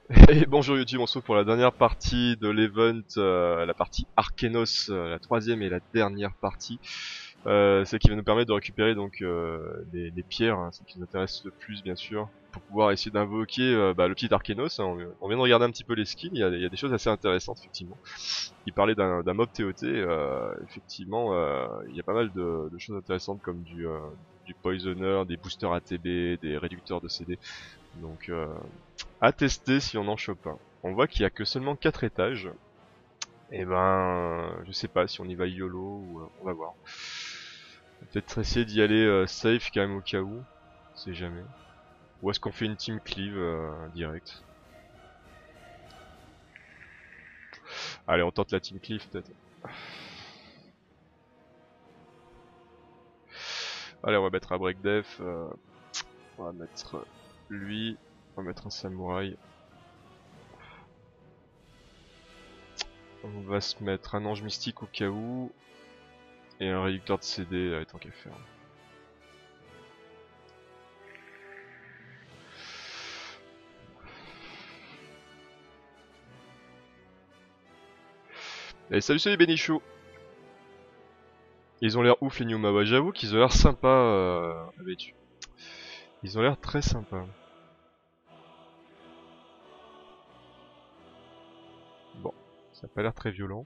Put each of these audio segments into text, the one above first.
Et bonjour YouTube, on se retrouve pour la dernière partie de l'event, la partie Arkenos, la troisième et la dernière partie. C'est qui va nous permettre de récupérer donc les pierres, hein, ce qui nous intéresse le plus bien sûr, pour pouvoir essayer d'invoquer le petit Arkenos. Hein. On vient de regarder un petit peu les skills, il y a des choses assez intéressantes effectivement. Il parlait d'un mob TOT, effectivement il y a pas mal de choses intéressantes comme du Poisoner, des boosters ATB, des réducteurs de CD. Donc à tester si on en chope un. On voit qu'il y a que seulement 4 étages. Et ben, je sais pas si on y va YOLO ou on va voir. On va peut-être essayer d'y aller safe quand même au cas où. On sait jamais. Ou est-ce qu'on fait une team cleave direct? Allez, on tente la team cleave peut-être. Allez, on va mettre un break def. On va mettre lui. On va mettre un samouraï. On va se mettre un ange mystique au cas où. Et un réducteur de CD tant qu'à faire. Et salut Benichou. Ils ont l'air ouf les Numa, ouais, j'avoue qu'ils ont l'air sympas avec eux. Ils ont l'air très sympas. Bon, ça a pas l'air très violent.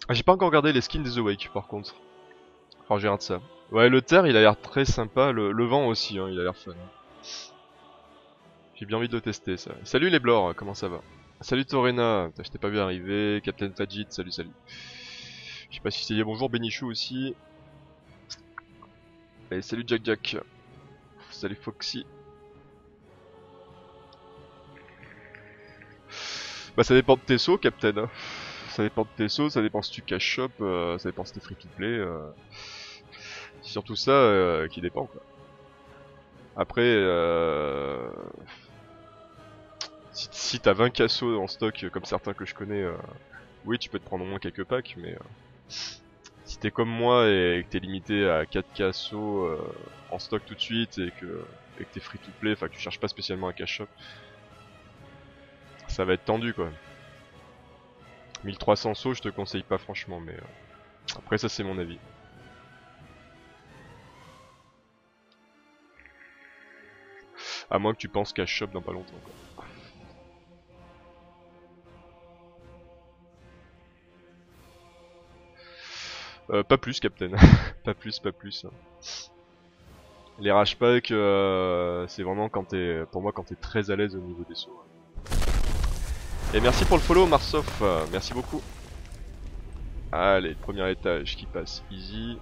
Ah, j'ai pas encore regardé les skins des Awake par contre. Enfin, j'ai hâte de ça. Ouais, le terre il a l'air très sympa, le vent aussi, hein, il a l'air fun. J'ai bien envie de le tester ça. Salut les Blors, comment ça va? Salut Torena, je t'ai pas vu arriver. Captain Tajit, salut. Je sais pas si c'est dit bonjour Benichou aussi. Et salut Jack. Salut Foxy. Bah ça dépend de tes sauts, Captain. Hein. Ça dépend de tes sauts, ça dépend si tu cash shop, ça dépend si t'es free to play. C'est surtout ça qui dépend quoi. Après, si t'as 20 cassos en stock comme certains que je connais, oui tu peux te prendre au moins quelques packs, mais si t'es comme moi et que t'es limité à 4 cassos en stock tout de suite et que t'es free to play, enfin que tu cherches pas spécialement un cash shop, ça va être tendu quoi. 1300 sauts je te conseille pas franchement, mais après ça c'est mon avis. À moins que tu penses cash shop dans pas longtemps quoi. Pas plus, Captain. Pas plus. Les rage packs, c'est vraiment quand t'es, pour moi, quand t'es très à l'aise au niveau des sauts. Et merci pour le follow, Marsof. Merci beaucoup. Allez, premier étage qui passe easy.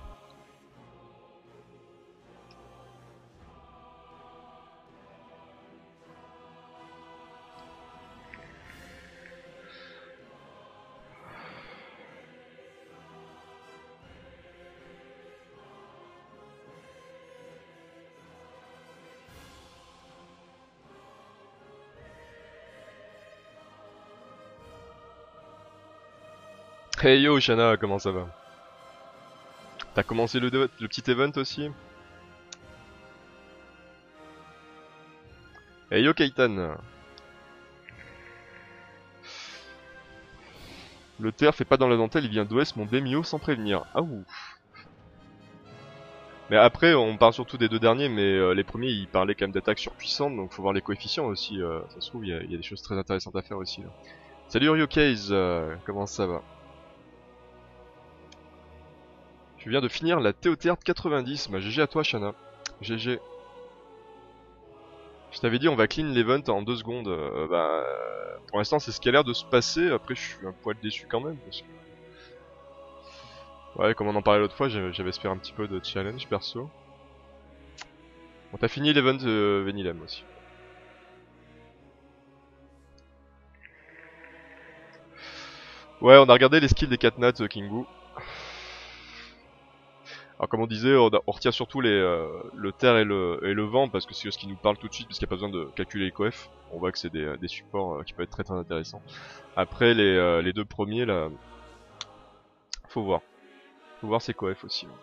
Hey yo, Shana, comment ça va? T'as commencé le petit event aussi? Hey yo, Keitan. Le terre fait pas dans la dentelle, il vient d'Ouest mon Demio sans prévenir. Ah ouh. Mais après, on parle surtout des deux derniers, mais les premiers ils parlaient quand même d'attaques surpuissantes, donc faut voir les coefficients aussi. Ça se trouve, il y a des choses très intéressantes à faire aussi là. Salut Ryokase, comment ça va? Tu viens de finir la TOTR 90, bah GG à toi Shana. GG. Je t'avais dit on va clean l'event en 2 secondes, pour l'instant c'est ce qui a l'air de se passer, après je suis un poil déçu quand même, parce que... Ouais, comme on en parlait l'autre fois, j'avais espéré un petit peu de challenge perso. Bon, t'as fini l'event Venilem aussi. Ouais, on a regardé les skills des 4 nats Kingu. Alors comme on disait, on retient surtout le terre et le vent parce que c'est ce qui nous parle tout de suite parce qu'il n'y a pas besoin de calculer les coefs. On voit que c'est des supports qui peuvent être très intéressants. Après les deux premiers là, faut voir. Faut voir ses coefs aussi. Ouais.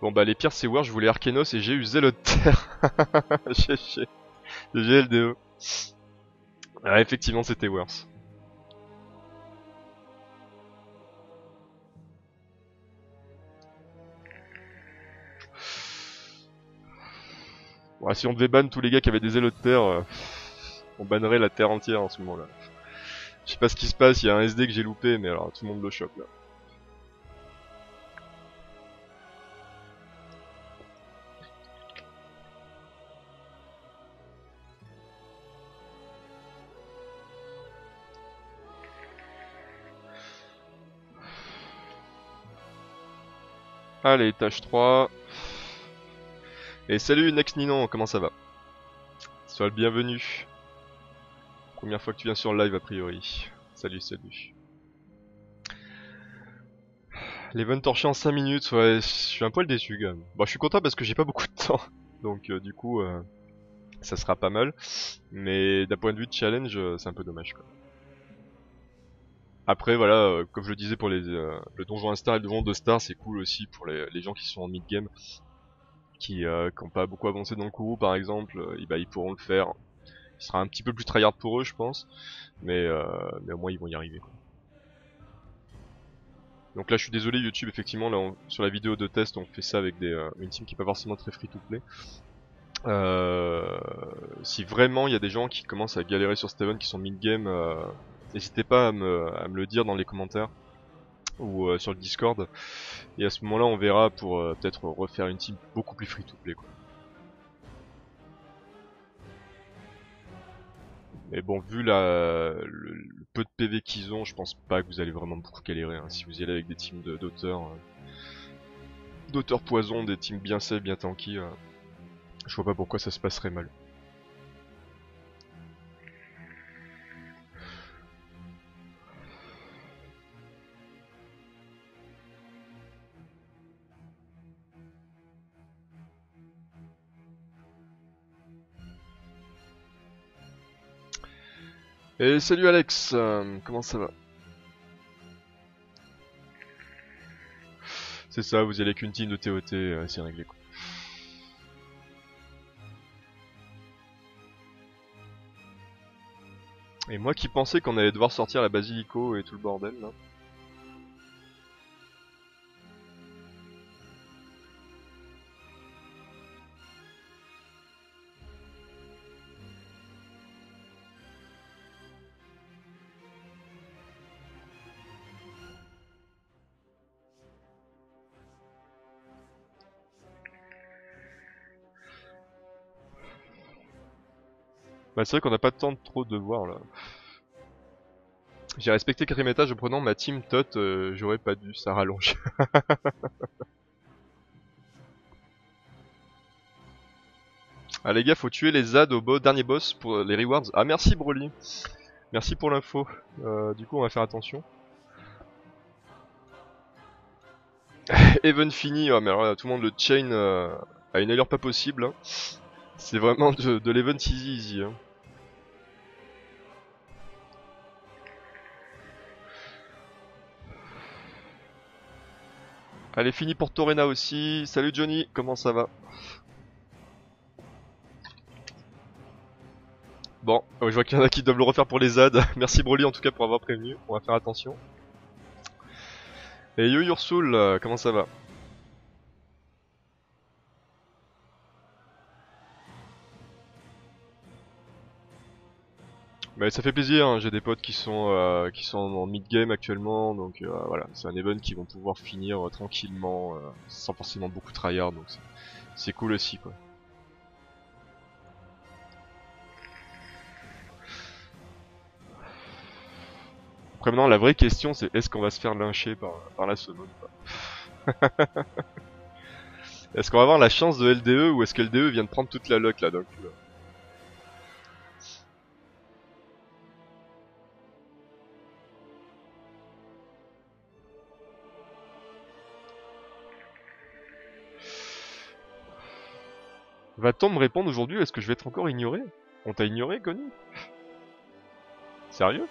Bon bah les pires c'est War, je voulais Arkenos et j'ai eu Zélo de Terre. J'ai LDE. Ah, effectivement c'était worse. Bon, si on devait ban tous les gars qui avaient des Zélo de Terre, on bannerait la Terre entière en ce moment là. Je sais pas ce qui se passe, il y a un SD que j'ai loupé mais alors tout le monde le chope là. Allez, tâche 3. Et salut Next Ninon, comment ça va? Sois le bienvenu. Première fois que tu viens sur le live a priori. Salut, salut. L'event torché en 5 minutes, ouais, je suis un poil déçu quand même. Bon, je suis content parce que j'ai pas beaucoup de temps. Donc du coup, ça sera pas mal. Mais d'un point de vue de challenge, c'est un peu dommage quoi. Après voilà, comme je le disais pour le donjon 1 star et le donjon 2 stars, c'est cool aussi pour les gens qui sont en mid-game. Qui ont pas beaucoup avancé dans le courroux par exemple, bah, ils pourront le faire. Il sera un petit peu plus tryhard pour eux je pense, mais au moins ils vont y arriver quoi. Donc là je suis désolé YouTube, effectivement là sur la vidéo de test on fait ça avec une team qui est pas forcément très free to play. Si vraiment il y a des gens qui commencent à galérer sur Steven qui sont mid-game, n'hésitez pas à me le dire dans les commentaires ou sur le Discord. Et à ce moment-là on verra pour peut-être refaire une team beaucoup plus free to play quoi. Mais bon, vu le peu de PV qu'ils ont, je pense pas que vous allez vraiment beaucoup galérer. Hein, si vous y allez avec des teams d'auteurs poison, des teams bien safe, bien tanky, je vois pas pourquoi ça se passerait mal. Et salut Alex, comment ça va? C'est ça, vous y allez avec une team de TOT, c'est réglé quoi. Et moi qui pensais qu'on allait devoir sortir la Basilico et tout le bordel là. Bah c'est vrai qu'on a pas de temps de trop de voir là. J'ai respecté 4ème étage en prenant ma team tot, j'aurais pas dû, ça rallonge. Ah les gars, faut tuer les ZAD au dernier boss pour les rewards. Ah merci Broly, merci pour l'info. Du coup on va faire attention. Even fini, oh, mais alors là, tout le monde le chain à une allure pas possible. Hein. C'est vraiment de l'event easy. Hein. Allez, fini pour Torena aussi. Salut Johnny, comment ça va? Bon, je vois qu'il y en a qui doivent le refaire pour les ZAD. Merci Broly en tout cas pour avoir prévenu. On va faire attention. Et Yo Ursul, comment ça va? Mais ça fait plaisir, hein. J'ai des potes qui sont en mid-game actuellement, donc voilà, c'est un event qui vont pouvoir finir tranquillement, sans forcément beaucoup tryhard, donc c'est cool aussi quoi. Après maintenant la vraie question c'est est-ce qu'on va se faire lyncher par la sono ou pas? Est-ce qu'on va avoir la chance de LDE ou est-ce que LDE vient de prendre toute la luck là d'un coup là? Va-t-on me répondre aujourd'hui ou est-ce que je vais être encore ignoré? On t'a ignoré, Connie? Sérieux?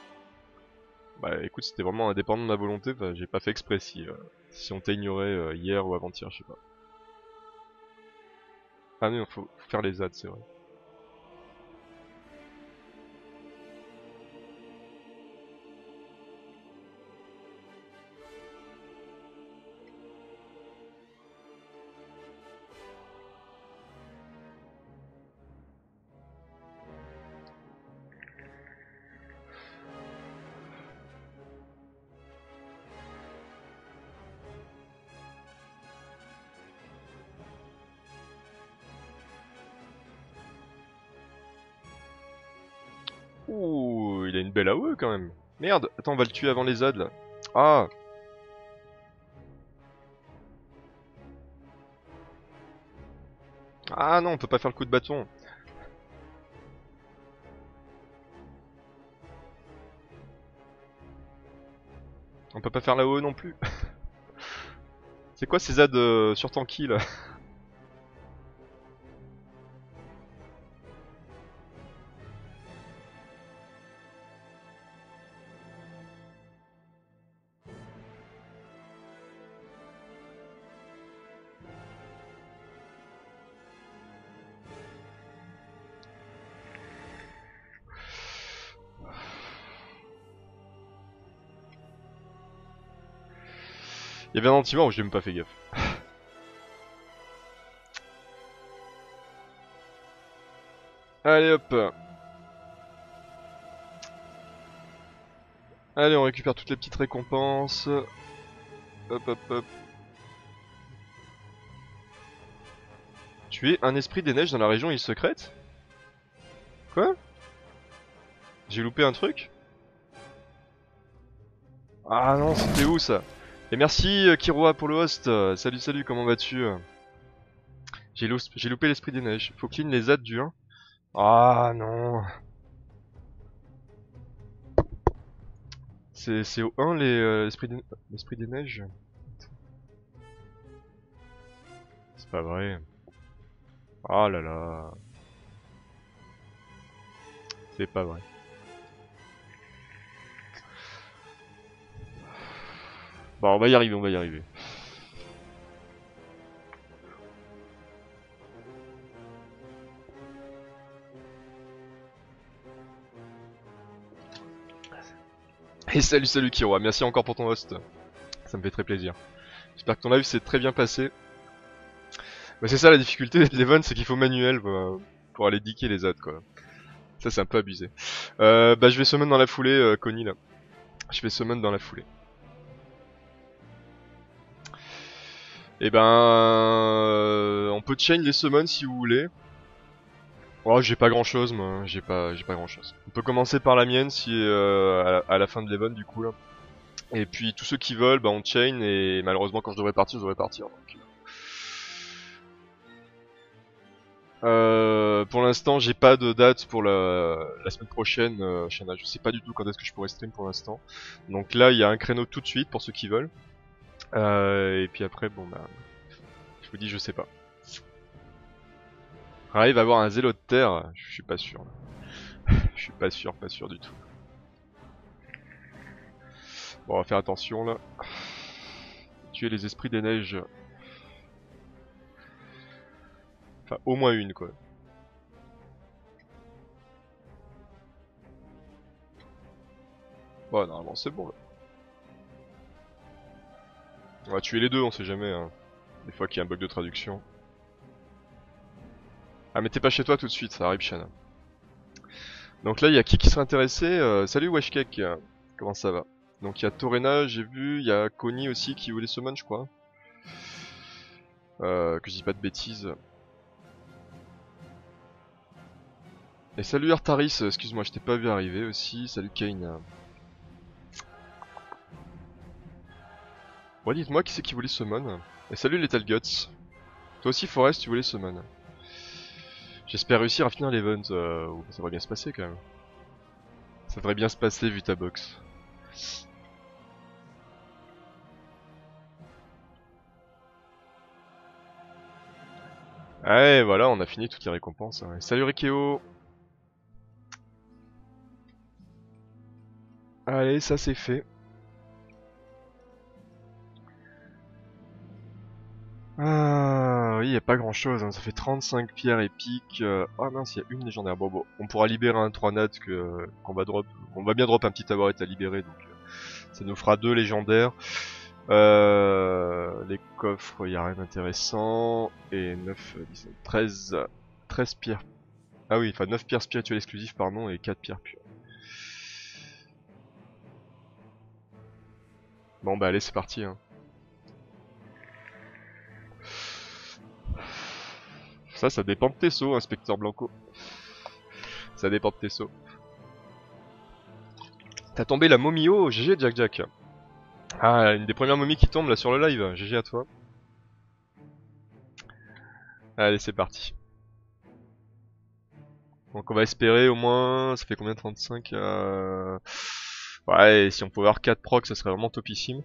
Bah écoute, c'était vraiment indépendant de ma volonté, bah, j'ai pas fait exprès si on t'a ignoré hier ou avant-hier, je sais pas. Ah non, faut faire les ZAD, c'est vrai. Ouh, il a une belle AOE quand même. Merde, attends, on va le tuer avant les ZAD là. Ah, ah non, on peut pas faire le coup de bâton. On peut pas faire la AOE non plus. C'est quoi ces ZAD sur tanky là? Il y avait un anti-mort où j'ai même pas fait gaffe. Allez hop. Allez, on récupère toutes les petites récompenses. Hop hop hop. Tuer un esprit des neiges dans la région île secrète? Quoi? J'ai loupé un truc? Ah non, c'était où ça? Et merci Kiroa pour le host. Salut salut, comment vas-tu? J'ai loupé l'esprit des neiges. Faut clean les ZAD du 1. Ah non. C'est au 1 l'esprit des neiges? C'est pas vrai. Ah là là. C'est pas vrai. Bon, on va y arriver, on va y arriver. Et salut salut Kiroa, merci encore pour ton host. Ça me fait très plaisir. J'espère que ton live s'est très bien passé. Bah, c'est ça la difficulté d'être Leven, c'est qu'il faut manuel pour aller dicker les ZAD quoi. Ça c'est un peu abusé. Bah je vais summon dans la foulée, Connie là. Je vais summon dans la foulée. Et ben, on peut chain les summons si vous voulez. Oh, j'ai pas grand chose moi, j'ai pas grand chose. On peut commencer par la mienne si à la fin de l'event du coup là. Et puis tous ceux qui veulent, bah on chain et malheureusement quand je devrais partir, je devrais partir. Donc. Pour l'instant, j'ai pas de date pour la semaine prochaine. Je sais pas du tout quand est-ce que je pourrai stream pour l'instant. Donc là, il y a un créneau tout de suite pour ceux qui veulent. Et puis après, bon bah, je vous dis, je sais pas. Arrive à avoir un zélo de terre, je suis pas sûr. Je suis pas sûr du tout. Bon, on va faire attention là. Tuer les esprits des neiges. Enfin, au moins une quoi. Bon, normalement c'est bon là. On va tuer les deux, on sait jamais. Hein. Des fois qu'il y a un bug de traduction. Ah, mais t'es pas chez toi tout de suite, ça arrive, Shanna. Donc là, il y a qui serait intéressé? Salut Washcake, comment ça va? Donc il y a Torena, j'ai vu, il y a Connie aussi qui voulait summon, je crois. Que je dis pas de bêtises. Et salut Artaris, excuse-moi, je t'ai pas vu arriver aussi. Salut Kane. Bon, dites-moi qui c'est qui voulait summon. Et salut Lethal Guts. Toi aussi Forest, tu voulais summon. J'espère réussir à finir l'event. Ça devrait bien se passer quand même. Ça devrait bien se passer vu ta box. Ouais, voilà, on a fini toutes les récompenses. Hein. Salut Rikeo. Allez, ça c'est fait. Ah oui, y a pas grand chose, hein. Ça fait 35 pierres épiques. Oh mince, il y a une légendaire. Bon, on pourra libérer un 3 nat qu'on va drop. On va bien drop un petit Awaret à libérer, donc ça nous fera 2 légendaires. Les coffres, y a rien d'intéressant. Et 9, 17, 13 pierres. Ah oui, enfin 9 pierres spirituelles exclusives, pardon, et 4 pierres pures. Bon bah allez, c'est parti, hein. Ça dépend de tes sauts, inspecteur Blanco. Ça dépend de tes sauts. T'as tombé la momio, GG Jack Jack. Ah, une des premières momies qui tombe là sur le live, GG à toi. Allez, c'est parti. Donc on va espérer au moins, ça fait combien, 35 Ouais, si on pouvait avoir 4 procs, ça serait vraiment topissime.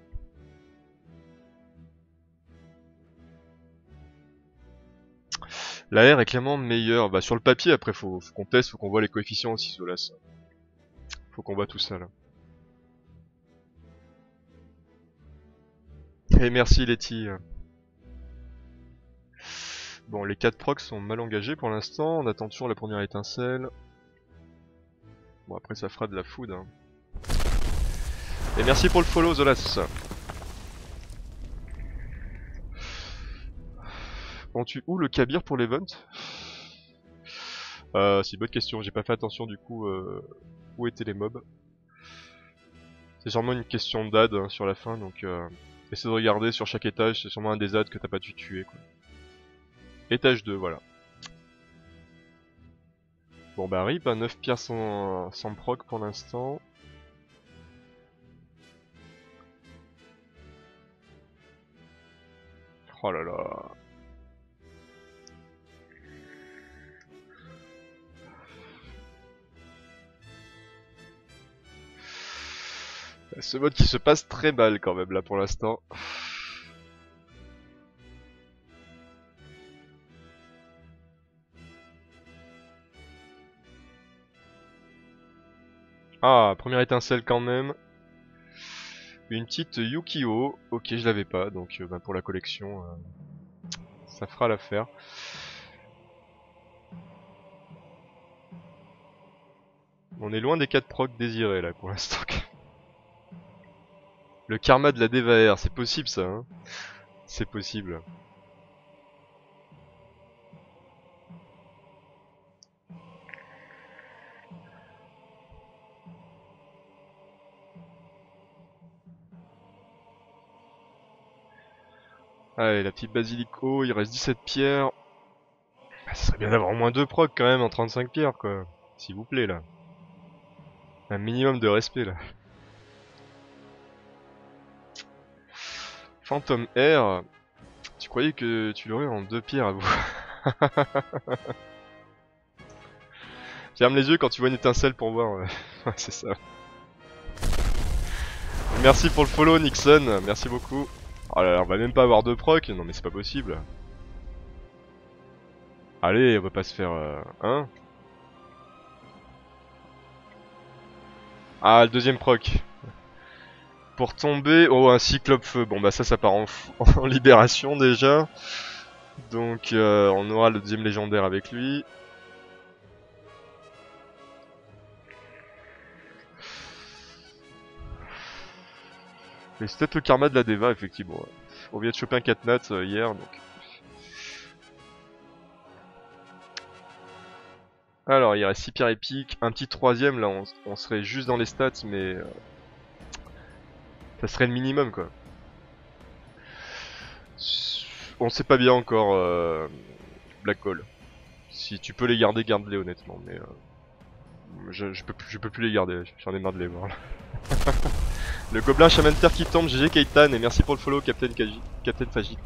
La R est clairement meilleure. Bah sur le papier, après faut qu'on teste, faut qu'on voit les coefficients aussi, Zolas. Faut qu'on voit tout ça là. Et merci Letty. Bon, les 4 procs sont mal engagés pour l'instant, on attend toujours la première étincelle. Bon, après ça fera de la food, hein. Et merci pour le follow, Zolas. On tue où le Kabir pour l'event? C'est une bonne question, j'ai pas fait attention du coup où étaient les mobs. C'est sûrement une question d'ad hein, sur la fin, donc essaie de regarder sur chaque étage, c'est sûrement un des ads que t'as pas dû tuer quoi. Étage 2, voilà. Bon bah rip, 9 pierres sans proc pour l'instant. Oh là là. Ce mode qui se passe très mal quand même là pour l'instant. Ah, première étincelle quand même. Une petite Yukio. Ok, je l'avais pas, donc bah, pour la collection, ça fera l'affaire. On est loin des 4 procs désirés là pour l'instant. Le karma de la Devaer, c'est possible ça, hein? C'est possible. Allez, la petite basilico, il reste 17 pierres. Ah, ça serait bien d'avoir au moins 2 procs quand même en 35 pierres quoi. S'il vous plaît là. Un minimum de respect là. Phantom Air, tu croyais que tu l'aurais en 2 pierres à vous. Ferme les yeux quand tu vois une étincelle pour voir. Ouais, c'est ça. Merci pour le follow Nixon, merci beaucoup. Oh là là, on va même pas avoir 2 procs, non mais c'est pas possible. Allez, on va pas se faire... hein. Ah, le deuxième proc. Pour tomber... Oh, un cyclope feu. Bon bah ça part en, en libération déjà. Donc on aura le deuxième légendaire avec lui. Et c'est peut-être le karma de la Deva effectivement. Ouais. On vient de choper un 4 nat hier donc... Alors, il reste 6 pierres épiques, un petit troisième, là on serait juste dans les stats, mais ça serait le minimum quoi. On sait pas bien encore, Black Hole. Si tu peux les garder, garde-les honnêtement, mais je peux plus les garder, j'en ai marre de les voir là. Le gobelin chaman terre qui tombe, GG Kaitan, et merci pour le follow Captain Fagit.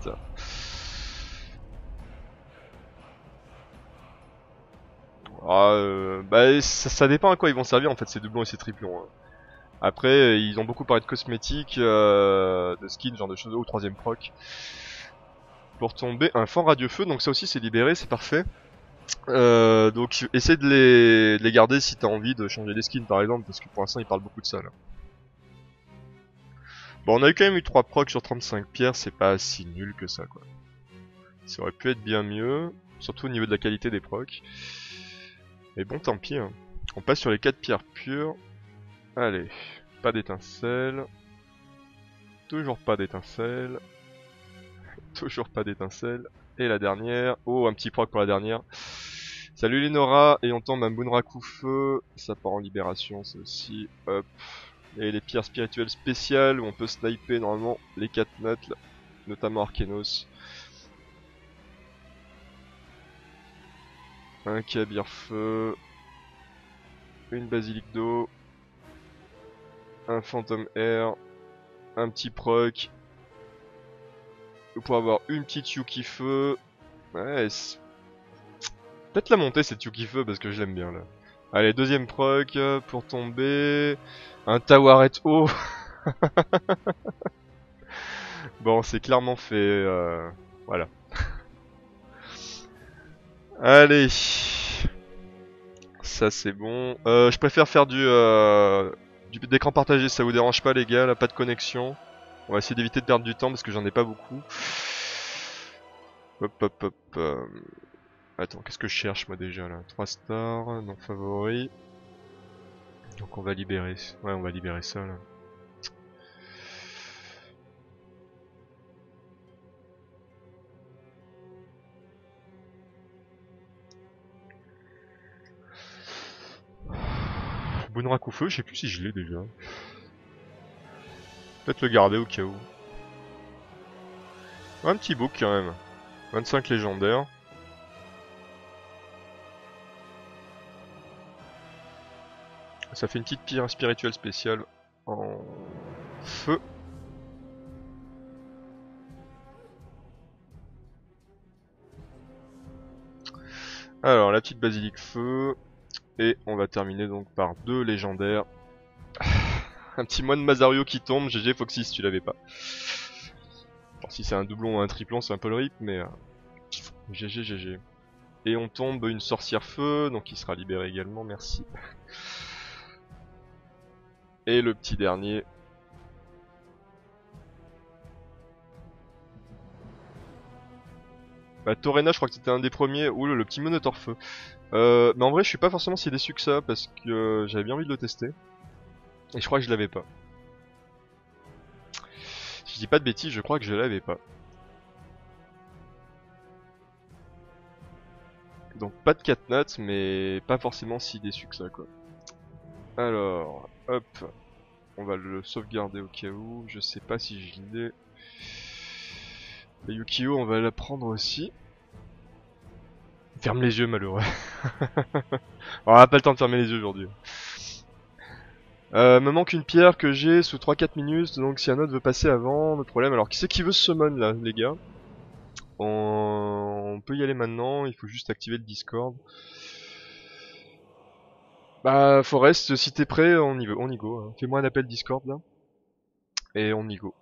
Bah ça dépend à quoi ils vont servir en fait ces doublons et ces triplons. Hein. Après ils ont beaucoup parlé de cosmétiques, de skins, genre de choses, au troisième proc. Pour tomber un fort radieux-feu, donc ça aussi c'est libéré, c'est parfait. Donc essaie de les garder si t'as envie de changer les skins par exemple, parce que pour l'instant ils parlent beaucoup de ça là. Bon, on a quand même eu 3 procs sur 35 pierres, c'est pas si nul que ça, quoi. Ça aurait pu être bien mieux, surtout au niveau de la qualité des procs. Mais bon, tant pis, hein. On passe sur les 4 pierres pures. Allez, pas d'étincelles. Toujours pas d'étincelles. Toujours pas d'étincelles. Et la dernière. Oh, un petit proc pour la dernière. Salut Lenora. Et on tombe un Bunraku feu. Ça part en libération, ça aussi. Hop. Et les pierres spirituelles spéciales où on peut sniper normalement les 4 notes, là, notamment Arkenos. Un Kabir feu. Une basilique d'eau. Un Phantom Air. Un petit proc. Pour avoir une petite Yuki feu. Ouais, peut-être la monter cette Yuki feu parce que je l'aime bien là. Allez, deuxième proc pour tomber. Un Tawaret haut. Bon, c'est clairement fait. Voilà. Allez. Ça c'est bon. Je préfère faire d'écran partagé, ça vous dérange pas les gars, là, pas de connexion. On va essayer d'éviter de perdre du temps parce que j'en ai pas beaucoup. Hop hop hop. Attends, qu'est-ce que je cherche moi déjà là? 3 stars, non favori. Donc on va libérer. Ouais, on va libérer ça là. Bunraku feu, je sais plus si je l'ai déjà. Peut-être le garder au cas où. Un petit book quand même. 25 légendaires. Ça fait une petite pierre spirituelle spéciale en feu. Alors la petite basilique feu. Et on va terminer donc par 2 légendaires. Un petit moine Mazario qui tombe, GG Foxy si tu l'avais pas. Alors si c'est un doublon ou un triplon c'est un peu le rip mais GG GG. Et on tombe une sorcière feu, donc il sera libéré également, merci. Et le petit dernier. Bah Torena je crois que c'était un des premiers, ou le petit Minotaur feu. Mais en vrai je suis pas forcément si déçu que ça parce que j'avais bien envie de le tester. Et je crois que je l'avais pas. Si je dis pas de bêtises, je crois que je l'avais pas. Donc pas de 4 notes, mais pas forcément si déçu que ça quoi. Alors, hop, on va le sauvegarder au cas où, je sais pas si je l'ai. La Yukio, on va la prendre aussi. Ferme les yeux malheureux. On a pas le temps de fermer les yeux aujourd'hui. Me manque une pierre que j'ai sous 3-4 minutes, donc si un autre veut passer avant, le problème. Alors qui c'est qui veut ce summon là, les gars? On peut y aller maintenant, il faut juste activer le Discord. Bah Forest, si t'es prêt, on y go. Hein. Fais-moi un appel Discord là. Et on y go.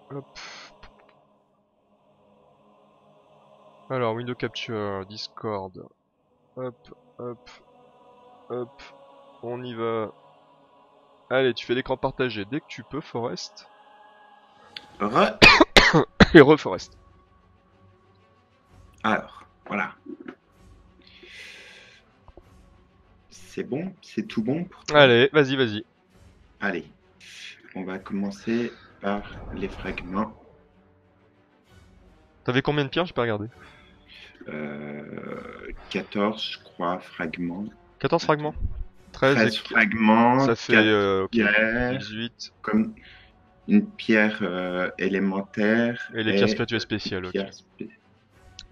Hop. Alors, Window Capture, Discord. Hop, hop, hop. On y va. Allez, tu fais l'écran partagé dès que tu peux, Forest. Et re-Forest. Alors, voilà. C'est bon? C'est tout bon pour toi? Allez, vas-y, vas-y. Allez, on va commencer par les fragments. T'avais combien de pierres? J'ai pas regardé. 14, je crois, fragments. 14 fragments 13, 13 fragments, ça fait 4 ok, pierres, 18. comme une pierre élémentaire. Et les pierres spirituelles spéciales, ok. Pierres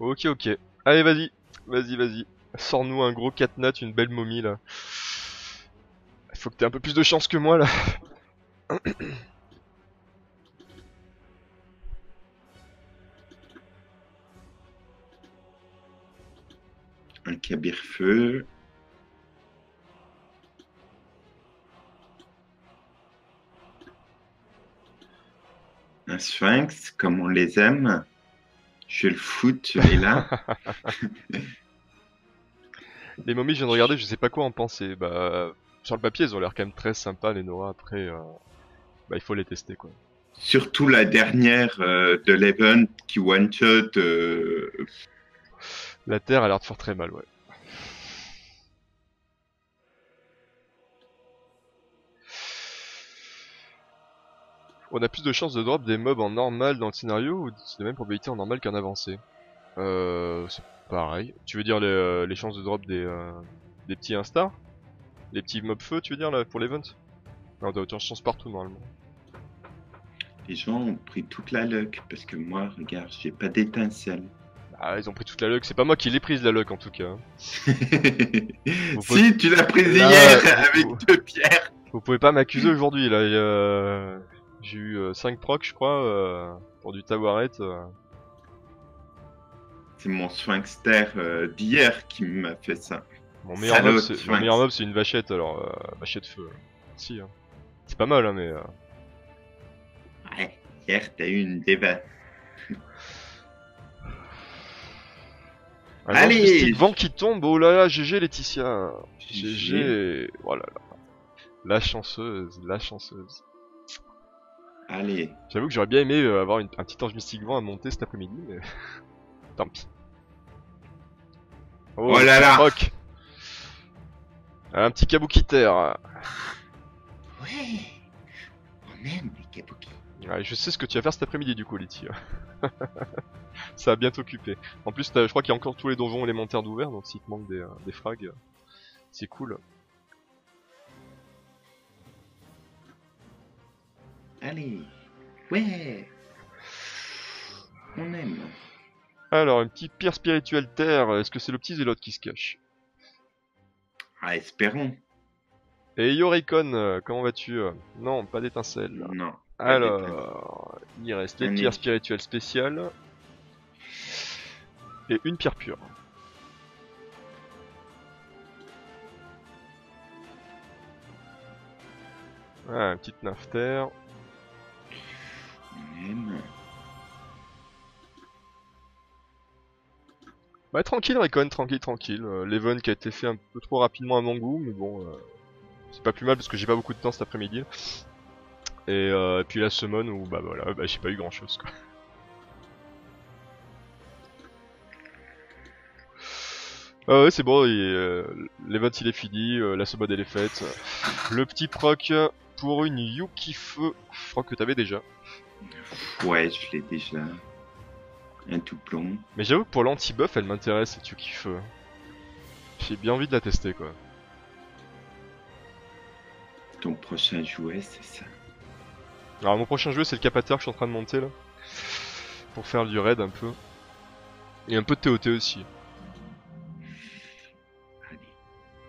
Ok, ok. Allez, vas-y. Vas-y, vas-y. Sors-nous un gros 4 notes, une belle momie là. Faut que t'aies un peu plus de chance que moi là. un Kabir-feu. Un sphinx, comme on les aime. Je vais le foutre, celui-là. Les momies, je viens de regarder, je sais pas quoi en penser. Bah, sur le papier, elles ont l'air quand même très sympas, les Nora. Après, Bah il faut les tester quoi. Surtout la dernière de l'event qui one-shot. La terre a l'air de faire très mal, ouais. On a plus de chances de drop des mobs en normal dans le scénario ou c'est la même probabilité en normal qu'en avancé? C'est pareil. Tu veux dire les chances de drop des petits instars? Les petits mobs feu, tu veux dire là pour l'event? Non, t'as autant de chance partout normalement. Les gens ont pris toute la luck parce que moi, regarde, j'ai pas d'étincelle. Ah, ils ont pris toute la luck. C'est pas moi qui l'ai prise la luck en tout cas. Si, tu l'as prise Là, hier avec vous- 2 pierres. Vous pouvez pas m'accuser aujourd'hui là. J'ai eu 5 procs je crois pour du Tawaret. C'est mon Sphinxter d'hier qui m'a fait ça. Mon Salaud, meilleur mob c'est une vachette alors vachette feu. Si hein. C'est pas mal hein mais Ouais, hier, t'as eu une déva. un Allez. ange mystique vent qui tombe. Oh là là, GG Laetitia. GG. Voilà. La chanceuse, la chanceuse. Allez. J'avoue que j'aurais bien aimé avoir un petit ange mystique vent à monter cet après-midi mais tant pis. Oh là là. Proc. Un petit kabuki terre. Ouais. On aime les kabuki. Ouais, je sais ce que tu vas faire cet après-midi du coup, Letty. Ça va bien t'occuper. En plus, je crois qu'il y a encore tous les donjons élémentaires d'ouvert, donc s'il te manque des frags, c'est cool. Allez. Ouais. On aime. Alors, un petit pierre spirituelle terre, est-ce que c'est le petit zélote qui se cache? Ah, espérons. Et Yorikon, comment vas-tu? Non, pas d'étincelle. Non. Alors, il reste les Un pierres nid. spirituelles spéciales. Et une pierre pure. Ah, une petite nymphe terre. On aime. Bah tranquille Recon, tranquille. L'event qui a été fait un peu trop rapidement à mon goût, mais bon, c'est pas plus mal parce que j'ai pas beaucoup de temps cet après-midi. Et puis la semaine où bah voilà, bah, j'ai pas eu grand chose quoi. Ah ouais c'est bon, l'event il est fini, la semaine elle est faite. Le petit proc pour une Yuki Feu, je crois que t'avais déjà. Ouais, je l'ai déjà. Un tout plomb. Mais j'avoue que pour l'anti-buff elle m'intéresse cette Yuki Feu. J'ai bien envie de la tester quoi. Ton prochain jouet, c'est ça. Alors mon prochain jeu c'est le Capateur que je suis en train de monter là. Pour faire du raid un peu. Et un peu de TOT aussi. Allez.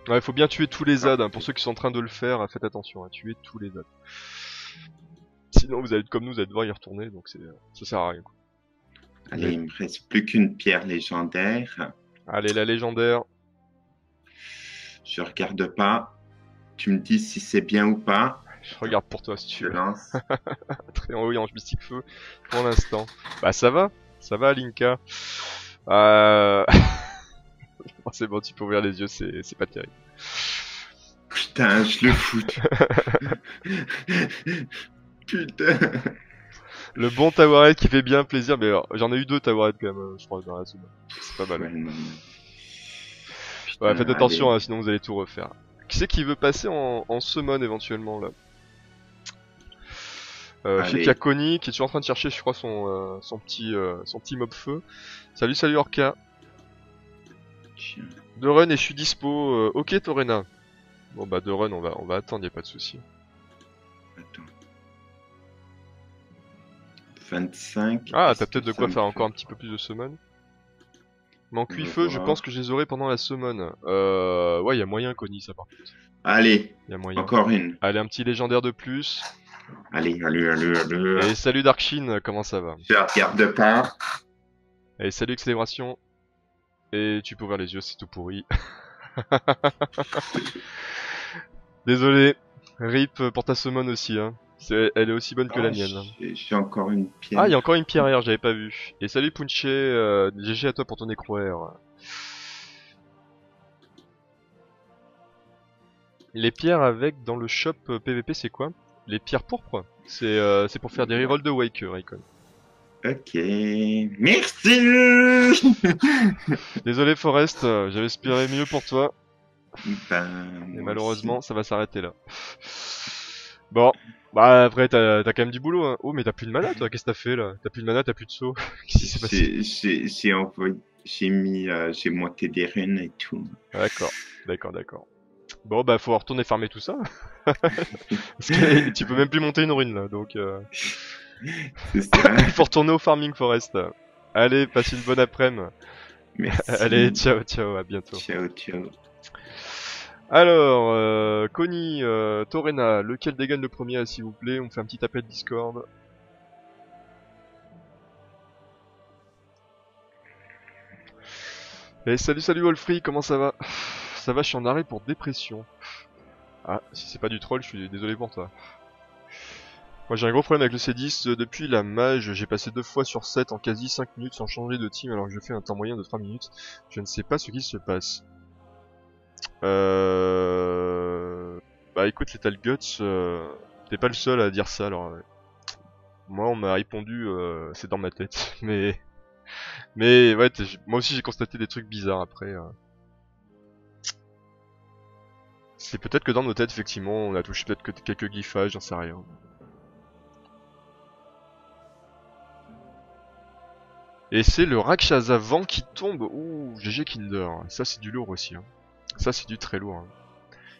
Ouais, faut bien tuer tous les ZAD, hein. Pour ceux qui sont en train de le faire, faites attention, hein. Tuez tous les ZAD. Sinon vous allez être comme nous, vous allez devoir y retourner, donc ça sert à rien quoi. Allez, il me reste plus qu'une pierre légendaire. Allez, la légendaire. Je regarde pas. Tu me dis si c'est bien ou pas. Je regarde pour toi si tu Je veux. lance. Très en haut, Ange Mystique Feu, pour l'instant. Bah ça va Linka. Oh, c'est bon, tu peux ouvrir les yeux, c'est pas terrible. Putain, je le foute. Putain. Le bon Tawaret qui fait bien plaisir, mais alors, j'en ai eu 2 Tawaret quand même, je crois, dans la semaine. C'est pas mal. Ouais, non, non. Ouais, Putain, faites attention, allez. hein, sinon vous allez tout refaire. Qui c'est qui veut passer en summon éventuellement là? Je sais qu'il y a Allez. Connie qui est toujours en train de chercher, je crois, son petit mob feu. Salut Orca. Tiens. De run et je suis dispo. Ok Torena. Bon bah de run, on va attendre, y a pas de souci. Attends. 25. Ah, est-ce t'as peut-être que de ça quoi me faire fait- encore un petit peu plus de summon. Mais en On va cuit-feu, je voir. pense que je les aurai pendant la summon. Ouais, y a moyen Connie ça par contre. Allez, Y a moyen. encore une. Allez, un petit légendaire de plus. Allez, allez. Et salut Darkshin, comment ça va? Je regarde pas. Et salut Célébration. Et tu peux ouvrir les yeux, c'est tout pourri. Désolé. RIP pour ta summon aussi, hein. Elle est aussi bonne que la mienne. J'ai encore une pierre. Ah, il y a encore une pierre air, j'avais pas vu. Et salut Punche, GG à toi pour ton écro air. Les pierres avec dans le shop PVP, c'est quoi? Les pierres pourpres, c'est pour faire des rerolls de Wake, Raikon. Ok, merci. Désolé Forest, j'avais espéré mieux pour toi, Ben, mais moi malheureusement aussi. ça va s'arrêter là. Bon, bah après t'as quand même du boulot, hein. Oh mais t'as plus de mana toi, qu'est-ce que t'as fait là? T'as plus de mana, t'as plus de saut, qu'est-ce qui s'est passé? J'ai envoyé, j'ai monté des runes et tout. D'accord, d'accord. Bon bah faut retourner farmer tout ça, parce que tu peux même plus monter une rune là, donc C'est ça. il faut retourner au farming Forest. Allez, passe une bonne après-midi. Allez, Merci. ciao, à bientôt. Ciao, ciao. Alors, Connie, Torena, lequel dégaine le premier, s'il vous plaît? On fait un petit appel Discord. Et salut Wolfrey, comment ça va? Ça va, je suis en arrêt pour dépression. Ah, si c'est pas du troll, je suis désolé pour toi. Moi j'ai un gros problème avec le C10, depuis la mage, j'ai passé 2 fois sur 7 en quasi 5 minutes sans changer de team alors que je fais un temps moyen de 3 minutes. Je ne sais pas ce qui se passe. Bah écoute, Lethal Guts, t'es pas le seul à dire ça alors. Moi on m'a répondu, c'est dans ma tête, mais ouais, moi aussi j'ai constaté des trucs bizarres après. C'est peut-être que dans nos têtes effectivement on a touché peut-être que quelques glyphages, j'en sais rien. Et c'est le Rakshasa vent qui tombe. Ouh, GG Kinder. Ça c'est du lourd aussi. Hein. Ça c'est du très lourd. Hein.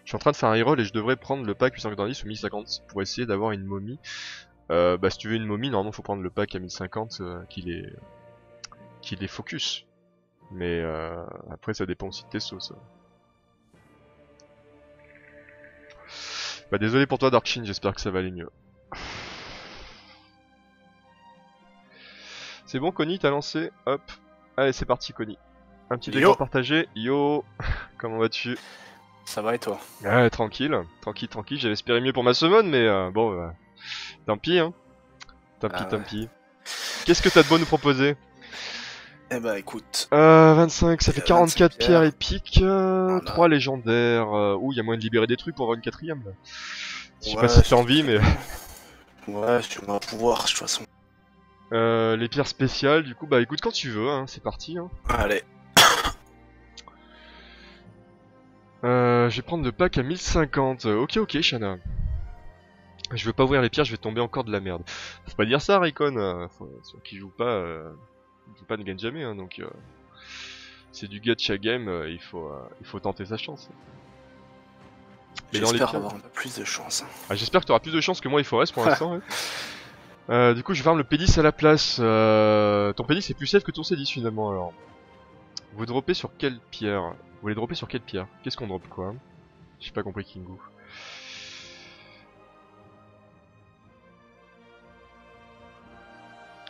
Je suis en train de faire un reroll et je devrais prendre le pack 890 ou 1050 pour essayer d'avoir une momie. Bah si tu veux une momie, normalement faut prendre le pack à 1050 qu'il est focus. Mais après ça dépend aussi de tes sauces. Bah désolé pour toi Darkshin, j'espère que ça va aller mieux. C'est bon Connie, t'as lancé? Hop. Allez c'est parti Connie. Un petit décor partagé. Yo. Comment vas-tu? Ça va et toi? Ah, tranquille. J'avais espéré mieux pour ma summon, mais bon, tant pis hein. Tant pis. Qu'est-ce que t'as de beau nous proposer? Eh bah écoute. 25, ça fait 44 pierres épiques, voilà. 3 légendaires. Ouh, y a moyen de libérer des trucs pour avoir une quatrième là. Je sais pas si t'as envie, mais. Ouais, on va pouvoir de toute façon. Les pierres spéciales, du coup, bah écoute quand tu veux, hein, c'est parti. Hein. Allez. Je vais prendre le pack à 1050. Ok, Shana. Je veux pas ouvrir les pierres, je vais tomber encore de la merde. Faut pas dire ça, Raycon. Ceux qui jouent pas ne gagnent jamais, hein, donc c'est du gacha game. Il faut tenter sa chance. J'espère avoir un peu plus de chance. Hein. Ah, j'espère que t'auras plus de chance que moi, il faut reste pour l'instant. Ouais. Du coup, je vais farm le P10 à la place. Ton P10 c'est plus safe que ton C10 finalement. Alors, vous droppez sur quelle pierre? Vous voulez dropper sur quelle pierre? Qu'est-ce qu'on drop quoi? J'ai pas compris Kingu.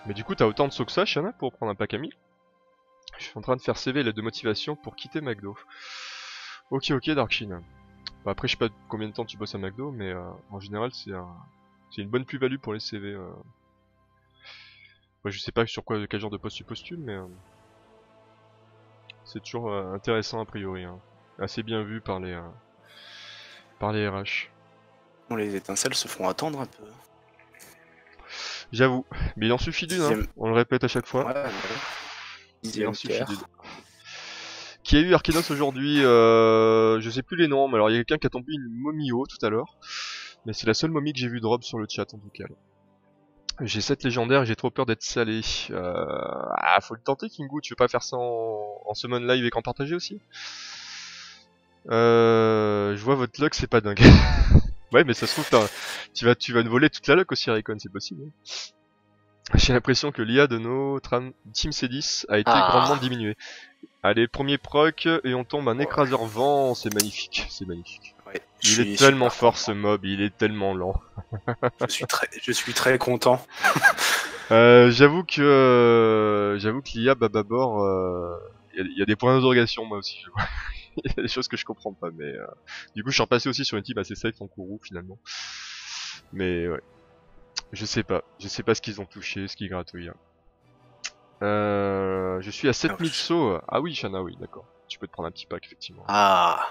Mais du coup, t'as autant de sauts que ça, Shana, pour prendre un pack à 1000? Je suis en train de faire CV l'aide de motivation pour quitter McDo. Ok, Darkshin. Bah, après, je sais pas combien de temps tu bosses à McDo, mais en général, c'est une bonne plus-value pour les CV. Ouais, je sais pas sur quel genre de poste tu postules, mais c'est toujours intéressant a priori. Hein. Assez bien vu par les RH. Bon, les étincelles se font attendre un peu. J'avoue, mais il en suffit d'une, hein. On le répète à chaque fois. Ouais. Il en suffit d'une. Qui a eu Arkenos aujourd'hui, je sais plus les noms, mais alors il y a quelqu'un qui a tombé une momio tout à l'heure. Mais c'est la seule momie que j'ai vu drop sur le chat en tout cas. J'ai 7 légendaires et j'ai trop peur d'être salé. Faut le tenter Kingu, tu veux pas faire ça en summon live et qu'en partager aussi? Je vois votre luck, c'est pas dingue. Ouais, mais ça se trouve, tu vas nous voler toute la luck aussi, Raycon, c'est possible. J'ai l'impression que l'IA de notre Team C10 a été grandement diminuée. Allez, premier proc, et on tombe un écraseur vent, c'est magnifique, Ouais, il est tellement fort ce mob, il est tellement lent. je suis très content. J'avoue que l'IA Bababor, il y a des points d'interrogation moi aussi. Il y a des choses que je comprends pas, mais du coup je suis repassé aussi sur une team assez safe en Kourou finalement. Mais ouais, je sais pas ce qu'ils ont touché, ce qu'ils gratouillent. Je suis à 7000 sauts. Ah oui, Shana, oui, d'accord. Tu peux te prendre un petit pack, effectivement. Ah,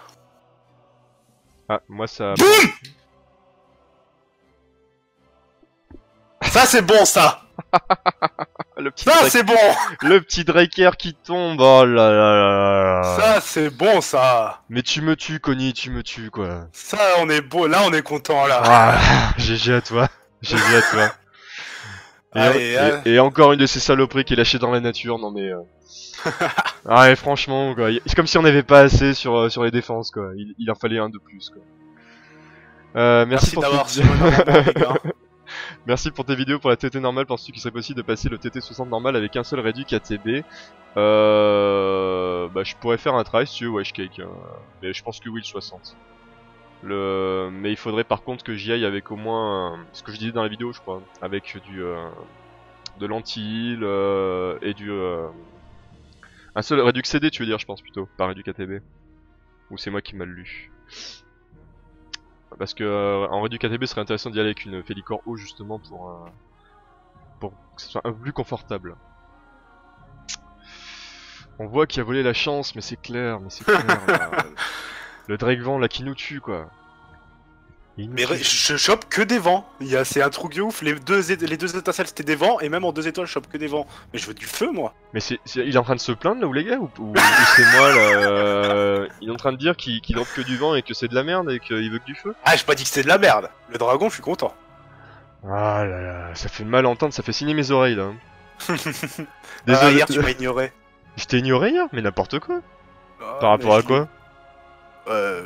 moi ça... Ça c'est bon ça. Le petit, Ça c'est bon. le petit Draker qui tombe, oh là là là là. Ça c'est bon ça. Mais tu me tues, Connie, tu me tues, quoi. Ça on est beau, là on est content là. Ah, GG à toi. GG à toi. Et, Allez, et encore une de ces saloperies qui est lâchée dans la nature, non mais... Ah ouais, franchement, quoi. C'est comme si on n'avait pas assez sur les défenses, quoi. Il en fallait un de plus, quoi. Merci pour d'avoir tes... suivi mon amendement, les gars. Merci pour tes vidéos pour la TT normale. Penses-tu qu'il serait possible de passer le TT 60 normal avec un seul réduit KTB? Bah je pourrais faire un try si tu veux, Washcake. Mais je pense que oui, le 60. Mais il faudrait par contre que j'y aille avec au moins ce que je disais dans la vidéo, je crois, avec de l'anti-heal et un seul réduc CD, tu veux dire, je pense plutôt, pas réduc KTB. Ou c'est moi qui mal lu. Parce que en réduc KTB, ce serait intéressant d'y aller avec une Félicor haut justement pour que ce soit un peu plus confortable. On voit qu'il a volé la chance, mais c'est clair, là. Le Drakevent là qui nous tue, quoi. Mais je chope que des vents. C'est un truc de ouf. Les deux étincelles c'était des vents et même en 2 étoiles je chope que des vents. Mais je veux du feu moi. Mais il est en train de se plaindre là ou les gars ou c'est moi là il est en train de dire qu'il drop que du vent et que c'est de la merde et qu'il veut que du feu. Ah j'ai pas dit que c'était de la merde. Le dragon je suis content. Ah là là, ça fait mal à entendre, ça fait signer mes oreilles là. Désolé. Hier tu m'as ignoré. Je t'ai ignoré hier, mais n'importe quoi. Ah, Par rapport à quoi?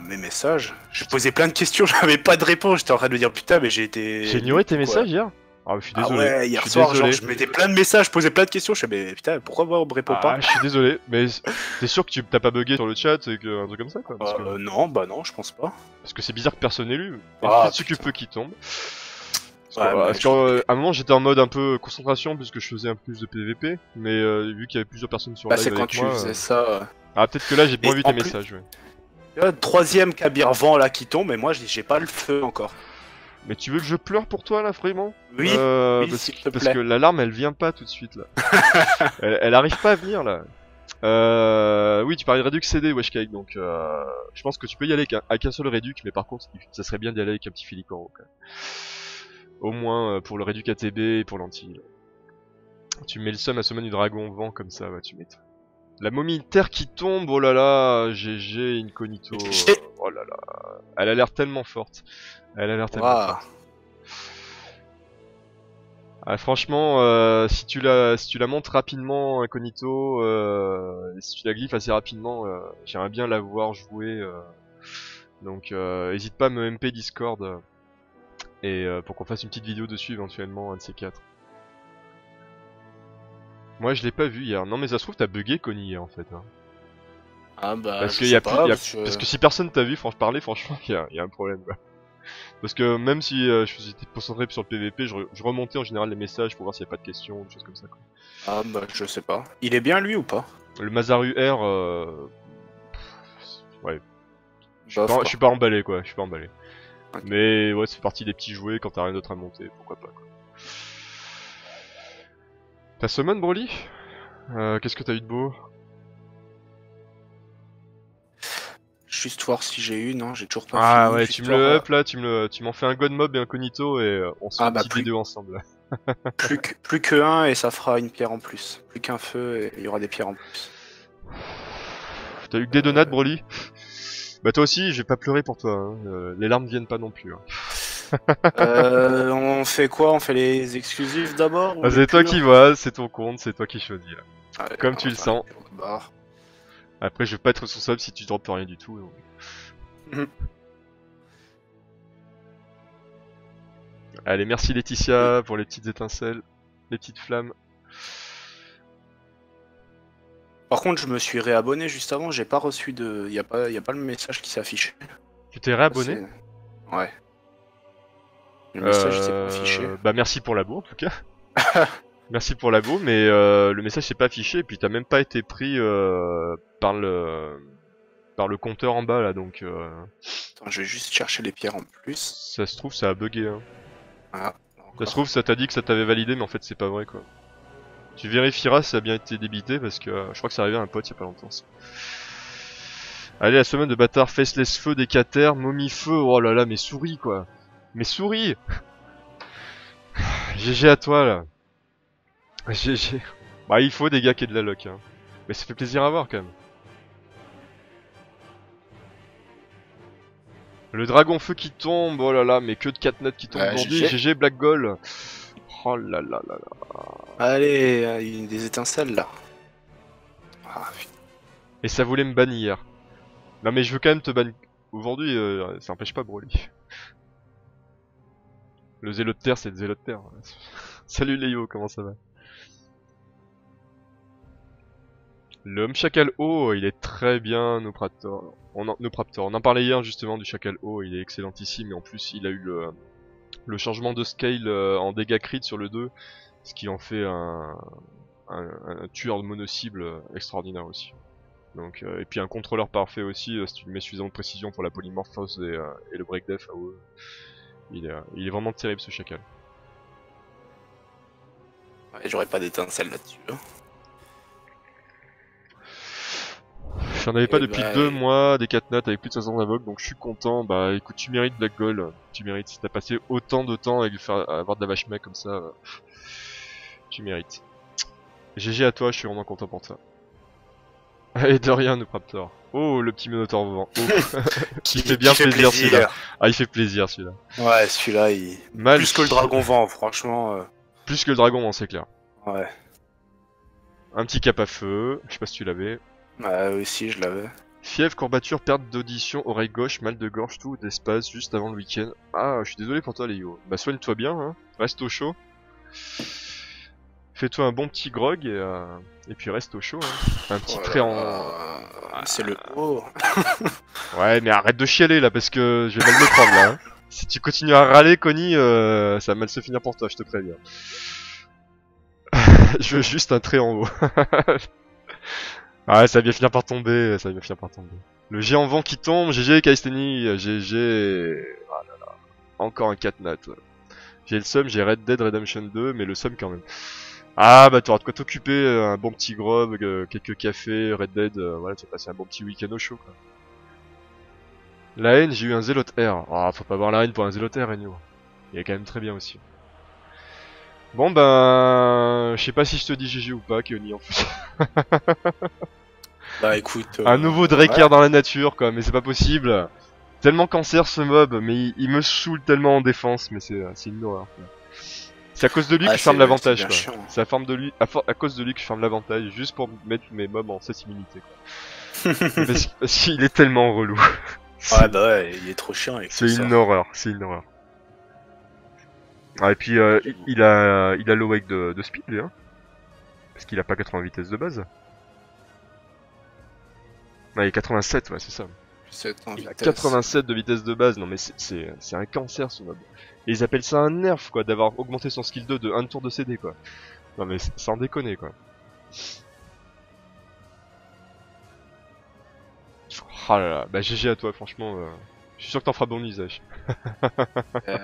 Mes messages. Je posais plein de questions, j'avais pas de réponse. J'étais en train de me dire putain, mais j'ai été. J'ai ignoré tes messages hier? Ah, je suis désolé. Ah ouais, hier soir, genre, je mettais plein de messages, je posais plein de questions. Je sais, mais putain, pourquoi moi on me répond pas? Ah, je suis désolé, mais t'es sûr que tu t'as pas bugué sur le chat et que un truc comme ça quoi? Parce que... Non, bah non, je pense pas. Parce que c'est bizarre que personne n'ait lu. Ah, ce que peu qui tombe. Ouais, qu'à un moment j'étais en mode un peu concentration puisque je faisais un peu plus de PVP, mais vu qu'il y avait plusieurs personnes sur live avec moi... c'est quand tu faisais ça... Ah peut-être que là j'ai moins vu tes plus... messages, ouais. Troisième Kabir vent là qui tombe, et moi j'ai pas le feu encore. Mais tu veux que je pleure pour toi là, vraiment? Oui, oui parce que la larme elle vient pas tout de suite là. elle arrive pas à venir là. Oui, tu parlais de Redux CD, Washcake, donc je pense que tu peux y aller avec un seul Redux, mais par contre, ça serait bien d'y aller avec un petit Félicor. Au moins pour le Redux ATB et pour l'anti. Tu mets le summon à summon du dragon vent comme ça, ouais, tu mets. La momie terre qui tombe, oh là là, GG Incognito. Oh là là, elle a l'air tellement forte. Elle a l'air tellement forte. Ah, franchement, si tu la montes rapidement, Incognito, si tu la glyphes assez rapidement, j'aimerais bien la voir jouer. Donc, hésite pas à me MP Discord et pour qu'on fasse une petite vidéo dessus éventuellement, un de ces quatre. Moi, je l'ai pas vu hier. Non, mais ça se trouve t'as bugué Connie hier en fait. Hein. Ah bah. Parce que si personne t'a vu, franchement, il y a un problème. Quoi. Parce que même si j'étais concentré sur le PVP, je remontais en général les messages pour voir s'il n'y a pas de questions ou des choses comme ça. Quoi. Ah bah je sais pas. Il est bien lui ou pas? Le Mazaru R, ouais. Je suis pas emballé quoi, je suis pas emballé. Okay. Mais ouais, c'est partie des petits jouets quand t'as rien d'autre à monter, pourquoi pas quoi. T'as summon Broly? Qu'est-ce que t'as eu de beau? Juste voir si j'ai eu, non, j'ai toujours pas Ah fini, ouais, tu me le up là, tu m'en fais un God Mob et Incognito et on se fait une petite vidéo ensemble. plus que un et ça fera une pierre en plus. Plus qu'un feu et il y aura des pierres en plus. T'as eu que des donates Broly? Bah toi aussi, je vais pas pleurer pour toi, hein. Les larmes viennent pas non plus. Hein. On fait quoi? On fait les exclusifs d'abord? Ah, c'est toi qui vois, c'est ton compte, c'est toi qui choisis là. Ah, comme tu le sens. Après, je vais pas être responsable si tu droppes rien du tout. Donc. Allez, merci Laetitia pour les petites étincelles, les petites flammes. Par contre, je me suis réabonné juste avant, j'ai pas reçu de... Y a pas le message qui s'affiche. Tu t'es réabonné? Ouais. Le message s'est pas affiché. Bah merci pour l'abo en tout cas. Merci pour l'abo, mais le message s'est pas affiché et puis t'as même pas été pris par le compteur en bas là donc. Attends, je vais juste chercher les pierres en plus. Ça se trouve ça a bugué. Hein. Ah, ça se trouve ça t'a dit que ça t'avait validé, mais en fait c'est pas vrai quoi. Tu vérifieras si ça a bien été débité parce que je crois que c'est arrivé à un pote il y a pas longtemps. Ça. Allez, la semaine de bâtard, Faceless Feu, Décater, Momie Feu, oh là là, mes souris quoi. Mes souris. GG à toi là. GG. Bah il faut des gars qui aient de la luck hein. Mais ça fait plaisir à voir quand même. Le dragon feu qui tombe, oh là là, mais que de 4 notes qui tombent aujourd'hui. GG. GG Black Gold. Oh là là là là. Allez, il y a des étincelles là. Ah, putain. Et ça voulait me bannir. Non mais je veux quand même te bannir. Aujourd'hui, ça empêche pas Broly. Le zélo de terre, c'est le zélo de terre. Salut Léo, comment ça va? L'homme chacal haut, il est très bien, Nopraptor. On en parlait hier justement du chacal haut, il est excellentissime. Et en plus, il a eu le changement de scale en dégâts crit sur le 2. Ce qui en fait un tueur de mono-cible extraordinaire aussi. Donc, et puis un contrôleur parfait aussi, si tu lui mets suffisamment de précision pour la polymorphose et le break def AOE. Il est vraiment terrible ce chacal. Ouais, j'aurais pas d'étincelles là-dessus. Hein. J'en avais pas Et depuis bah, 2 mois, des 4 notes avec plus de 500 d'invoque, donc je suis content. Bah écoute, tu mérites Black Gold, tu mérites. Si t'as passé autant de temps avec avoir de la vache mec comme ça, tu mérites. GG à toi, je suis vraiment content pour toi. Et de rien, Nopraptor. Oh, le petit Minotaur au vent. Oh. Qui fait bien plaisir celui-là. Ah, il fait plaisir celui-là. Ouais, celui-là, il. Mal. Plus que le dragon vent, franchement. Plus que le dragon, c'est clair. Ouais. Un petit cap à feu, je sais pas si tu l'avais. Ouais, aussi, je l'avais. Fièvre, courbature, perte d'audition, oreille gauche, mal de gorge, tout d'espace juste avant le week-end. Ah, je suis désolé pour toi, Léo. Bah, soigne-toi bien, hein. Reste au chaud. Fais-toi un bon petit grog et puis reste au chaud. Hein. Un petit trait en. C'est le haut. Ouais, mais arrête de chialer là parce que je vais mal me prendre là. Hein. Si tu continues à râler, Connie, ça va mal se finir pour toi, je te préviens. Je veux juste un trait en haut. Ouais, ça va bien finir par tomber, ça va bien finir par tomber. Le géant vent qui tombe, GG Kaisteni, GG. Ah là là. Encore un 4 nat. J'ai le seum, j'ai Red Dead Redemption 2, mais le seum quand même. Ah bah t'auras de quoi t'occuper, un bon petit grog, quelques cafés, Red Dead, voilà, tu vas passer un bon petit week-end au chaud quoi. La haine, j'ai eu un Zélote R. Ah, faut pas avoir la haine pour un Zélote R, Enyo. Il est quand même très bien aussi. Bon ben, je sais pas si je te dis GG ou pas, Keoni en plus. Bah écoute. Un nouveau Draker dans la nature quoi, mais c'est pas possible. Tellement cancer ce mob, mais il me saoule tellement en défense, mais c'est une horreur quoi. C'est à cause de lui que je ferme l'avantage quoi. C'est à cause de lui que je ferme l'avantage, juste pour mettre mes mobs en cesse-immunité quoi. parce qu'il est tellement relou. Ouais bah ouais, il est trop chiant avec c'est une horreur, c'est une horreur. Ah, et puis il a low wake de speed lui hein. Parce qu'il a pas 80 vitesse de base. Ouais, il est 87, ouais c'est ça. Il a 87 de vitesse de base, non mais c'est un cancer ce mob. Et ils appellent ça un nerf quoi, d'avoir augmenté son skill 2 de 1 tour de CD quoi. Non mais sans déconner quoi. Oh là là, bah GG à toi franchement, je suis sûr que t'en feras bon usage. Ouais,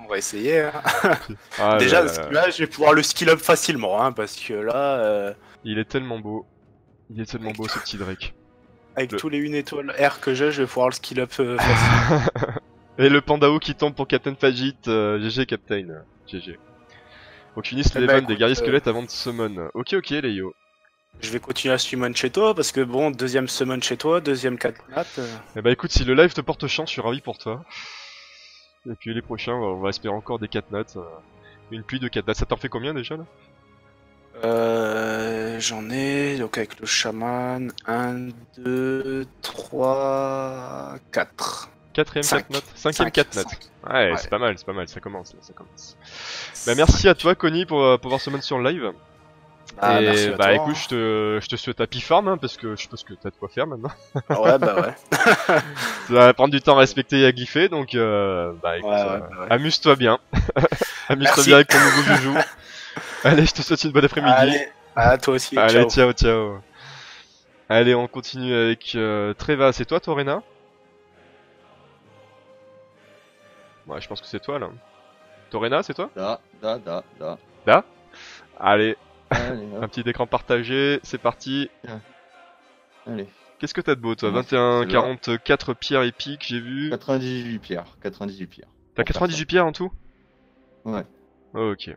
on va essayer. Hein. Ah, déjà, là, je vais pouvoir le skill up facilement, hein, parce que là... Il est tellement beau. Il est tellement beau ce petit Drake. Avec tous les 1 étoile R que j'ai, je vais pouvoir le skill up facilement. Et le Pandao qui tombe pour Captain Fagit, GG Captain, GG. Faut que tu finisses l'event des guerriers squelettes avant de summon. Ok Léo. Je vais continuer à summon chez toi, parce que bon, deuxième summon chez toi, deuxième 4 nat. Eh bah écoute, si le live te porte chance, je suis ravi pour toi. Et puis les prochains, on va espérer encore des 4 nats. Une pluie de 4 nats, ça t'en fait combien déjà là? J'en ai, donc avec le chaman, 1, 2, 3, 4. Quatrième 4 notes, cinquième 4 notes. Ouais, Ouais. c'est pas mal, ça commence là, ça commence. Bah merci à toi Connie pour pouvoir summon sur le live. Ah, et merci à bah toi. écoute, je te souhaite happy farm hein, parce que je pense que t'as de quoi faire maintenant. Ouais, bah ouais. Ça va prendre du temps à respecter et à glypher, donc bah écoute, Ouais. amuse-toi bien. Amuse-toi Merci. bien avec ton nouveau joujou. Allez, je te souhaite une bonne après-midi. Allez, à toi aussi. Allez, ciao. ciao. Allez, on continue avec Treva. C'est toi, Torena? Ouais, je pense que c'est toi là. Torena, c'est toi? Da? Allez, Allez, un petit écran partagé, c'est parti. allez. Qu'est-ce que t'as de beau toi? Ouais, 21, c'est là. 44 pierres épiques, j'ai vu. 98 pierres. 98 pierres. T'as 98 pierres en tout? Ouais. Oh, ok.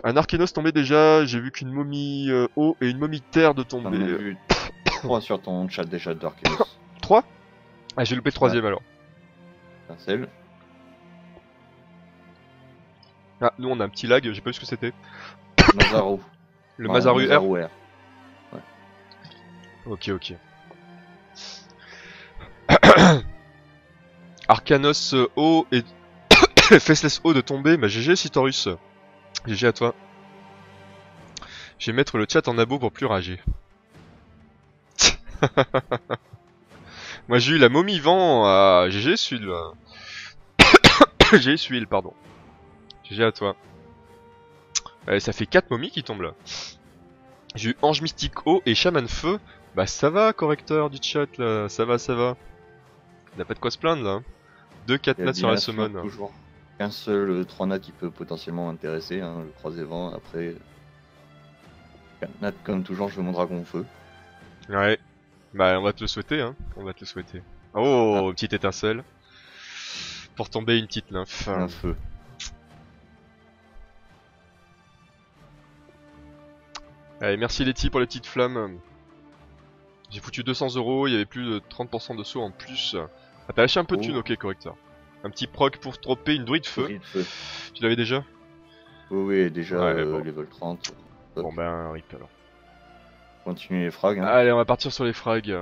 Un Arkenos tombé déjà, j'ai vu qu'une momie eau et une momie terre de J'en ai tomber. vu 3 sur ton chat déjà d'Arkenos. 3 Ah, j'ai loupé le troisième alors. Marcel. Ah, nous on a un petit lag, j'ai pas vu ce que c'était. Mazaru. Le Non, Mazaru R. R. Ok, ok. Arcanos O et Faceless O de tomber, bah GG Citorus. GG à toi. Je vais mettre le chat en abo pour plus rager. Moi j'ai eu la momie vent à GG Sud. GG Suil, pardon. GG à toi. Allez, ça fait 4 momies qui tombent là. J'ai eu Ange Mystique O et Chaman Feu. Bah ça va, correcteur du chat là, ça va, ça va. Il a pas de quoi se plaindre là. 2 4 nats sur la summon. Toujours qu'un seul 3 nats qui peut potentiellement intéresser, hein, le croisé vent. Après, 4 nats comme toujours, je veux mon dragon au feu. Ouais. Bah on va te le souhaiter, hein. On va te le souhaiter. Oh, petite étincelle. Pour tomber une petite nymphe. Un feu. Allez, merci Letty pour les petites flammes. J'ai foutu 200 €, il y avait plus de 30% de saut en plus. Ah, t'as lâché un peu de thunes, ok, correcteur. Un petit proc pour dropper une druide feu. Druide feu. Tu l'avais déjà? Oui, déjà Ouais, bon. level 30. Bon ben, rip alors. Continuez les frags. Hein. Allez, on va partir sur les frags.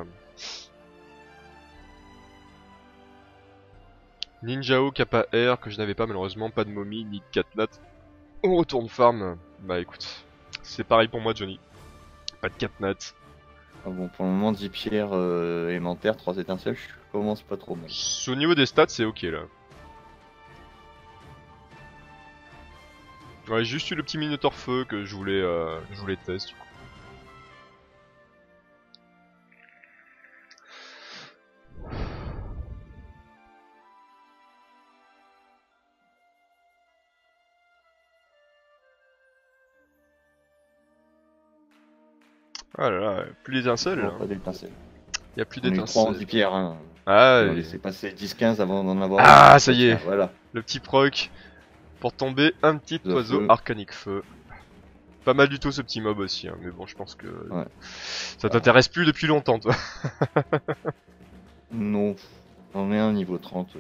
Ninjao Kappa R, que je n'avais pas malheureusement, pas de momie, ni de catnat. On retourne farm. Bah écoute, c'est pareil pour moi Johnny. Pas de catnat. Ah bon, pour le moment, 10 pierres élémentaires, 3 étincelles, je commence pas trop mal. Au niveau des stats, c'est ok là. Ouais, j'ai juste eu le petit Minotaur feu que je voulais tester du coup. Ah là là, plus d'étincelles là. Pas d'étincelles. Y a plus On a eu 3 en d'étincelles. 10 pierres. Hein. Ah, On va laisser passer 10-15 avant d'en avoir. Ah, ça y est. Voilà. Le petit proc pour tomber un petit Le oiseau feu. arcanique feu. Pas mal du tout ce petit mob aussi, hein, mais bon, je pense que Ouais. ça t'intéresse plus depuis longtemps, toi. Non, j'en ai un niveau 30.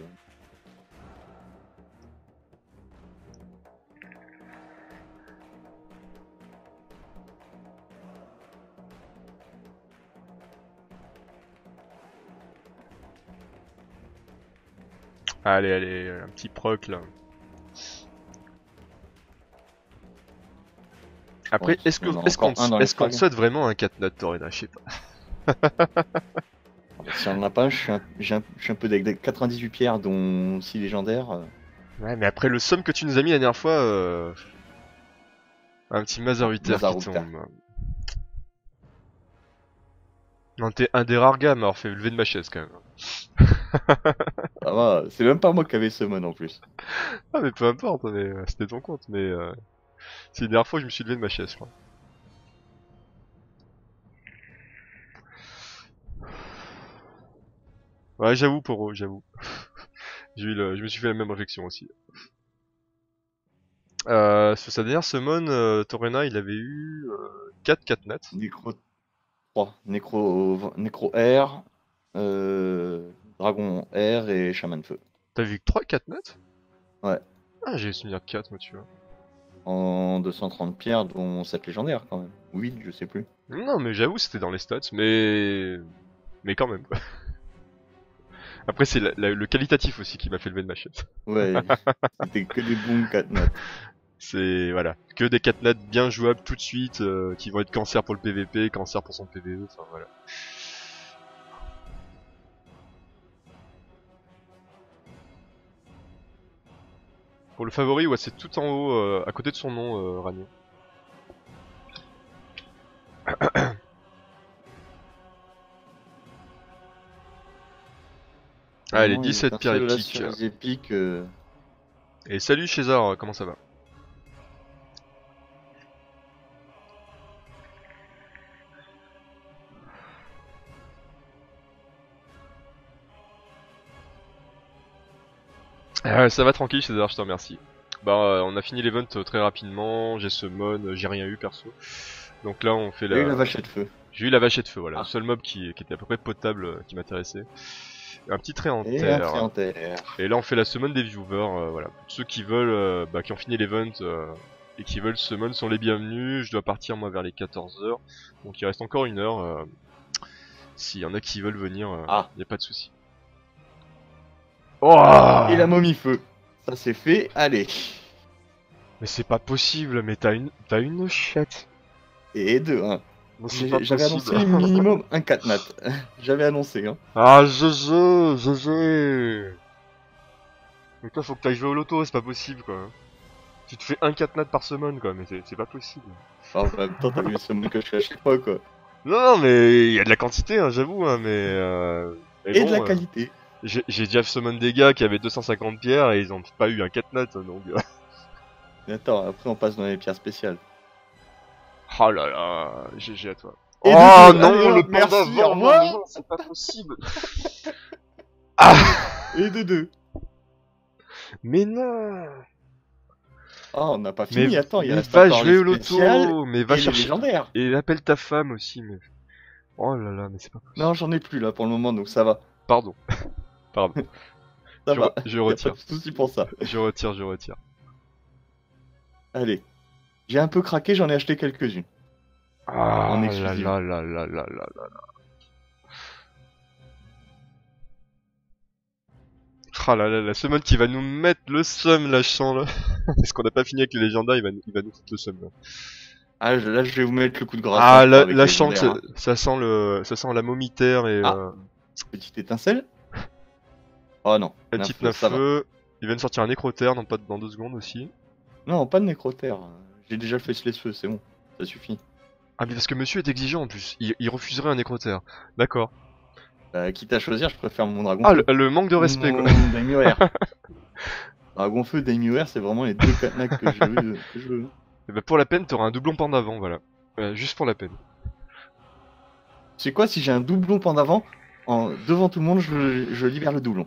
Allez, allez, un petit proc là. Après, Ouais, est-ce il y en a encore un dans les qu'on frags. souhaite vraiment un catnat Torrena? Je sais pas. Si on en a pas un, je suis un peu avec 98 pierres, dont 6 légendaires. Ouais, mais après le somme que tu nous as mis la dernière fois, un petit Mazaruther qui Mazaruther. tombe. Non, t'es un des rares gars à m'avoir fait lever de ma chaise quand même. Ça va, c'est même pas moi qui avais summon en plus. Ah mais peu importe, mais, c'était ton compte, mais c'est la dernière fois que je me suis levé de ma chaise, je crois. Ouais, j'avoue Poro, j'avoue. Je me suis fait la même réflexion aussi. Sur sa dernière summon, Torrena il avait eu 4 catnats. Nécro 3. Nécro R, Dragon R et Shaman Feu. T'as vu que 3 catnats? Ouais. Ah, j'ai souvenir de 4 moi tu vois. En 230 pierres, dont 7 légendaires quand même. 8, je sais plus. Non mais j'avoue c'était dans les stats, mais quand même. Après c'est le qualitatif aussi qui m'a fait lever de ma chaise. Ouais, c'était que des bons 4 notes. C'est voilà, que des catnats bien jouables tout de suite, qui vont être cancer pour le PVP, cancer pour son PVE, enfin voilà. Pour le favori, ouais, c'est tout en haut, à côté de son nom, Ragno. Allez, 17 pierres épiques. Les épiques Et salut César, comment ça va? Ça va tranquille César, je te remercie. on a fini l'event très rapidement, j'ai summon, j'ai rien eu perso. Donc là on fait J'ai eu la vache de feu. J'ai eu la vachette de feu, voilà, Ah. le seul mob qui était à peu près potable, qui m'intéressait. Un petit trait en Et un terre. trait en terre. Et là on fait la summon des viewers, voilà. Pour ceux qui veulent, qui ont fini l'event et qui veulent summon sont les bienvenus. Je dois partir moi vers les 14h. Donc il reste encore 1 heure. S'il y en a qui veulent venir, y a pas de souci. Oh Et la momie feu. Ça c'est fait, allez. Mais c'est pas possible, mais t'as une chatte. Et 2, hein. Non, c'est pas J'avais possible. annoncé minimum un 4 nat. J'avais annoncé, hein. Ah, GG. Donc toi faut que t'ailles jouer au loto, c'est pas possible quoi. Tu te fais un 4 nat par semaine quoi, mais c'est pas possible. Alors, en même temps, t'as vu le summon que je fais à chaque fois, quoi. Non, mais il y a de la quantité, hein, j'avoue, hein, mais Et bon, de la qualité. j'ai déjà summon des gars qui avaient 250 pierres et ils ont pas eu un 4 nat, donc... Mais attends, après on passe dans les pierres spéciales. Oh là là, GG à toi. Et Oh du coup, non, allez, le hop, merci, panda au revoir. non, c'est pas possible. Et de 2. Mais non. Ah, on n'a pas fini, Mais, attends, il mais reste va encore jouer les au loto, spéciales mais va et les chercher... légendaires. Et appelle ta femme aussi, mais... Oh là là, mais c'est pas possible. Non, j'en ai plus là pour le moment, donc ça va. Pardon. Pardon. Ça va. Je Y a retire. pas de soucis pour ça. Je retire. Allez. J'ai un peu craqué, j'en ai acheté quelques-unes. Ah En là exclusive. là là là là là là. Ah là là, la semaine qui va nous mettre le seum là, je sens là. Parce qu'on n'a pas fini avec les légendaires, il va nous foutre le seum là. Ah, là, je vais vous mettre le coup de grâce. Ah hein, là, avec là les je sens que légendaires, hein. ça sent la momitaire et Ah. Petite étincelle. Oh non. la petite Nymphe, ça va. feu. Il va nous sortir un nécrotaire dans 2 secondes aussi. Non, pas de nécrotaire. J'ai déjà le faceless feu, c'est bon. Ça suffit. Ah mais parce que monsieur est exigeant en plus, il refuserait un nécrotaire. D'accord. Quitte à choisir, je préfère mon dragon Ah feu. le manque de respect Mon quoi. Daimyo R. Dragon feu, Daimyo R, c'est vraiment les 2 katnaks que je veux. Et bah pour la peine, t'auras un doublon pan d'avant, voilà. Juste pour la peine. C'est quoi, si j'ai un doublon pendant devant tout le monde, je libère le doublon.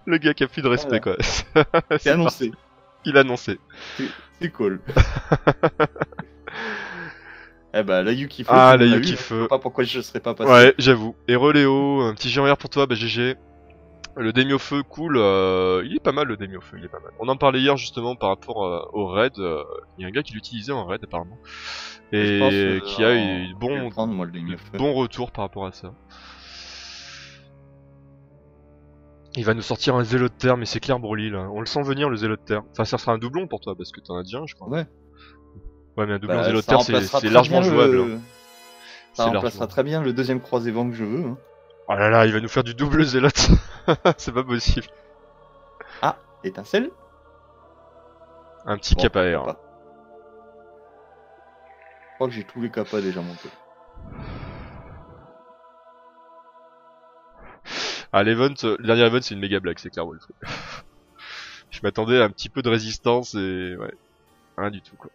Le gars qui a plus de respect quoi. C'est annoncé. Il a annoncé. C'est cool. Eh bah, la Yuki Feu. Ah, comme la on l'a Yuki eu, Feu. Je sais pas pourquoi je serais pas passé. Ouais, j'avoue. Et Reléo, un petit GR pour toi, bah GG. Le Daimyo Feu, cool. Il est pas mal le Daimyo Feu, il est pas mal. On en parlait hier justement par rapport au raid. Il y a un gars qui l'utilisait en raid apparemment. Et Je pense, qui a eu je vais le bon prendre, moi, le Daimyo Feu. retour par rapport à ça. Il va nous sortir un zélo de terre, mais c'est clair Broly là. On le sent venir le zélo de terre. Enfin, ça sera un doublon pour toi parce que t'en as déjà un, je crois. Ouais. Ouais, mais un doublon Bah, zélo de ça terre, remplacera c'est très largement bien jouable. le- hein. Ça C'est remplacera largement. très bien le deuxième croisé vent que je veux. Hein. Oh là là, il va nous faire du double zélote. C'est pas possible. Ah, étincelle. Un petit Bon, cap à pourquoi air. pas. Je crois que j'ai tous les capas déjà montés. Ah, l'event, le dernier event, c'est une méga blague, c'est clair, Wolf. Je m'attendais à un petit peu de résistance et ouais, rien du tout quoi.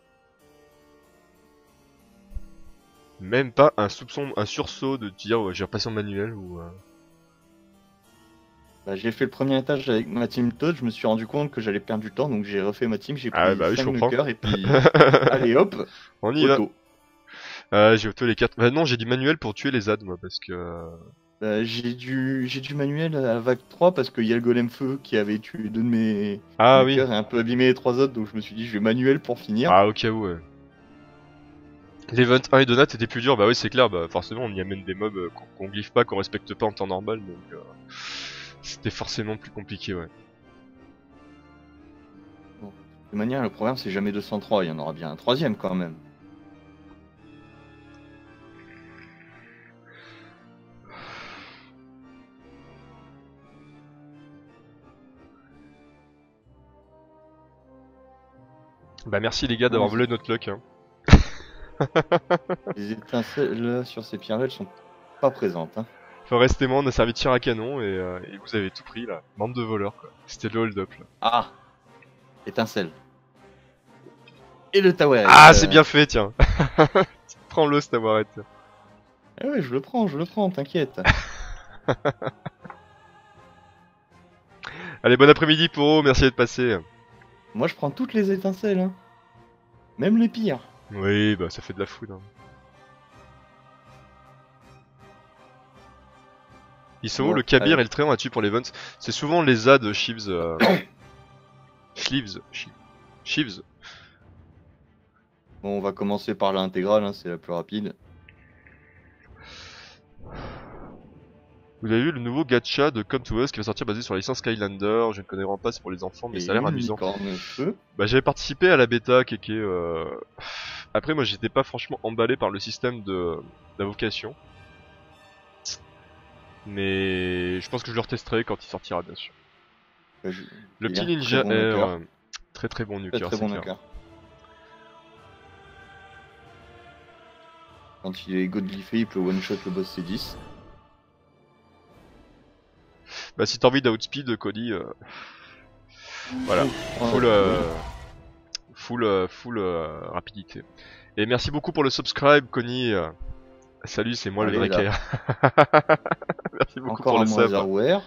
Même pas un soupçon, un sursaut de te dire ouais, j'ai repassé en manuel ou. Bah, j'ai fait le premier étage avec ma team Toad, je me suis rendu compte que j'allais perdre du temps, donc j'ai refait ma team, j'ai pris Ah bah oui, je 5 comprends. nuckers et puis allez hop, On y va. auto. J'ai auto les 4. Bah non, j'ai du manuel pour tuer les ads moi parce que. J'ai du manuel à vague 3 parce qu'il y a le golem feu qui avait tué 2 de mes Ah oui. nuckers et un peu abîmé les 3 autres, donc je me suis dit je vais manuel pour finir. Ah au cas où ouais. L'event 1 et Donat était plus dur, bah oui c'est clair, bah forcément on y amène des mobs qu'on glyphe pas, qu'on respecte pas en temps normal, donc c'était forcément plus compliqué ouais. De toute manière, le programme c'est jamais 203, il y en aura bien un troisième quand même. Bah merci les gars d'avoir volé notre luck hein. Les étincelles là, sur ces pierres-là, elles sont pas présentes. Hein. Forrestement, on a servi de tir à canon et vous avez tout pris là. Bande de voleurs quoi. C'était le hold-up là. Ah, étincelle. Et le tower. Ah c'est bien fait tiens. Prends-le ce tabaret. Eh ouais, je le prends, t'inquiète. Allez, bon après-midi Poro, merci d'être passé. Moi, je prends toutes les étincelles, hein. Même les pires. Oui, bah ça fait de la foudre. Hein. Ils sont où Bon, le Kabir allez. et le Tréant à tuer pour l'event? C'est souvent les ZAD Shivs. Shivs. Bon, on va commencer par l'intégrale, hein, c'est la plus rapide. Vous avez vu le nouveau gacha de Come to Us qui va sortir basé sur la licence Skylander? Je ne connais vraiment pas, c'est pour les enfants, mais Et ça a l'air une amusant. licorne feu. Bah j'avais participé à la bêta, Kéké. Après moi j'étais pas franchement emballé par le système d'invocation. Mais je pense que je le retesterai quand il sortira bien sûr. Bah, Le il petit a très ninja bon air, knocker. très bon Très nuker, très c'est bon clair. knocker. Quand il est godglyphé, il peut one-shot le boss C10. Bah si t'as envie d'outspeed Cody, voilà, Ouais, full rapidité. Et merci beaucoup pour le subscribe Connie. Salut, c'est moi Allez, le là. Dracaire. Merci beaucoup Encore pour un le moins sub. hardware.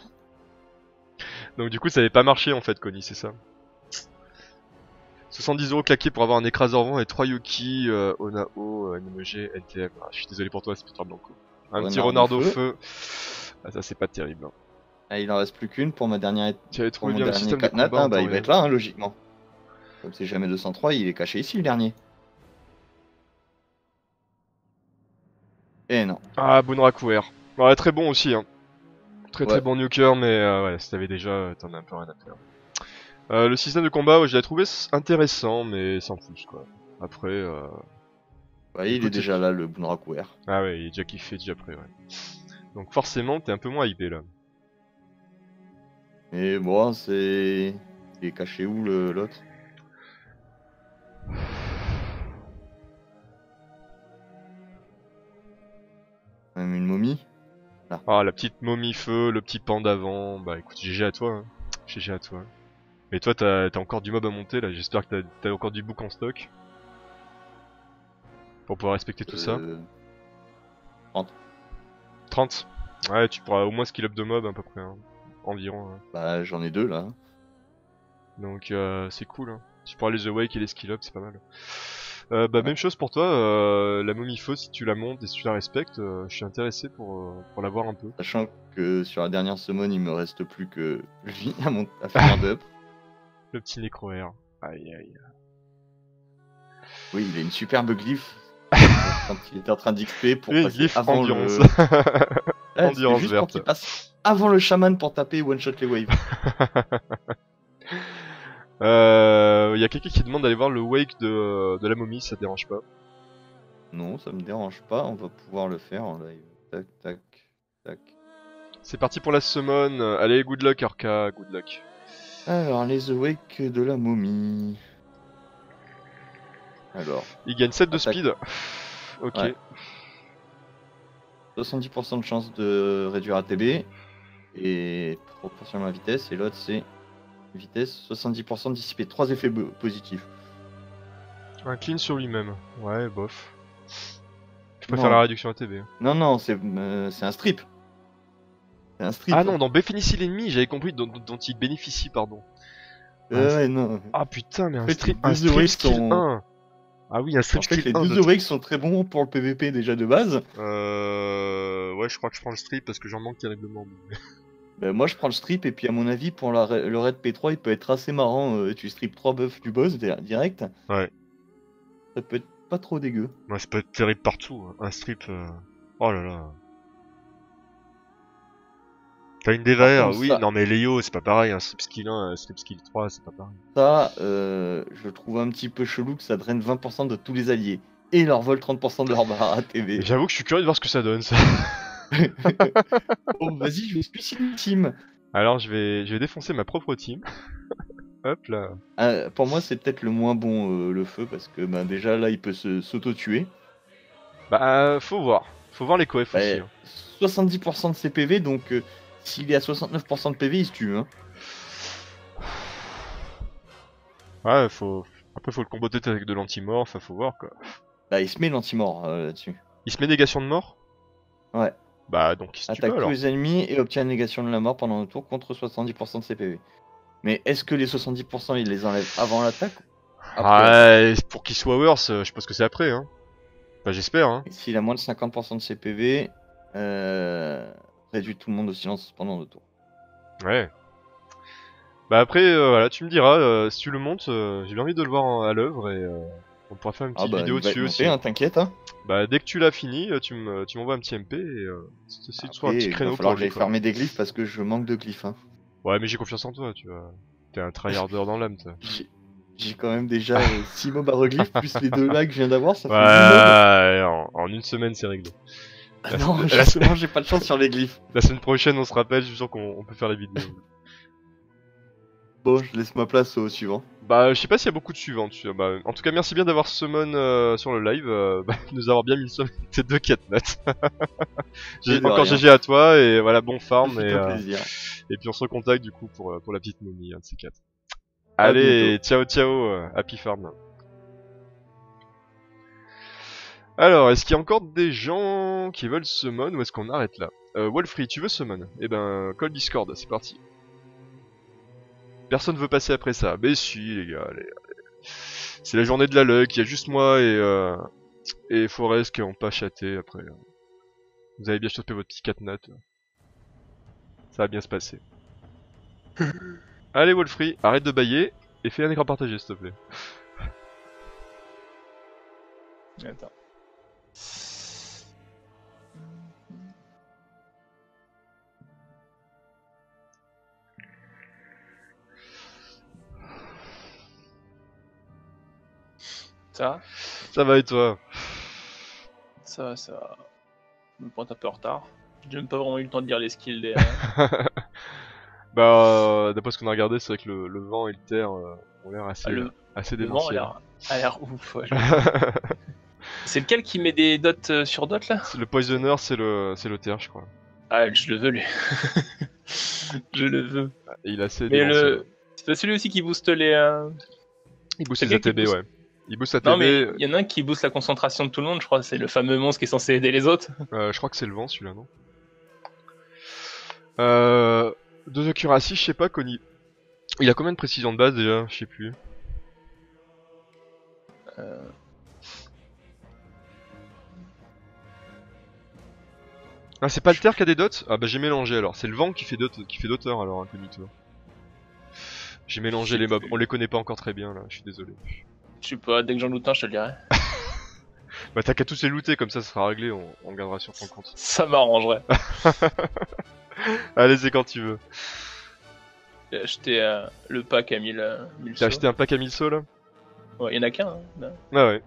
Donc du coup ça avait pas marché en fait Connie, c'est ça. 70€ claqués pour avoir un écraseur vent et 3 Yuki, Onao, Nimog, NTM. Ah, je suis désolé pour toi, c'est Peter Blanco. Un petit Renard renard au au feu. feu. Ah, ça c'est pas terrible. Hein. Ah, il en reste plus qu'une pour ma dernière. Tu avais Pour trouvé mon bien le dernier système de Katnat, combat hein, en bah, temps il va réel. être là, hein, logiquement. Comme c'est jamais 203, il est caché ici le dernier. Eh non. Ah, Bunrakuer. Ouais, très bon aussi. Hein. Très Ouais. bon nuker, mais ouais, si t'avais déjà, t'en as un peu rien à faire. Le système de combat, ouais, je l'ai trouvé intéressant, mais sans plus quoi. Après, Ouais, il Écoute, est déjà là, le Bunrakuer. ah ouais, il est déjà kiffé déjà après, ouais. Donc forcément, t'es un peu moins hypé là. Et bon, c'est. Il est caché où l'autre? Même une momie? Ah, la petite momie feu, le petit pan d'avant. Bah écoute, GG à toi. Hein. GG à toi. Et toi, t'as encore du mob à monter là. J'espère que t'as encore du book en stock. Pour pouvoir respecter tout ça. 30. 30. Ouais, tu pourras au moins skill up de mob à peu près. Hein. Environ. Hein. Bah, j'en ai deux là. Donc c'est cool. Hein. Tu pourras les awake et les skill up, c'est pas mal. Bah Ouais. même chose pour toi, la momie feu, si tu la montes et si tu la respectes, je suis intéressé pour la voir un peu. Sachant que sur la dernière summon, il me reste plus que lui à faire un d'up. Le petit nécro air. Aïe aïe. Oui, il a une superbe glyphe. Quand il était en train d'XP pour Oui, passer glyphe avant endurance. le... Ouais, Endurance c'était juste pour qu'il verte. passe avant le chaman pour taper one shot les waves. Y a quelqu'un qui demande d'aller voir le wake de la momie, ça te dérange pas? Non, ça me dérange pas, on va pouvoir le faire en live. Tac, tac, tac. C'est parti pour la summon. Allez, good luck Arca, good luck. Alors, les awakes de la momie. Alors, Il gagne 7 de Attaque. speed. Ok. Ouais. 70% de chance de réduire ATB et proportionnellement à la vitesse, et l'autre c'est vitesse 70% dissiper 3 effets positifs. Un clean sur lui-même. Ouais, bof. Je Non. préfère la réduction ATB. Hein. Non, c'est un strip. C'est un strip. Ah non, dans bénéficie l'ennemi, j'avais compris dont il bénéficie, pardon. Ouais, non. Ah putain, mais En un fait, strip, les un deux strip awakes skill sont- 1. Ah oui, un En strip fait, skill les 1 deux de... awakes sont très bons pour le PVP déjà de base. Ouais, je crois que je prends le strip parce que j'en manque terriblement. Ben, moi je prends le strip et puis à mon avis pour le raid P3 il peut être assez marrant. Tu strip 3 buffs du boss direct. Ouais. Ça peut être pas trop dégueu. Ouais, c'est pas être terrible partout. Hein. Un strip... Oh là là. T'as une DVR, contre, oui, ça- non mais Léo, c'est pas pareil, un strip skill 1, un strip skill 3, c'est pas pareil. Ça, je trouve un petit peu chelou que ça draine 20% de tous les alliés. Et leur vole 30% de leur barre ATB. Et j'avoue que je suis curieux de voir ce que ça donne, ça. Bon, vas-y, je vais suicider une team. Alors, je vais défoncer ma propre team. Hop là. Pour moi, c'est peut-être le moins bon, le feu, parce que ben, déjà là, il peut s'auto-tuer. Bah, faut voir. Faut voir les coefs aussi. Ouais, 70% de ses PV, donc s'il est à 69% de PV, il se tue. Hein. Ouais, faut... Après, faut le combo tête avec de l'anti-mort, enfin, faut voir, quoi. Bah, il se met l'anti-mort là-dessus. Il se met négation de mort? Ouais. Bah, donc il se tue Attaque pas, tous alors. les ennemis et obtient une négation de la mort pendant un tour contre 70% de ses PV. Mais est-ce que les 70% il les enlève avant l'attaque? Ouais, pour qu'il soit worse, je pense que c'est après, hein. Enfin, j'espère, hein. Et s'il a moins de 50% de ses PV, réduit tout le monde au silence pendant 2 tours. Ouais. Bah après, voilà, tu me diras, si tu le montes, j'ai bien envie de le voir à l'œuvre et on pourra faire une petite vidéo il va être dessus aussi. monté, hein, t'inquiète. Hein. Bah dès que tu l'as fini, tu m'envoies un petit MP et si tu trouves un petit Il créneau va falloir pour que j'aille lui, quoi. farmer des glyphes parce que je manque de glyphes. Hein. Ouais, mais j'ai confiance en toi, tu vois. T'es un tryharder dans l'âme, toi. J'ai quand même déjà 6 mobs à reglyphes plus les 2 là que je viens d'avoir, ça fait 8 Ouais, mobs. en une semaine c'est réglé. Non, justement, j'ai pas de chance sur les glyphes. La semaine prochaine on se rappelle, je suis sûr qu'on peut faire les vidéos. Bon, je laisse ma place au suivant. Bah, je sais pas s'il y a beaucoup de suivants. Bah, en tout cas, merci bien d'avoir summon sur le live, de nous avoir bien mis le summon de tes 2 catnotes. Encore GG à toi et voilà, bon farm et plaisir. Et puis on se recontacte du coup pour la petite momie, un de ces 4. Allez, ciao ciao, happy farm. Alors, est-ce qu'il y a encore des gens qui veulent summon ou est-ce qu'on arrête là? Wolfrey, tu veux summon? Eh ben, call Discord, c'est parti. Personne veut passer après ça. Mais si, les gars, allez. C'est la journée de la luck, il y a juste moi et Forest qui ont pas chaté après. Vous avez bien chopé votre petit catnut. Ça va bien se passer. Allez Wolfrey, arrête de bailler et fais un écran partagé s'il te plaît. Attends. Ça va et toi? Ça va, ça va. Je me pointe un peu en retard. J'ai même pas vraiment eu le temps de lire les skills des... Bah, d'après ce qu'on a regardé, c'est vrai que le vent et le terre ont l'air assez, assez le vent démentiels. a l'air ouf. Ouais, c'est lequel qui met des dots sur dots là? Le poisoner, c'est le terre, je crois. Ah, je le veux lui. Je le veux. Et il a assez Mais démentiel. c'est pas celui aussi qui booste les... Il booste les ATB, ouais. Il booste ATB. Non mais il y en a un qui booste la concentration de tout le monde, je crois. C'est le fameux monstre qui est censé aider les autres. Je crois que c'est le vent celui-là, non? 2 accuracy, je sais pas, Connie. Il a combien de précision de base déjà? Je sais plus. Ah, c'est pas le terre qui a des dots? Ah bah j'ai mélangé alors. C'est le vent qui fait d'auteur alors, incognito. J'ai mélangé les mobs. On les connaît pas encore très bien là, je suis désolé. Je sais pas, dès que j'en loot un, je te le dirai. Bah t'as qu'à tous les looter, comme ça sera réglé, on gardera sur ton compte. Ça m'arrangerait. Allez, c'est quand tu veux. J'ai acheté le pack à 1000 T'as acheté un pack à 1000 sauts là? Ouais, y'en a qu'un. Hein. Ah ouais.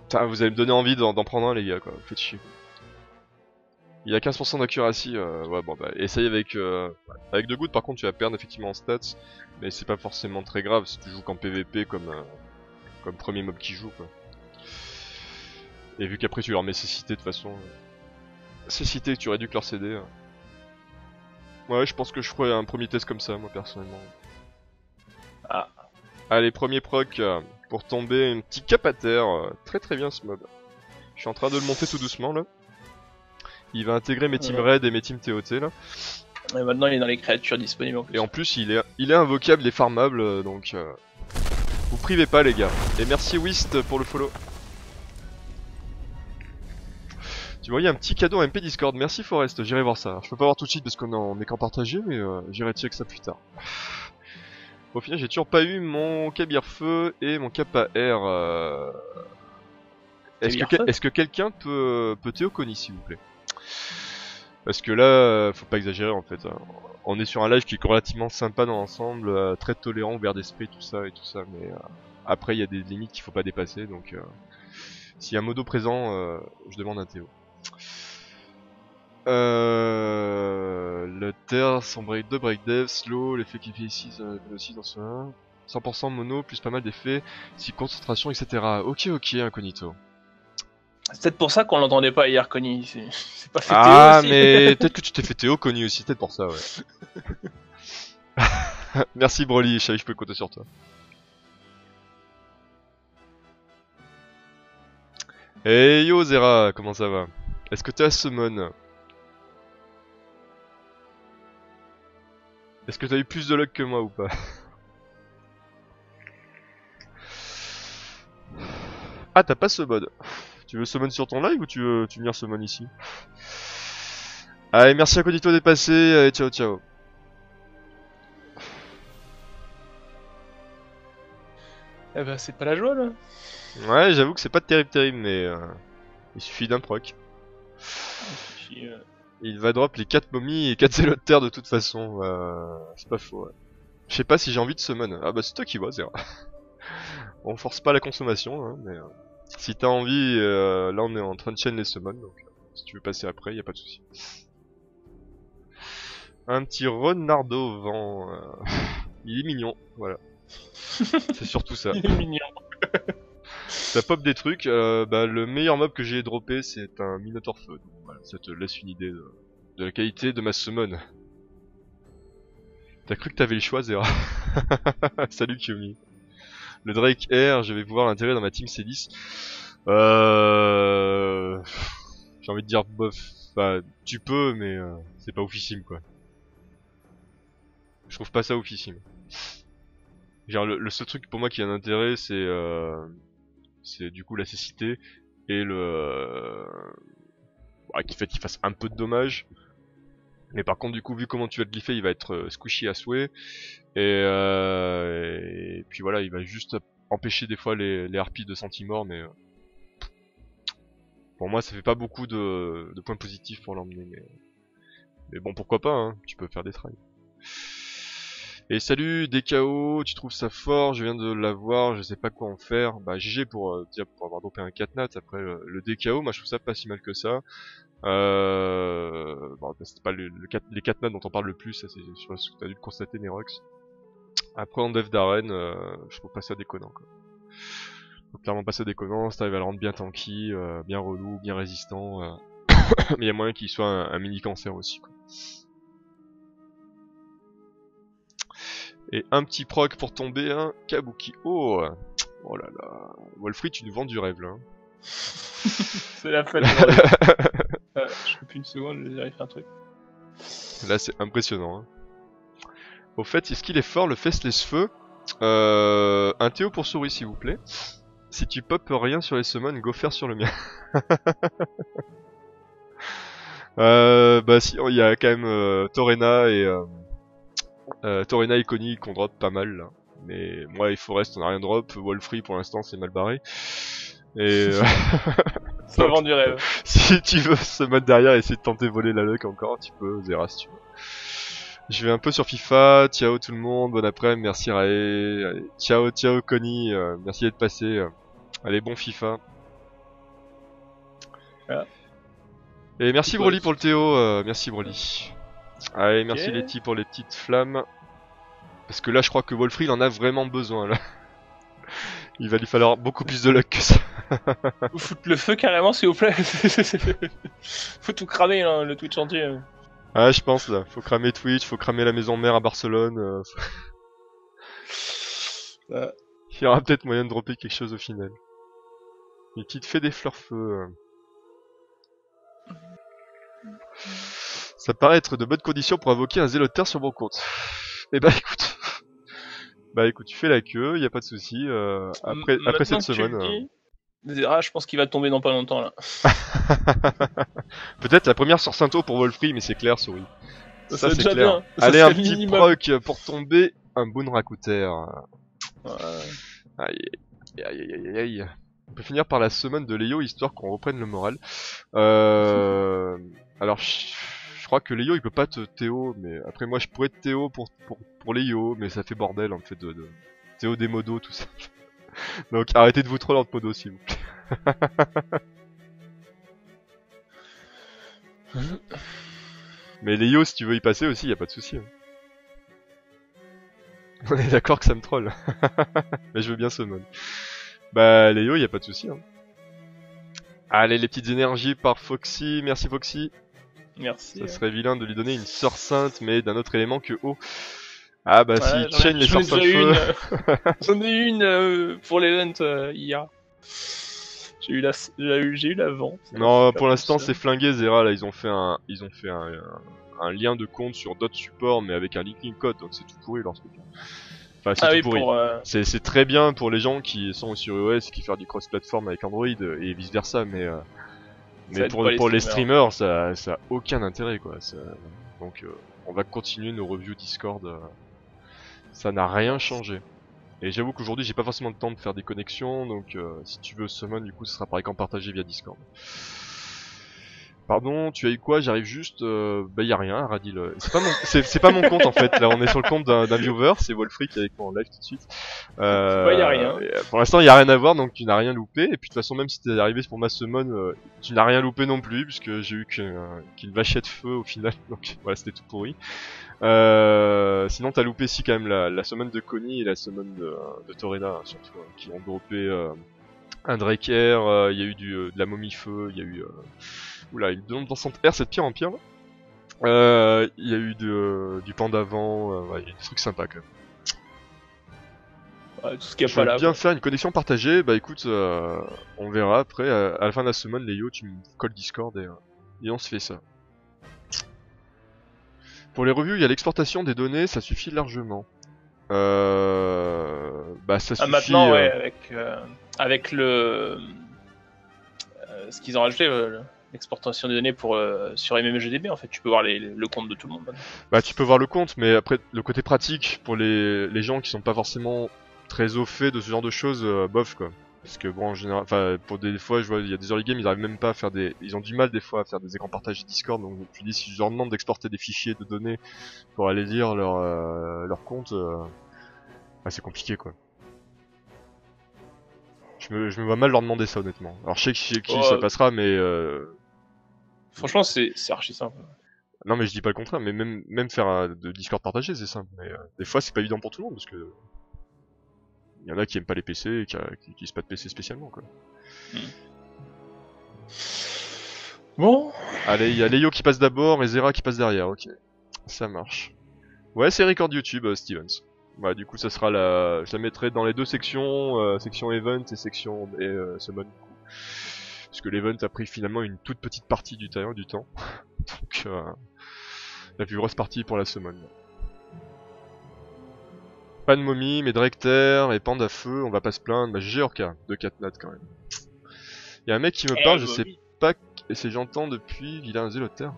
Putain, vous allez me donner envie d'en prendre un les gars quoi, faites chier. Il a 15% d'accuracy, ouais bon bah essaye avec 2 gouttes, par contre tu vas perdre effectivement en stats, mais c'est pas forcément très grave si tu joues qu'en PVP comme premier mob qui joue quoi. Et vu qu'après tu leur mets cécité de toute façon, cécité tu réduis leur CD. Ouais je pense que je ferai un premier test comme ça moi personnellement. Ah. Allez premier proc pour tomber un petit cap à terre, très très bien ce mob. Je suis en train de le monter tout doucement là. Il va intégrer mes team raid et mes team TOT là. Et maintenant il est dans les créatures disponibles en plus. Et en plus il est invocable et farmable donc vous privez pas les gars. Et merci Wist pour le follow. Tu vois il y a un petit cadeau en MP Discord, merci Forest, j'irai voir ça. Je peux pas voir tout de suite parce qu'on est en écran partagé mais j'irai check ça plus tard. Au final j'ai toujours pas eu mon Kabir Feu et mon Kappa R. Est-ce que quelqu'un peut Théoconi s'il vous plaît? Parce que là, faut pas exagérer en fait. On est sur un live qui est relativement sympa dans l'ensemble, très tolérant, ouvert d'esprit, tout ça, mais après il y a des limites qu'il faut pas dépasser, donc s'il y a un modo présent, je demande un Théo. Le terre, son break 2, break dev, slow, l'effet qui fait ici, aussi dans ce 1. 100% mono, plus pas mal d'effets, si concentration, etc. Ok, incognito. C'est peut-être pour ça qu'on l'entendait pas hier, Connie. C'est pas fait Ah, Théo aussi. mais peut-être que tu t'es fait Théo, Connie aussi, peut-être pour ça, ouais. Merci Broly, je savais que je peux compter sur toi. Hey yo Zera, comment ça va? Est-ce que t'es à summon? Est-ce que t'as eu plus de luck que moi ou pas? Ah, t'as pas summon. Tu veux summon sur ton live ou tu veux venir summon ici? Allez, merci à Codito d'être passé, allez, ciao ciao. Eh ben, c'est pas la joie là. Ouais, j'avoue que c'est pas terrible, mais il suffit d'un proc. Puis, Il va drop les 4 momies et 4 zélotes de terre de toute façon, c'est pas faux. Ouais. Je sais pas si j'ai envie de summon. Ah bah c'est toi qui vois, Zera. On force pas la consommation, hein, mais si t'as envie, là on est en train de chaîne les summons, donc si tu veux passer après, y a pas de souci. Un petit renardo au vent, il est mignon, voilà. C'est surtout ça. il est mignon. Ça pop des trucs, bah le meilleur mob que j'ai droppé c'est un Minotaur Feu, donc voilà, ça te laisse une idée de la qualité de ma summon. T'as cru que t'avais le choix, Zera? Salut Kiyomi. Le Drake Air, je vais pouvoir l'intégrer dans ma team C10. J'ai envie de dire bof. Bah, tu peux, mais c'est pas oufissime quoi. Je trouve pas ça oufissime. Genre, le seul truc pour moi qui a un intérêt, c'est du coup la cécité et qui fait qu'il fasse un peu de dommages. Mais par contre, du coup, vu comment tu vas te glypher, il va être squishy à souhait. Et puis voilà, il va juste empêcher des fois les harpies de sentimort, mais pour moi, ça fait pas beaucoup de points positifs pour l'emmener. Mais bon, pourquoi pas, hein, tu peux faire des tries. Et salut DKO, tu trouves ça fort, je viens de l'avoir, je sais pas quoi en faire. Bah GG pour avoir dropé un 4 nat. Après le DKO, moi je trouve ça pas si mal que ça. Bon, c'est pas les 4 nats dont on parle le plus, ça c'est sur ce que t'as dû le constater Nerox. Après en dev d'arène, je trouve pas ça déconnant quoi. Faut clairement pas ça déconnant, si t'arrives à le rendre bien tanky, bien relou, bien résistant. Mais il y a moyen qu'il soit un mini cancer aussi quoi. Et un petit proc pour tomber un Kabuki. Oh là là. Wolfrey, tu nous vends du rêve là. Hein. C'est la fête. Je fais plus une seconde, je vais faire un truc. Là c'est impressionnant. Hein. Au fait, est-ce qu'il est fort le Faceless Feu? Un Théo pour souris s'il vous plaît. Si tu pop rien sur les summons, go faire sur le mien. Bah si, il y a quand même Torrena et Connie qu'on drop pas mal là. Mais moi et Forest on a rien drop, Wolfrey pour l'instant c'est mal barré. Et ça vend du rêve. Si tu veux se mettre derrière et essayer de tenter voler la luck encore, tu peux, Zera si tu veux. Je vais un peu sur FIFA, ciao tout le monde, bon après, merci Rae, allez, ciao Connie, merci d'être passé, allez bon FIFA. Voilà. Et merci Broly pour le Théo, merci Broly. Allez, merci Letty pour les petites flammes. Parce que là je crois que Wolfrey il en a vraiment besoin là. Il va lui falloir beaucoup plus de luck que ça. Faut foutre le feu carrément s'il vous plaît. Faut tout cramer là, le Twitch entier. Ah je pense là, faut cramer Twitch, faut cramer la maison mère à Barcelone. Il y aura peut-être moyen de dropper quelque chose au final. Une petite fée des fleurs feu. Ça paraît être de bonnes conditions pour invoquer un zélotaire sur mon compte. Eh bah écoute. Bah écoute, tu fais la queue, y a pas de souci. Après cette semaine. Zera, je pense qu'il va tomber dans pas longtemps là. Peut-être la première sur Sainto pour Wolfrey, mais c'est clair, souris. Ça c'est clair. Bien. Allez, un petit proc pour tomber un Boon Rakouter. Aïe aïe aïe aïe. On peut finir par la semaine de Léo histoire qu'on reprenne le moral. Alors je crois que Léo il peut pas te Théo, mais après moi je pourrais te Théo pour Léo, mais ça fait bordel en fait de Théo des modos tout ça. Donc arrêtez de vous troller entre modos s'il vous plaît. Mais Léo si tu veux y passer aussi y a pas de souci. Hein. On est d'accord que ça me troll. Mais je veux bien summon. Bah Léo y a pas de souci. Hein. Allez les petites énergies par Foxy, merci Foxy. Merci. Ça serait vilain de lui donner une sœur sainte mais d'un autre élément que eau. Ah bah si chaîne les sœurs saintes feu. J'en ai une pour l'event hier. J'ai eu la vente. Non, pour l'instant c'est flingué Zera, là ils ont fait un lien de compte sur d'autres supports mais avec un linking code, donc c'est tout pourri leur truc. Enfin c'est Ah tout oui, pourri. pour... C'est très bien pour les gens qui sont sur iOS et qui font du cross-platform avec Android et vice versa, mais aide pour, pas les pour les streamers. streamers ça a aucun intérêt quoi. Donc on va continuer nos reviews Discord, ça n'a rien changé. Et j'avoue qu'aujourd'hui j'ai pas forcément le temps de faire des connexions, donc si tu veux summon du coup ce sera par écran partagé via Discord. Pardon, tu as eu quoi? J'arrive juste, bah y a rien, Radil. C'est pas mon compte en fait, là on est sur le compte d'un viewer, c'est Wolfrey qui est avec moi en live tout de suite. Ouais, y a rien. Pour l'instant y a rien à voir, donc tu n'as rien loupé, et puis de toute façon même si t'es arrivé pour ma summon, tu n'as rien loupé non plus, puisque j'ai eu qu'une vachette feu au final, donc voilà c'était tout pourri. Sinon t'as loupé si quand même la summon de Connie et la summon de Torena, hein, surtout, qui ont droppé un Draker, il y a eu de la momie feu, il y a eu... Oula, il demande dans son R, c'est de pire en pire. Il y a eu du pan d'avant, ouais, il y a des trucs sympas quand même. Ouais, tout ce qu'il y a Je pas veux là. bien quoi. faire une connexion partagée, bah écoute, on verra après, à la fin de la semaine, les yo, tu me colles Discord et on se fait ça. Pour les revues, il y a l'exportation des données, ça suffit largement. Bah ça Ah, suffit... maintenant, ouais, avec le... ce qu'ils ont rajouté, l'exportation des données pour, sur MMGDB, en fait, tu peux voir le compte de tout le monde. Maintenant. Bah tu peux voir le compte, mais après le côté pratique pour les gens qui sont pas forcément très au fait de ce genre de choses, bof quoi. Parce que bon en général, enfin pour des fois je vois il y a des early games ils arrivent même pas à faire ils ont du mal des fois à faire des écrans partagés Discord, donc je dis si je leur demande d'exporter des fichiers de données pour aller lire leur compte, bah, c'est compliqué quoi. Je me vois mal leur demander ça honnêtement. Alors je sais que chez qui ça passera mais Franchement c'est archi simple. non mais je dis pas le contraire, mais même faire de Discord partagé c'est simple, mais des fois c'est pas évident pour tout le monde parce que il y en a qui aiment pas les PC et qui utilisent pas de PC spécialement quoi. Bon. Allez, il y a Léo qui passe d'abord et Zera qui passe derrière, ok. Ça marche. Ouais, c'est record YouTube, Stevens. Ouais, du coup ça sera je la mettrai dans les deux sections, section event et section summon du coup. Parce que l'event a pris finalement une toute petite partie du temps. Donc la plus grosse partie pour la summon. Pas de momie, mais Drekter et Panda Feu, on va pas se plaindre. Bah GG Orca, de Catnat quand même. Y'a un mec qui me parle, je sais pas, et c'est j'entends depuis, il a un zélotaire.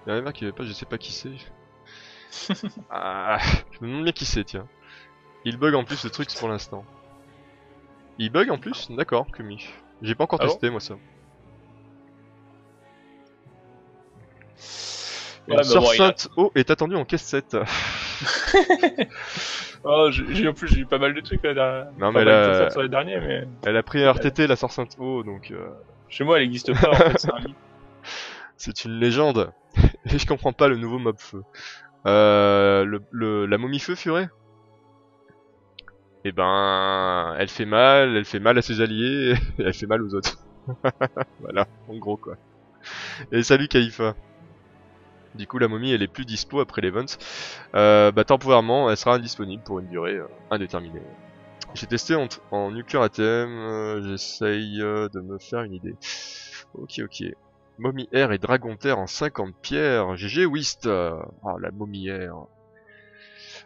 Y'a un mec qui me parle, je sais pas qui c'est. Ah, je me demande bien qui c'est, tiens. Il bug en plus le truc pour l'instant. Il bug en plus? D'accord, Kumi. J'ai pas encore testé moi ça. Ouais, Une sœur sainte O est attendue en caisse 7. Oh, en plus j'ai eu pas mal de trucs là. Non mais là, sur les derniers, mais... Elle a pris un RTT la sœur sainte O donc... Chez moi elle existe pas en fait, c'est un mythe. C'est une légende. Et je comprends pas le nouveau mob feu. La momie feu furet? Eh ben, elle fait mal à ses alliés, et elle fait mal aux autres. Voilà, en gros quoi. Et salut Kaifa. Du coup la momie elle est plus dispo après l'event. Bah temporairement elle sera indisponible pour une durée indéterminée. J'ai testé en nucléaire ATM, j'essaye de me faire une idée. Ok. Momie R et Dragon Terre en 50 pierres. GG Whist. Oh la momie R.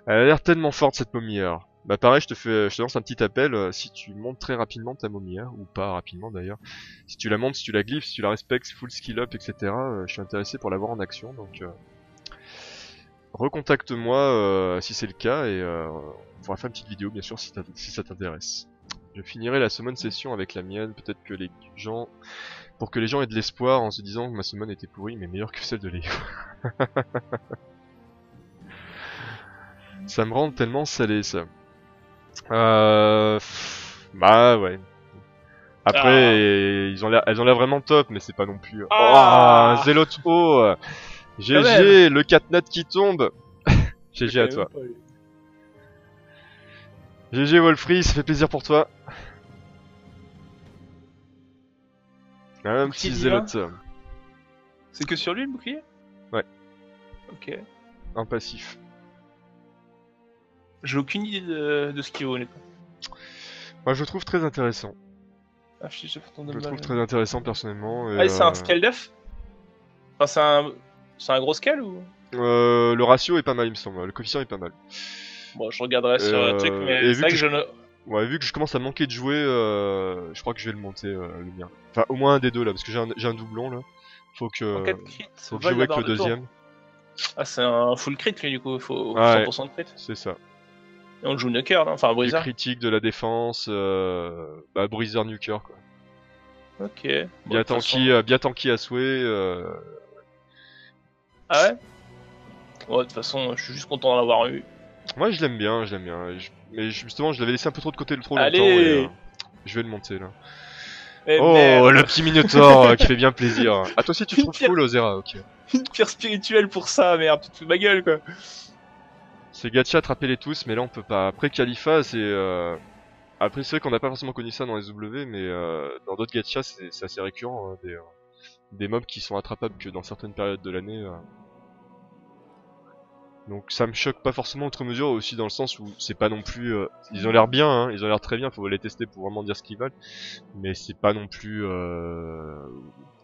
Elle a l'air tellement forte cette momie R. Bah pareil, je te lance un petit appel, si tu montes très rapidement ta momie R, ou pas rapidement d'ailleurs, si tu la montes, si tu la glyphes, si tu la respectes, full skill up, etc., je suis intéressé pour la voir en action, donc recontacte-moi si c'est le cas, et on pourra faire une petite vidéo bien sûr si ça t'intéresse. Je finirai la summon session avec la mienne, peut-être que pour que les gens aient de l'espoir en se disant que ma summon était pourrie, mais meilleure que celle de Léo. Ça me rend tellement salé ça. Bah ouais. Après, elles ont l'air vraiment top, mais c'est pas non plus. Oh, Zélot O, GG, le catnat qui tombe. GG à toi. GG Wolfrey, ça fait plaisir pour toi. Un petit Zélot. C'est que sur lui le bouclier? Ouais. Ok. Un passif. J'ai aucune idée de ce qu'il vaut honnêtement. Moi je le trouve très intéressant. Affiche de fantôme de Je le trouve mal. très intéressant personnellement. Et, Ah, c'est un scale def? Enfin, c'est un gros scale ou? le ratio est pas mal, il me semble. Le coefficient est pas mal. Bon, je regarderai sur le truc, et mais vu c'est vrai que que je ne. Ouais, vu que je commence à manquer de jouer, je crois que je vais le monter, le mien. Enfin, au moins un des deux là, parce que j'ai un doublon là. Faut En que, cas de crit, faut que je vole joue la avec barre le de tour. deuxième. Ah, c'est un full crit lui, du coup, il faut Ouais. 100% de crit. C'est ça. Et on le joue Nucker, non? Enfin, un Du Bruiser. critique, de la défense, bah, Bruiser Nuker quoi. Ok. Bien Bon, de toute tanky, façon- bien tanky à souhait. Ah ouais? Ouais, de toute façon, je suis juste content d'en avoir eu. Moi je l'aime bien, je l'aime bien. Mais justement, je l'avais laissé un peu trop de côté trop longtemps Allez et je vais le monter là. Eh Oh, merde. le petit Minotaur qui fait bien plaisir. Ah, toi aussi tu Une trouves pierre. cool, Ozera, ok. Une pierre spirituelle pour ça, merde, tu te fous de ma gueule, quoi. C'est gacha, attrapez-les tous, mais là on peut pas. Après Khalifa, c'est. Après, c'est vrai qu'on n'a pas forcément connu ça dans les W, mais dans d'autres gachas, c'est assez récurrent. Hein, des mobs qui sont attrapables que dans certaines périodes de l'année. Donc ça me choque pas forcément outre mesure, aussi dans le sens où c'est pas non plus. Ils ont l'air bien, hein, ils ont l'air très bien, faut les tester pour vraiment dire ce qu'ils valent. Mais c'est pas non plus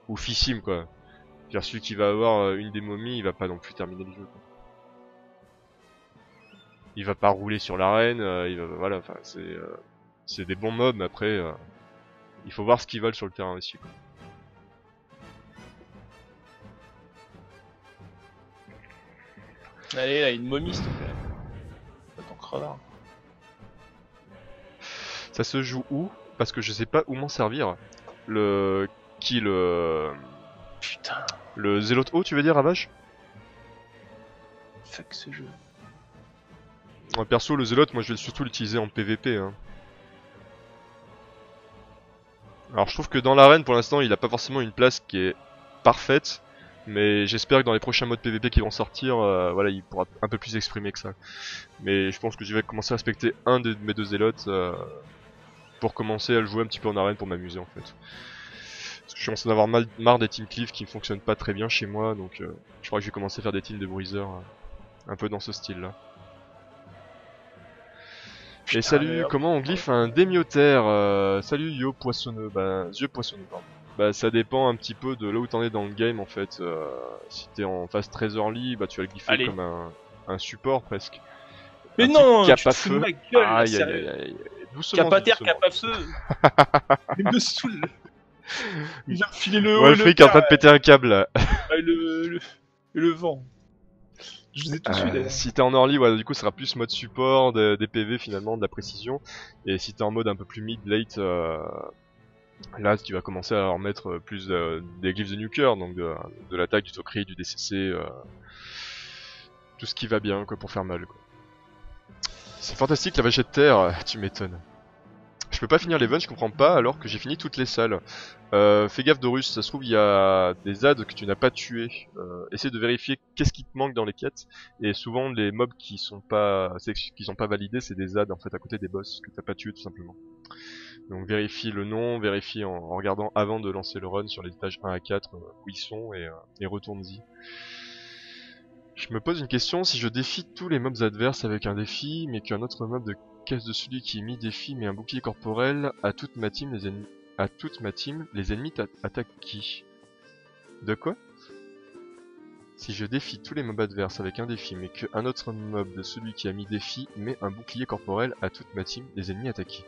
oufissime quoi. C'est-à-dire celui qui va avoir une des momies, il va pas non plus terminer le jeu. Quoi. Il va pas rouler sur l'arène, voilà, enfin c'est des bons mobs, mais après il faut voir ce qu'ils veulent sur le terrain aussi. Quoi. Allez, là, une momie, s'il te plaît. Attends, crevard. Ça se joue où? Parce que je sais pas où m'en servir. Le Putain, le Zélote haut, tu veux dire, Ravage? fuck ce jeu. Ouais, perso, le Zélote, moi je vais surtout l'utiliser en PVP. Hein. Alors je trouve que dans l'arène, pour l'instant, il a pas forcément une place qui est parfaite. Mais j'espère que dans les prochains modes PVP qui vont sortir, voilà, il pourra un peu plus exprimer que ça. Mais je pense que je vais commencer à respecter un de mes deux Zélotes pour commencer à le jouer un petit peu en arène pour m'amuser en fait. Parce que je commence à en avoir marre des team cleave qui ne fonctionnent pas très bien chez moi, donc je crois que je vais commencer à faire des teams de bruiser un peu dans ce style là. Putain, Et salut, merde. comment on glyphe un démiotaire salut Yo Poissonneux, bah Yeux Poissonneux pardon. Bah ça dépend un petit peu de là où t'en es dans le game en fait. Si t'es en phase très early, bah tu vas le glypher Allez. comme un support presque. Mais Un non, type tu cap à te fous de feu. ma gueule, là, Aïe aïe sérieux. aïe aïe. Doucement, Cap à terre, doucement. cap à feu. Il me saoule. Il vient me filer le haut Ouais, et le le fric est en bas, train de péter un câble là. et le vent. Je vous ai tous eu d'ailleurs. Si t'es en early, ouais, du coup, ça sera plus mode support, des PV finalement, de la précision. Et si t'es en mode un peu plus mid, late, là, tu vas commencer à remettre plus des glyphes de nuker, donc de l'attaque, du Tokri, du DCC, tout ce qui va bien, quoi, pour faire mal, quoi. C'est fantastique la vachette terre, tu m'étonnes. Je peux pas finir l'event, je comprends pas, alors que j'ai fini toutes les salles. Fais gaffe Dorus, ça se trouve il y a des adds que tu n'as pas tués. Essaie de vérifier qu'est-ce qui te manque dans les quêtes. Et souvent les mobs qui sont pas validés, c'est des adds en fait à côté des boss que t'as pas tué tout simplement. Donc vérifie le nom, vérifie en regardant avant de lancer le run sur les étages 1 à 4 où ils sont et retourne-y. Je me pose une question, si je défie tous les mobs adverses avec un défi, mais qu'un autre mob de caisse de celui qui est mi-défi met un bouclier corporel, à toute ma team les ennemis attaquent qui? De quoi? Si je défie tous les mobs adverses avec un défi, mais qu'un autre mob de celui qui a mis défi met un bouclier corporel, à toute ma team, les ennemis attaquent qui?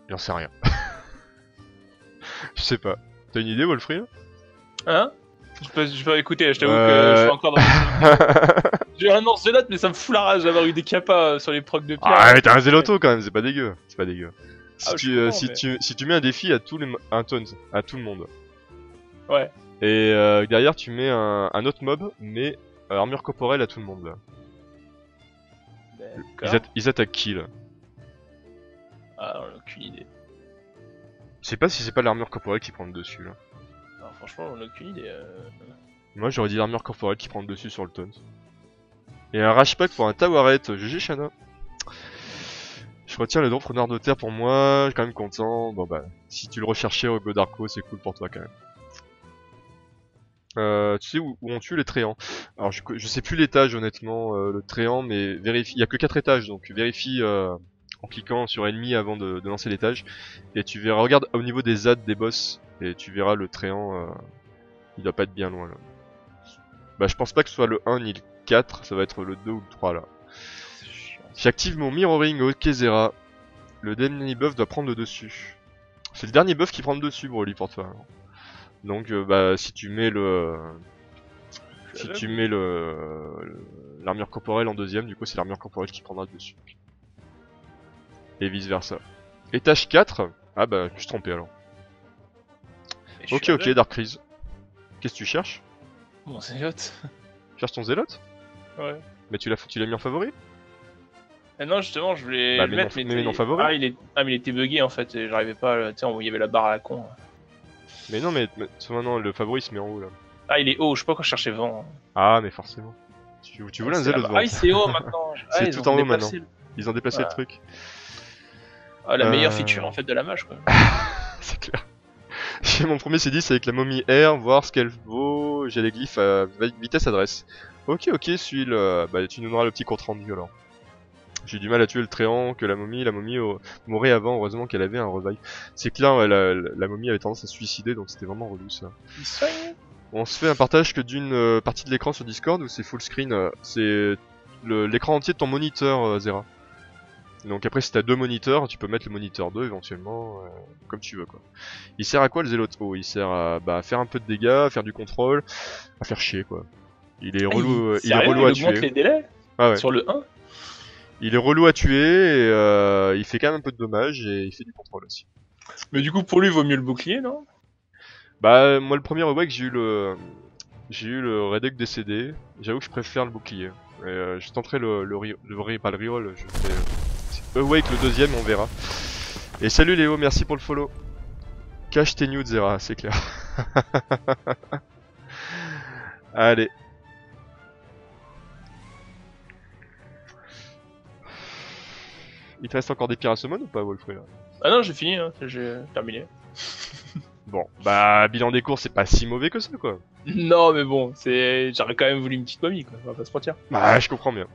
J'en sais rien. Je sais pas. T'as une idée, Wolfrey? Hein? Je peux écouter, je t'avoue que je suis encore dans J'ai un North Zelot, mais ça me fout la rage d'avoir eu des capas sur les procs de pierre. Ah, mais t'as un Zéloto quand même, c'est pas dégueu. C'est pas dégueu. Si, Ah, je comprends, si tu mets un défi à tout le monde. Ouais. Et derrière tu mets un autre mob, mais armure corporelle à tout le monde là. D'accord. Ils attaquent qui là? Ah, on a aucune idée. Je sais pas si c'est pas l'armure corporelle qui prend le dessus là. Alors, franchement, on a aucune idée. Moi j'aurais dit l'armure corporelle qui prend le dessus sur le taunt. Et un rashpack pour un Tawaret, GG Shana. Je retiens le drop noir de terre pour moi, je suis quand même content. Bon bah, si tu le recherchais au Godarko, c'est cool pour toi quand même. Tu sais où on tue les tréants. Alors je sais plus l'étage honnêtement, le tréant, mais vérifie. Il y a que 4 étages, donc vérifie en cliquant sur ennemi avant de lancer l'étage. Et tu verras, regarde au niveau des ZAD des boss, et tu verras le Tréant, il doit pas être bien loin là. Bah je pense pas que ce soit le 1 ni le 4, ça va être le 2 ou le 3 là. J'active mon mirroring, ok Zera. Le dernier buff doit prendre le dessus. C'est le dernier buff qui prend le dessus Broly pour toi. Donc bah si tu mets l'armure corporelle en deuxième, du coup c'est l'armure corporelle qui prendra le dessus. Et vice versa. Étage 4, ah bah je me suis trompé alors. Ok ok Dark Freeze. Qu'est-ce que tu cherches? Mon zélote. Tu cherches ton zélote? Ouais. Mais tu l'as mis en favori? Ah non, justement, je voulais Bah, le mais mettre, non, mais non favori. Mais il était bugué en fait, et j'arrivais pas. Tu sais, il y avait la barre à la con. Mais non, mais maintenant le favori se met en haut là. Ah, il est haut, je sais pas quoi je cherchais vent. Ah, mais forcément. Tu voulais un zélote devant. Ah, oui, c'est haut maintenant. C'est tout en haut maintenant. Ils ont déplacé le truc. Ah, la meilleure feature en fait de la mage quoi. C'est clair. J'ai mon premier C10 avec la momie R, voir ce qu'elle vaut. J'ai les glyphes à vitesse adresse. Ok, suis bah tu nous donneras le petit compte rendu alors. J'ai du mal à tuer le Tréant, que la momie mourait avant, heureusement qu'elle avait un revive. C'est que là, ouais, la momie avait tendance à se suicider, donc c'était vraiment relou ça. On se fait un partage que d'une partie de l'écran sur Discord ou c'est full screen. C'est l'écran entier de ton moniteur, Zera. Donc après si t'as deux moniteurs, tu peux mettre le moniteur 2 éventuellement, comme tu veux quoi. Il sert à quoi le Zélote? Il sert à faire un peu de dégâts, à faire du contrôle, à faire chier quoi. Il est relou, il est relou à tuer. Les délais ah ouais. Sur le 1. Il est relou à tuer et il fait quand même un peu de dommages et il fait du contrôle aussi. Mais du coup pour lui il vaut mieux le bouclier non? Bah moi le premier awake j'ai eu le Redek décédé, j'avoue que je préfère le bouclier. Je tenterai pas le reroll, je fais awake le deuxième, on verra. Et salut Léo, merci pour le follow. Cache tes nudes Zera, c'est clair. Allez. Il te reste encore des pires à summon ou pas Wolfrey là? Ah non j'ai fini, hein. J'ai terminé. Bon, bah bilan des courses c'est pas si mauvais que ça quoi. Non mais bon, j'aurais quand même voulu une petite momie quoi, on va pas se mentir. Bah je comprends bien,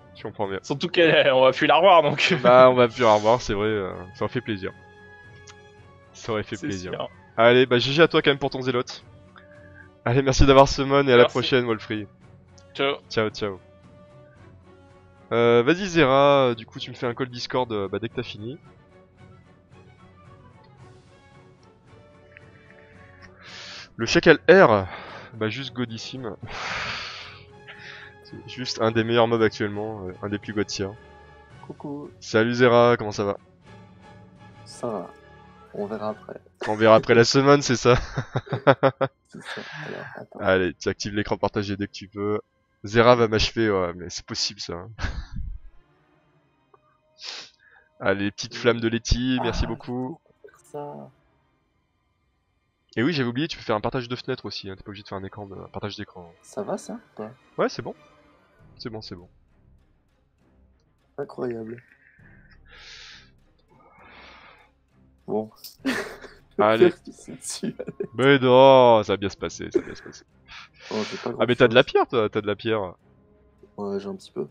Surtout qu'on va plus la revoir donc. Bah on va plus la revoir, c'est vrai, ça aurait fait plaisir. Ça aurait fait plaisir. Sûr. Allez, bah GG à toi quand même pour ton zélote. Allez, merci d'avoir summon et à la prochaine Wolfrey. Ciao. Ciao. Vas-y Zera, du coup tu me fais un call Discord dès que t'as fini. Le Chacal R, bah juste godissime. C'est juste un des meilleurs mobs actuellement, un des plus god tier. Coucou. Salut Zera, comment ça va? Ça va. On verra après. On verra après la semaine, c'est ça? C'est ça. Alors, attends. Allez, tu actives l'écran partagé dès que tu peux. Zera va m'achever, ouais, mais c'est possible ça. Hein. Allez, petite flamme de Letty, merci beaucoup. Ça. Et oui, j'avais oublié, tu peux faire un partage de fenêtre aussi, hein. T'es pas obligé de faire un partage d'écran. Ça va ça quoi? Ouais, c'est bon. C'est bon. Incroyable. Bon. Allez. Mais non, ça va bien se passer, Oh, j'ai pas ah mais t'as de la pierre toi, t'as de la pierre. Ouais, j'ai un petit peu.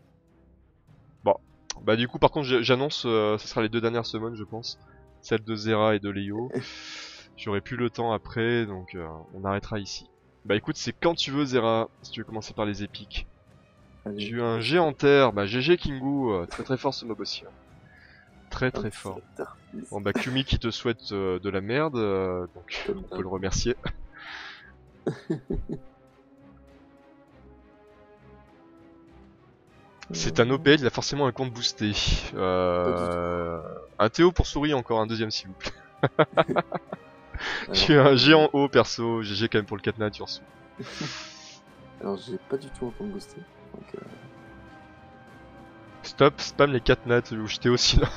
Bon, bah du coup par contre j'annonce, ce sera les deux dernières semaines je pense. Celle de Zera et de Léo. J'aurai plus le temps après, donc on arrêtera ici. Bah écoute, c'est quand tu veux Zera, si tu veux commencer par les épiques. Allez. J'ai eu un G en terre, bah GG Kingu, très fort ce mob aussi. Hein. Très fort. Bon bah Kumi qui te souhaite de la merde, donc on peut le remercier. C'est un OP, il a forcément un compte boosté. Un Théo pour souris, encore un deuxième s'il vous plaît. J'ai un géant haut perso, GG quand même pour le Katna, tu reçois. Alors j'ai pas du tout un compte boosté. Donc, Stop, spam les 4 nats, où j'étais aussi là.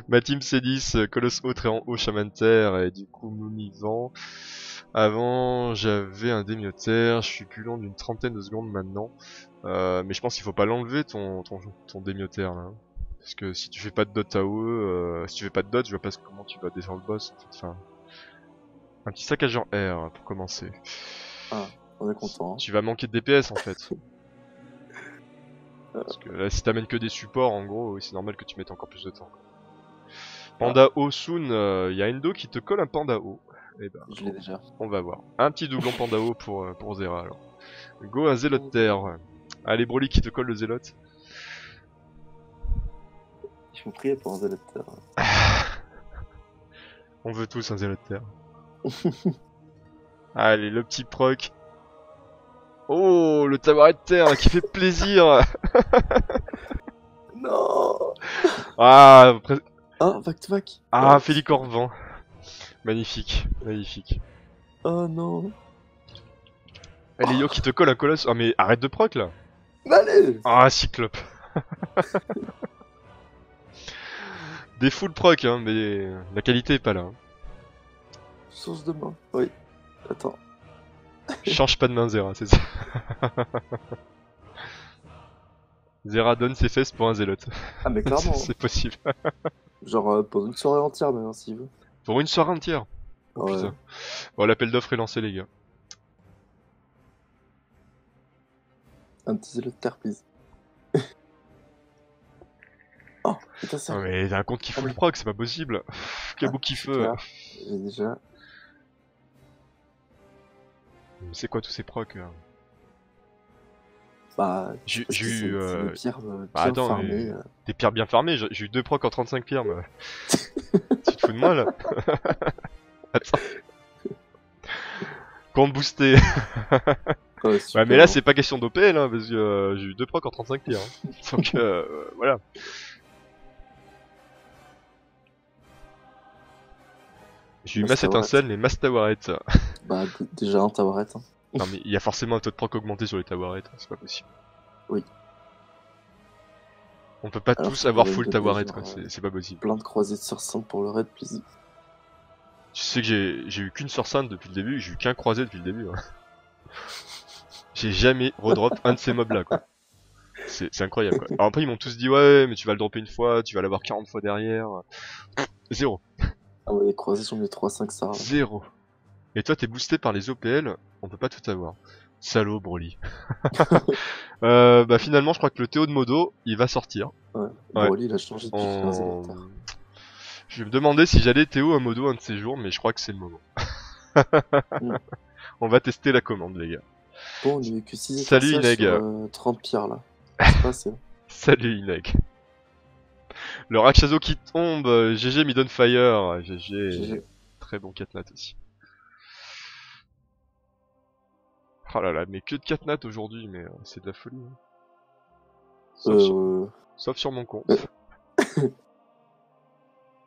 Ma team C10, Colosse haut, très en haut, Shaman terre, et du coup Moumi vent. Avant j'avais un démiotaire, je suis plus long d'une trentaine de secondes maintenant. Mais je pense qu'il faut pas l'enlever ton démiotaire là. Parce que si tu fais pas de dot AOE, si tu fais pas de dot, je vois pas comment tu vas descendre le boss en fait. Enfin, un petit saccage en R pour commencer. Ah, on est content. Hein. Tu vas manquer de DPS en fait. Parce que là, si t'amènes que des supports, en gros, oui, c'est normal que tu mettes encore plus de temps. Panda O Soon, y a Endo qui te colle un Panda O. Eh ben, Je l'ai déjà. on va voir. Un petit doublon Panda O pour Zera alors. Go un Zélote de terre. Allez Broly qui te colle le Zélote. Ils m'ont prié pour un Zéloteur. On veut tous un Zélote de terre. Allez, le petit proc. Oh, le tabouret de terre qui fait plaisir. Non. Ah, Ah, back to back. ah, Félicorvent. Magnifique, magnifique. Oh non. Allez, Yo qui te colle un colosse. Ah, mais arrête de proc là. Allez. Ah, Cyclope. Des full proc, hein, mais la qualité est pas là. Hein. Source de main. Oui. Attends. Change pas de main, Zera, c'est ça. Zera donne ses fesses pour un zélote. Ah, mais clairement. C'est possible. Genre pour une soirée entière, même, hein, s'il veut. Pour une soirée entière. Oh, Ouais. putain. Bon, l'appel d'offres est lancé, les gars. Un petit Zéloteur, please. Oh, putain, ça. Non, mais t'as un compte qui full proc, c'est pas possible. Cabou qui c'est feu. clair. J'ai déjà. C'est quoi tous ces procs Bah. J'ai parce que eu. c'est des pierres, Bah, bien attends, farmées, mais des pierres bien farmées, j'ai eu 2 procs en 35 pierres. Mais... tu te fous de moi là. Attends. Compte boosté. Ouais, super, Ouais, mais là hein. c'est pas question d'OPL hein, parce que j'ai eu 2 procs en 35 pierres. Hein. Donc voilà. J'ai eu Mass Mastawaret. Étincelle mais Mass Tawaret. Bah, déjà un Tawaret. Hein. Non mais il y a forcément un taux de proc augmenté sur les Tawaret, c'est pas possible. Oui. On peut pas Alors, tous faut avoir quand même full donner Tawaret genre, quoi, c'est pas possible. Plein de croisés de sur 5 pour le raid, please. Tu sais que j'ai eu qu'une Sorsane depuis le début, j'ai eu qu'un croisé depuis le début. Hein. J'ai jamais redrop un de ces mobs là quoi. C'est incroyable quoi. Alors après ils m'ont tous dit ouais mais tu vas le dropper une fois, tu vas l'avoir 40 fois derrière. Zéro. Ah ouais, les croisés sont mieux 3-5 stars. Là. Zéro. Et toi t'es boosté par les OPL, on peut pas tout avoir. Salaud Broly. Bah finalement je crois que le Théo de Modo il va sortir. Ouais. Ouais. Broly, il a changé depuis qu'il a un En... Zéloteur. Je vais me demander si j'allais Théo à Modo un de ces jours mais je crois que c'est le moment. On va tester la commande les gars. Bon, il n'y a eu que 6 Salut, étincelles Ineg. sur 30 pierres là. C'est pas assez. Salut Ineg. Le Rakshasa qui tombe, GG Midonfire, GG, GG. très bon catnat aussi. Oh là là, mais que de catnat aujourd'hui, mais c'est de la folie. Hein. Sauf sur mon compte.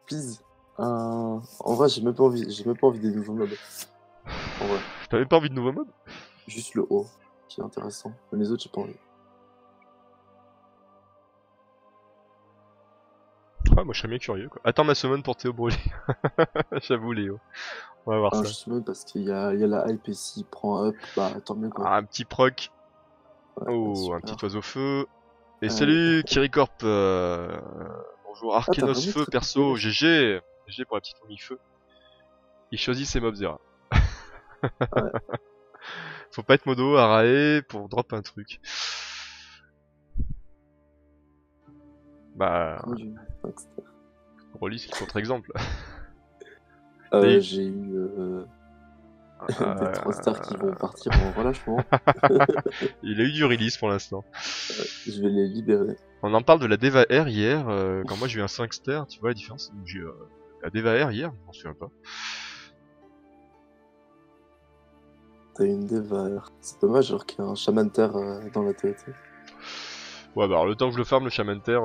Please. En vrai, j'ai même pas envie des nouveaux mobs. En vrai, T'as même pas envie de nouveaux mobs? juste le haut qui est intéressant. Mais les autres, j'ai pas envie. Ah, moi je serais bien curieux quoi. Attends ma summon pour Théo Broly. J'avoue Léo. On va voir Ah, ça. juste même parce qu'il y a la hype et s'il prend up, bah tant mieux quoi. Ah, un petit proc. Ouais, Oh, super. un petit oiseau feu. Et Ouais. salut Kiricorp. Bonjour Arkenos vraiment Feu très perso. bien. GG. GG pour la petite famille feu. Il choisit ses mobs Zera. Ouais. Faut pas être modo Arae pour drop un truc. Bah, Moi, j'ai eu Baxter. Broly c'est le contre-exemple. Et- J'ai eu des 3 stars qui vont partir en relâchement. Il a eu du release pour l'instant. Je vais les libérer. On en parle de la Deva R hier, quand moi j'ai eu un 5 star, tu vois la différence? J'ai eu la Deva R hier, je m'en souviens pas. T'as une Deva. C'est dommage alors qu'il y a un Shaman Terre dans la TOT. Ouais bah alors le temps que je le farme le Shaman Terre...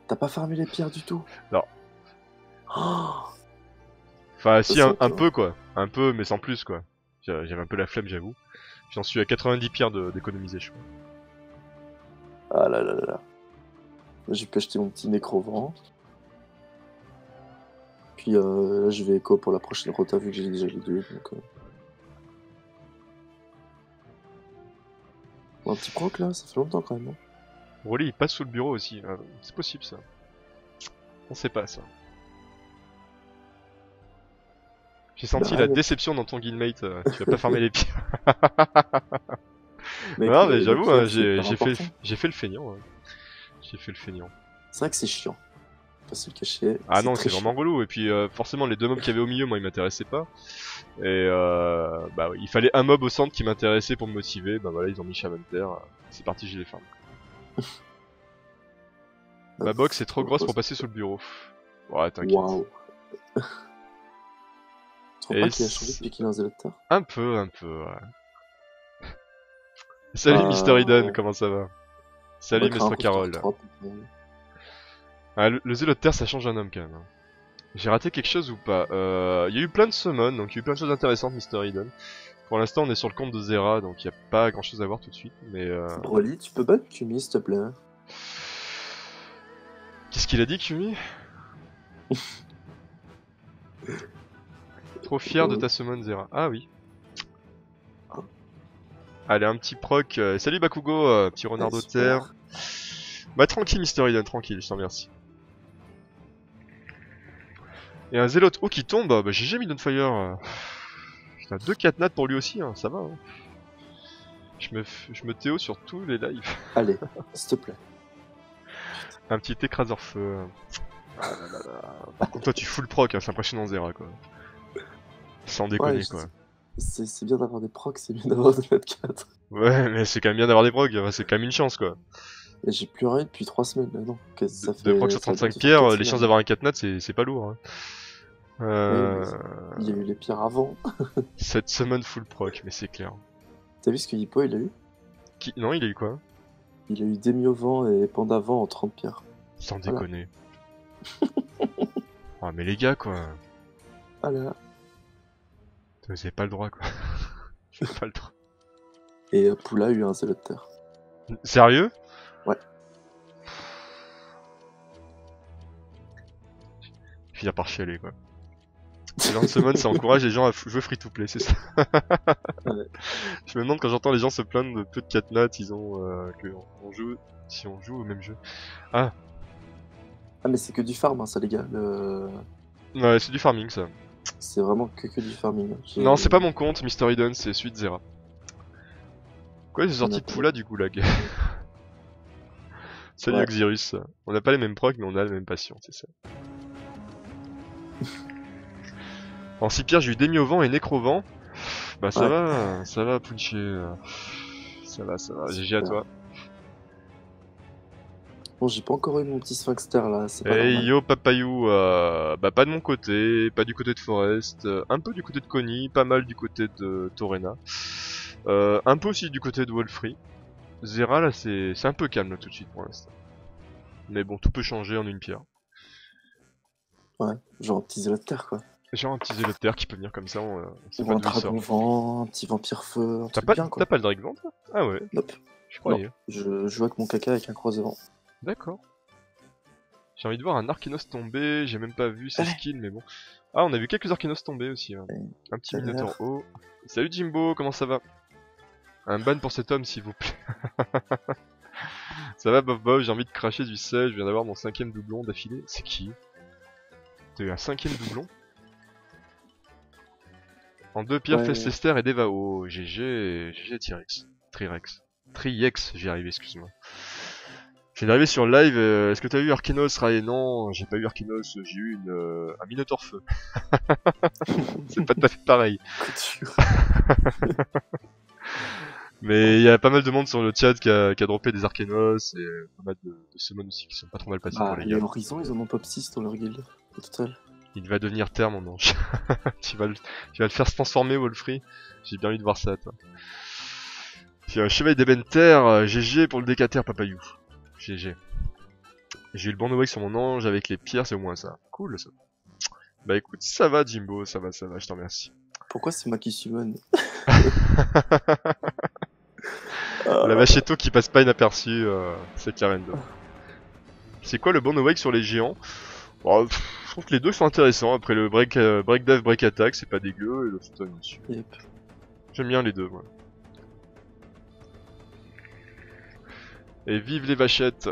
T'as pas farmé les pierres du tout? Non. Oh, Enfin si Ça, un toi. peu quoi, un peu mais sans plus quoi. J'avais un peu la flemme j'avoue. J'en suis à 90 pierres d'économiser je crois. ah là là là là. Là, j'ai pu acheter mon petit Nécrovent. Puis là, je vais écho pour la prochaine rota vu que j'ai déjà les deux. Donc, bon, un petit proc là, ça fait longtemps quand même. Hein. Broly il passe sous le bureau aussi, c'est possible ça. On sait pas ça. J'ai senti Bah, la ouais. déception dans ton guildmate, tu vas pas farmer les pierres. Mec, Non, mais le j'avoue, pied, hein, c'est pas important. j'ai fait le feignant. J'ai fait le feignant. C'est vrai que c'est chiant. Pas se le cacher. Ah non, très c'est vraiment chiant. relou. Et puis forcément, les deux mobs qu'il y avait au milieu, moi, ils m'intéressaient pas. Et bah oui, il fallait un mob au centre qui m'intéressait pour me motiver. Bah voilà, ils ont mis Shamenter. C'est parti, j'ai les farm. Ma box est trop grosse pour passer sur le bureau. Ouais, t'inquiète. Waouh. Tu trouves Et pas qu'il a changé depuis qu'il a un zéloteur? Un peu, ouais. Salut Mr. Eden, comment ça va? Salut Mr. Carole. Ah, le Zélo de Terre, ça change un homme quand même. Hein. J'ai raté quelque chose ou pas? Il y a eu plein de summons, donc il y a eu plein de choses intéressantes, Mr. Eden. Pour l'instant, on est sur le compte de Zera, donc il n'y a pas grand chose à voir tout de suite. Mais Broly, tu peux ban Kumi s'il te plaît? qu'est-ce qu'il a dit, Kumi? Trop fier de ta summon, Zera. Ah oui. Allez, un petit proc. Salut Bakugo, petit renard de terre. Bah tranquille, Mr. Eden, tranquille, je t'en remercie. Et un Zélote qui tombe, bah j'ai jamais mis Downfire. Putain, 2 4 pour lui aussi, hein, ça va. Hein. Je me Théo sur tous les lives. Allez, s'il te plaît. Un petit écraseur feu. Ah là là là. Par contre, toi tu full proc, hein, c'est impressionnant Zera quoi. Sans déconner quoi. C'est bien d'avoir des procs, c'est bien d'avoir des notes 4. Ouais, mais c'est quand même bien d'avoir des procs, c'est quand même une chance quoi. Et j'ai plus rien depuis 3 semaines là, non. Ça fait, De proc sur 35 pierres, les chances d'avoir un 4 nat c'est pas lourd. Hein. Il y a eu les pierres avant. Cette summon full proc, mais c'est clair. T'as vu ce que Hippo il a eu? Non, il a eu quoi? Il a eu Demi au vent et Panda vent en 30 pierres. Sans déconner. Ah mais les gars quoi. Voilà. Vous avez pas le droit quoi. Vous avez pas le droit. Et Poula a eu un zéloteur. Sérieux? Ouais. Finir par chialer quoi. Les gens de summon, ça encourage les gens à jouer free to play, c'est ça. Ouais. Je me demande quand j'entends les gens se plaindre de peu de 4 nats, ils ont que on joue si on joue au même jeu. Ah. Ah mais c'est que du farm hein, ça les gars. Ouais, c'est du farming ça. C'est vraiment que du farming. Non, c'est pas mon compte, Mr. Eden, c'est celui de Zera. Quoi, ils ont sorti Poula du goulag. Salut Ouais. Xyrus. On n'a pas les mêmes procs, mais on a la même passion, c'est ça. En 6 pierres, j'ai eu Demi au vent et Nécro au vent. Bah ça va Punchy. Ça va, GG à toi. Bon, j'ai pas encore eu mon petit sphinxter là, c'est pas Hey normal. yo Papayou, bah pas de mon côté, pas du côté de Forest, un peu du côté de Connie, pas mal du côté de Torrena, un peu aussi du côté de Wolfrey. Zera là c'est un peu calme là tout de suite pour l'instant. Mais bon, tout peut changer en une pierre. Ouais, genre un petit zéloteur quoi. Genre un petit zélo de terre qui peut venir comme ça, on sait Ou pas un d'où il sort. dragon vent, un petit vampire feu, un T'as truc bien quoi. pas le Drake Vent toi? Ah ouais, Nope. je croyais. Je joue avec mon caca avec un croisement. D'accord. J'ai envie de voir un Arkenos tomber, j'ai même pas vu ses skills mais bon. Ah on a vu quelques Arkenos tomber aussi. Hein. Un petit Minotaur haut. Salut Jimbo, comment ça va? Un ban pour cet homme s'il vous plaît. Ça va Bob, j'ai envie de cracher du sel, je viens d'avoir mon 5ème doublon d'affilée. C'est qui? T'as eu un 5ème doublon? En 2 pierres, Ouais. Festlester et Deva. Oh, GG T-Rex. Triex, j'y arrivé, excuse-moi. J'ai arrivé sur le live, est-ce que t'as eu Arkenos, Rae? Non, j'ai pas eu Arkenos, j'ai eu un Minotaur feu. C'est pas tout à fait pareil. Couture. Mais il y a pas mal de monde sur le chat qui a droppé des Arkenos et pas mal de summons aussi qui sont pas trop mal passés Bah, pour les les gars. Horizons, ils en ont pop 6 dans leur guild. Au total. Il va devenir terre mon ange. tu vas le faire se transformer Wolfrey. J'ai bien envie de voir ça toi. Puis un chevalier d'Ebenter, GG pour le décater Papayou. GG. J'ai eu le bon awake sur mon ange avec les pierres, c'est au moins ça. Cool ça. Bah écoute, ça va Jimbo, ça va, je t'en remercie. Pourquoi c'est moi qui summon? La Machetto qui passe pas inaperçue, c'est Clarendo. C'est quoi le bon awake sur les géants? Oh, je trouve que les deux sont intéressants. Après le break dive, break attack, c'est pas dégueu, et le stun dessus. Yep. J'aime bien les deux, moi. Et vive les vachettes.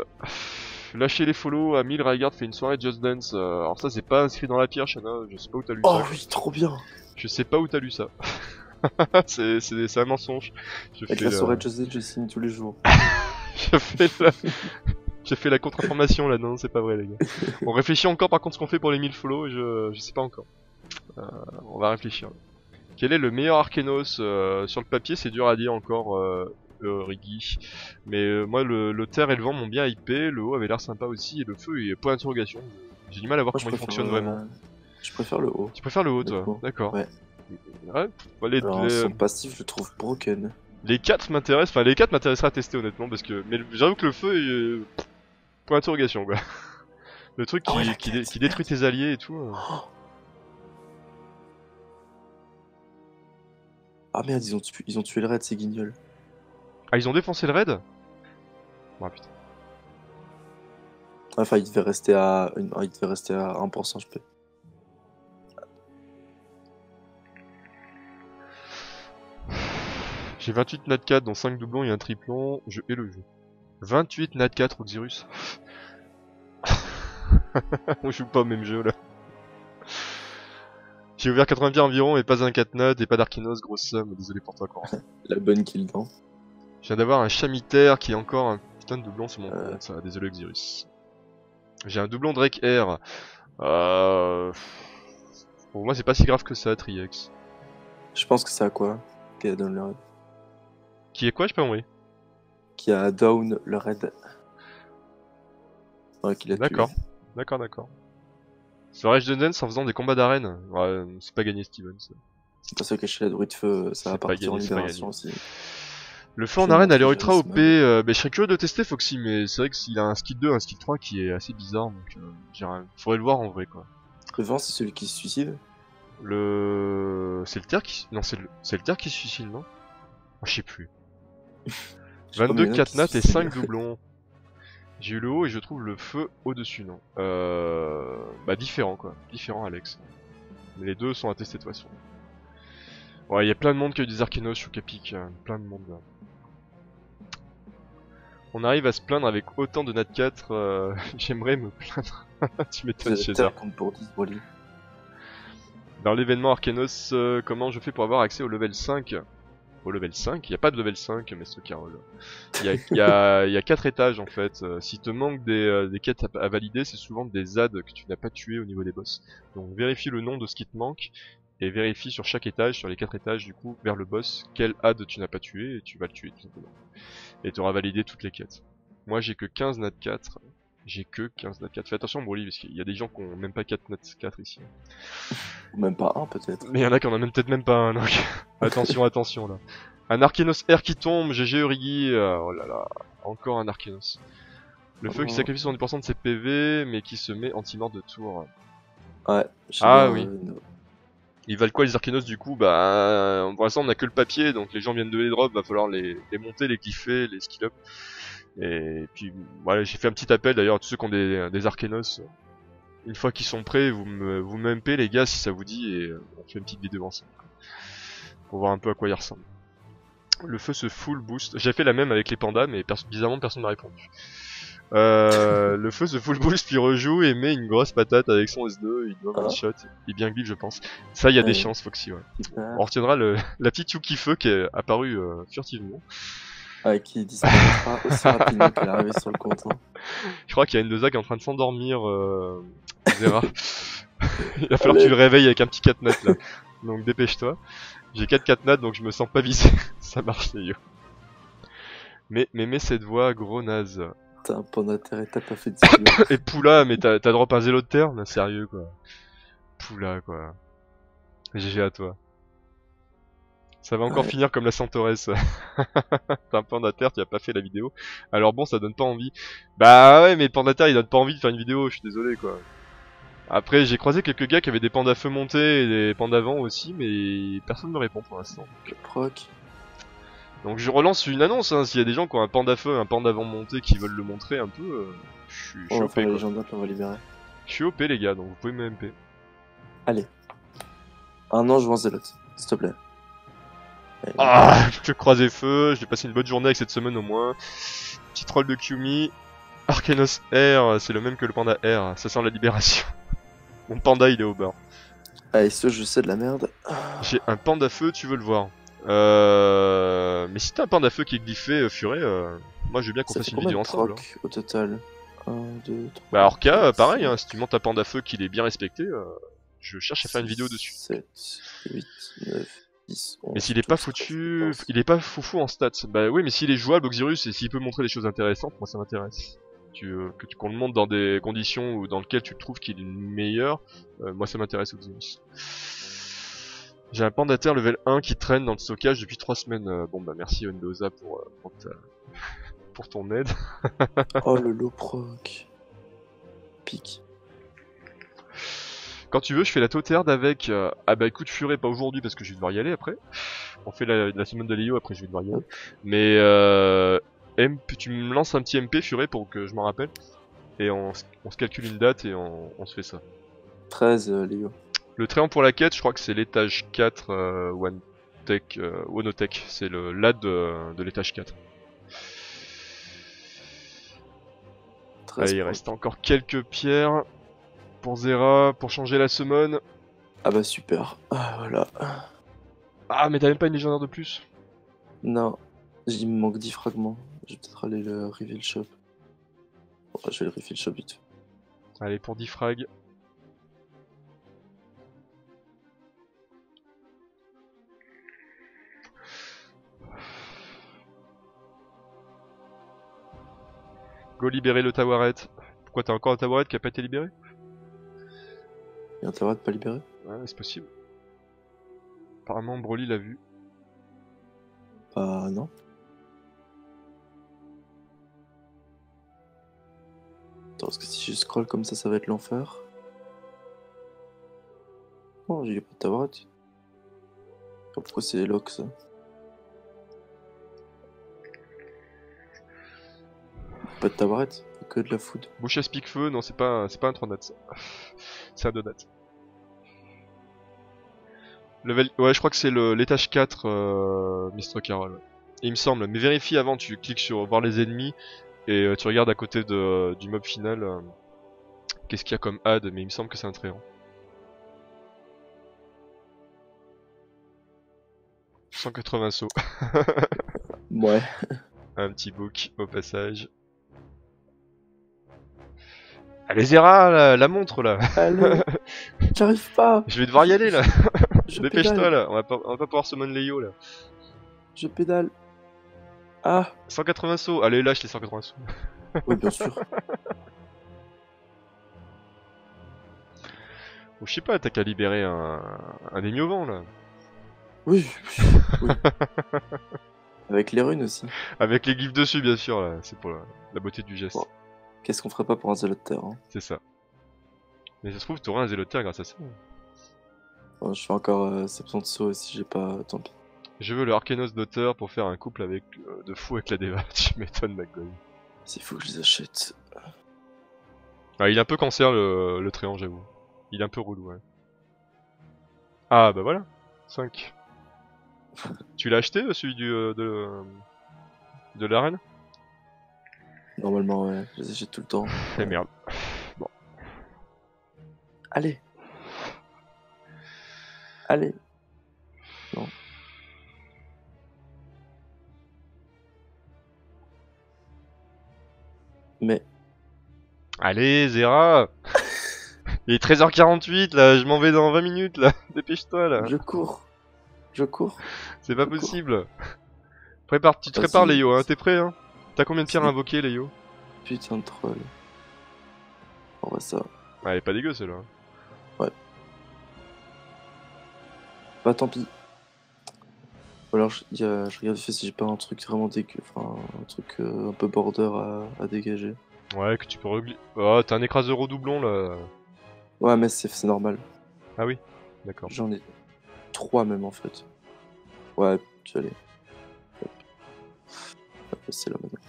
Lâchez les follow, à 1000 Raigard fait une soirée Just Dance. Alors ça c'est pas inscrit dans la pierre, Shana, je sais pas où t'as lu Oh ça. oui, trop bien. Je sais pas où t'as lu ça. C'est un mensonge. Avec la soirée de José, je signe tous les jours. J'ai fait la contre-information là, non, c'est pas vrai les gars. On réfléchit encore par contre ce qu'on fait pour les 1000 follow, je sais pas encore. On va réfléchir. Quel est le meilleur Arkenos sur le papier, c'est dur à dire encore, Rigi. Mais moi, le terre et le vent m'ont bien hypé, le haut avait l'air sympa aussi, et le feu, il est point d'interrogation. J'ai du mal à voir Moi, comment il fonctionne vraiment. Je préfère le haut. Tu préfères le haut, toi? D'accord. Ouais. Ouais, Alors, son passif, je le trouve broken. Les 4 m'intéressent, enfin les 4 m'intéresseraient à tester honnêtement, parce que... Mais j'avoue que le feu, point d'interrogation quoi. Le truc qui détruit tes alliés et tout... Ah merde, ils ont tué le raid, ces guignols. Ah, ils ont défoncé le raid? Oh putain. Enfin, il devait rester à 1% HP. J'ai 28 nat 4 dont 5 doublons et un triplon, je hais le jeu. 28 nat 4 Oxyrus. On joue pas au même jeu là. J'ai ouvert 80 bières environ mais pas un 4 nat et pas d'Arkinos, grosse somme, désolé pour toi Corentin. La bonne kill dans. Je viens d'avoir un chamitaire qui est encore un putain de doublon sur mon compte, ça, désolé Oxyrus. J'ai un doublon Drake Air. Pour moi c'est pas si grave que ça, Triex. Je pense que c'est à quoi qui a down le raid. Qui est quoi, j'ai pas compris. Qui a down le raid. Ouais, qui l'a tué. D'accord, d'accord. Ce Rage Dance en faisant des combats d'arène. Ouais, c'est pas gagné Steven. C'est pas ça cacher la druide feu, ça va partir en libération aussi. Le feu en arène a l'air ultra OP, je serais curieux de tester Foxy, mais c'est vrai qu'il a un skill 2, un skill 3 qui est assez bizarre, donc faudrait le voir en vrai quoi. Le vent c'est celui qui se suicide? C'est le terre qui... Non, c'est le terre qui se suicide, non? Oh, je sais plus. 22 4 nat et 5 doublons. J'ai eu le haut et je trouve le feu au-dessus, non? Bah différent quoi, différent Alex. Mais les deux sont à tester de toute façon. Ouais, il y a plein de monde qui a eu des Arkenos sur Capic, plein de monde là. On arrive à se plaindre avec autant de nat 4, j'aimerais me plaindre. Tu m'étonnes César. Dans l'événement Arkenos, comment je fais pour avoir accès au level 5? Au level 5? Il n'y a pas de level 5, Maître Carole. Il y a 4 étages en fait. S'il te manque des quêtes à valider, c'est souvent des ZAD que tu n'as pas tué au niveau des boss. Donc vérifie le nom de ce qui te manque, et vérifie sur chaque étage, sur les 4 étages du coup, vers le boss, quel AD tu n'as pas tué, et tu vas le tuer tout simplement. Et tu auras validé toutes les quêtes. Moi j'ai que 15 nat 4. J'ai que 15 nat 4. Fais attention Broly, parce qu'il y a des gens qui ont même pas 4 nat 4 ici. Ou même pas un peut-être. Mais il y en a qui en ont peut-être même pas un, donc attention là. Un Arkenos R qui tombe, GG Origi, oh là là, encore un Arkenos. Le feu qui sacrifie 70% de ses PV, mais qui se met anti-mort de tour. Ouais. Ah oui. Ils valent quoi les Arkenos du coup? Bah pour l'instant on a que le papier, donc les gens viennent de les drop, va falloir les monter, les glypher, les skill up. Et puis voilà, j'ai fait un petit appel d'ailleurs à tous ceux qui ont des Arkenos. Une fois qu'ils sont prêts, vous me MP les gars si ça vous dit, et on fait une petite vidéo ensemble. Pour voir un peu à quoi il ressemble. Le feu se full boost. J'ai fait la même avec les pandas, mais bizarrement personne m'a répondu. Le feu se full boost puis rejoue et met une grosse patate avec son S2, il doit one shot, il est bien glitch je pense. Ça il y a des chances Foxy, ouais. On retiendra la petite Yuki Feu qui est apparue furtivement. Qui disparaîtra aussi rapidement qu'elle est arrivée sur le compte. Je crois qu'il y a une de Zag qui est en train de s'endormir, Zera. Il va falloir que tu le réveilles avec un petit 4 nat là. Donc dépêche-toi. J'ai 4 4 nat donc je me sens pas visé. Ça marche les yo. Mais cette voix gros naze. T'as un panda terre et t'as pas fait de skill. Et Poula, mais t'as drop un zélo de terre? Non, sérieux quoi. Poula quoi. GG à toi. Ça va encore finir comme la Centaurès. T'as un panda terre, tu as pas fait la vidéo. Alors bon, ça donne pas envie. Bah ouais, mais le panda terre il donne pas envie de faire une vidéo, je suis désolé quoi. Après, j'ai croisé quelques gars qui avaient des pandas feu montés et des pandas vent aussi, mais personne me répond pour l'instant. Proc. Donc je relance une annonce, hein, s'il y a des gens qui ont un panda feu, un panda vent monté qui veulent le montrer un peu, je suis OP quoi. On va libérer. Je suis OP les gars, donc vous pouvez me MP. Allez. Un ange ou un zélote, s'il te plaît. Ah, je te croisais feu, je vais passer une bonne journée avec cette semaine au moins. Petit troll de Kyumi. Arkenos R, c'est le même que le panda R, ça sent la libération. Mon panda il est au bord. Allez, ce je sais de la merde. J'ai un panda feu, tu veux le voir. Mais si t'as un panda feu qui est glyphé furet, moi je veux bien qu'on Ça fasse fait une combien vidéo de ensemble. Hein. trocs au total 1, 2, 3. Bah Orca, pareil, hein, si tu montes un panda feu qu'il est bien respecté, je cherche à faire une vidéo dessus. 7, 8, 9, 10, 11. Mais s'il est pas 12, foutu, 13, 14. il est pas foufou en stats. Bah oui, mais s'il est jouable, Oxyrus, et s'il peut montrer des choses intéressantes, moi ça m'intéresse. Qu'on le monte dans des conditions où, dans lesquelles tu trouves qu'il est meilleur, moi ça m'intéresse Oxyrus. J'ai un panda terre level 1 qui traîne dans le stockage depuis 3 semaines. Bon bah merci Ondoza pour ton aide. Oh le low proc. Pique. Quand tu veux, je fais la tautarde avec... Ah bah écoute, Furet, pas aujourd'hui parce que je vais devoir y aller après. On fait la semaine de Léo, après je vais devoir y aller. Mais tu me lances un petit MP, Furet, pour que je m'en rappelle. Et on se calcule une date et on se fait ça. 13, Léo. Le tréant pour la quête, je crois que c'est l'étage 4 Onotech. C'est le LAD de l'étage 4. 13 Allez, il proc. reste encore quelques pierres pour Zera, pour changer la summon. Ah bah super. Ah voilà. Ah, mais t'as même pas une légendaire de plus? Non. Il me manque 10 fragments. Je vais peut-être aller le reveal shop. Bon, je vais le reveal shop vite. Allez, pour 10 frags. Go libérer le Tawaret. Pourquoi t'as encore un Tawaret qui a pas été libéré? Il y a intérêt de pas libérer. Ouais, c'est possible. Apparemment, Broly l'a vu. Bah non. Attends, parce que si je scroll comme ça va être l'enfer. Oh, j'ai pas de tabaret. Pourquoi c'est lock ça? Pas de tabaret, que de la food. Bouche à pique feu, non, c'est pas un 3 nats ça. C'est un 2 nats. Level... Ouais, je crois que c'est l'étage 4, Mr. Carol. Il me semble, mais vérifie avant, tu cliques sur voir les ennemis et tu regardes à côté du mob final qu'est-ce qu'il y a comme add, mais il me semble que c'est un tréant. 180 sauts. Ouais. Un petit book au passage. Allez Zera, la montre là. Allez. J'arrive pas. Je vais devoir y aller là. Je Dépêche-toi pédale. là, on va pas pouvoir summon Léo là. Je pédale. Ah. 180 sauts, allez lâche les 180 sauts. Oui, bien sûr. Oh, je sais pas, t'as qu'à libérer un ennemi au vent là. Oui. Oui. Avec les runes aussi. Avec les glyphes dessus bien sûr là, c'est pour la beauté du geste. Bon. Qu'est-ce qu'on ferait pas pour un zélote terre hein. C'est ça. Mais ça se trouve t'auras un zélotaire grâce à ça. Bon, je fais encore 70 sauts si j'ai pas. Tant pis. Je veux le Arkenos d'auteur pour faire un couple avec de fou avec la Deva. Tu m'étonnes McGoy. S'il faut que je les achète. Ah, il est un peu cancer le tréant j'avoue. Il est un peu relou ouais. Ah bah voilà. 5. Tu l'as acheté celui de l'arène? Normalement, ouais. Je les achète tout le temps. Eh merde. Bon. Allez. Allez. Non. Mais. Allez Zera. Il est 13h48 là, je m'en vais dans 20 minutes là. Dépêche-toi là. Je cours. Je cours. C'est pas possible. Tu te Ah, prépares si. Léo, hein, t'es prêt hein? T'as combien de pierres à Si. invoquer Léo? Putain de troll. On va ça. Ah, elle est pas dégueu celle-là. Bah tant pis. Ou alors je regarde si j'ai pas un truc vraiment dégueu. Enfin, un truc un peu border à dégager. Ouais, que tu peux régler. Oh, t'as un écraseur au doublon là. Ouais, mais c'est normal. Ah oui, d'accord. J'en ai 3 même en fait. Ouais, tu allais. C'est là maintenant.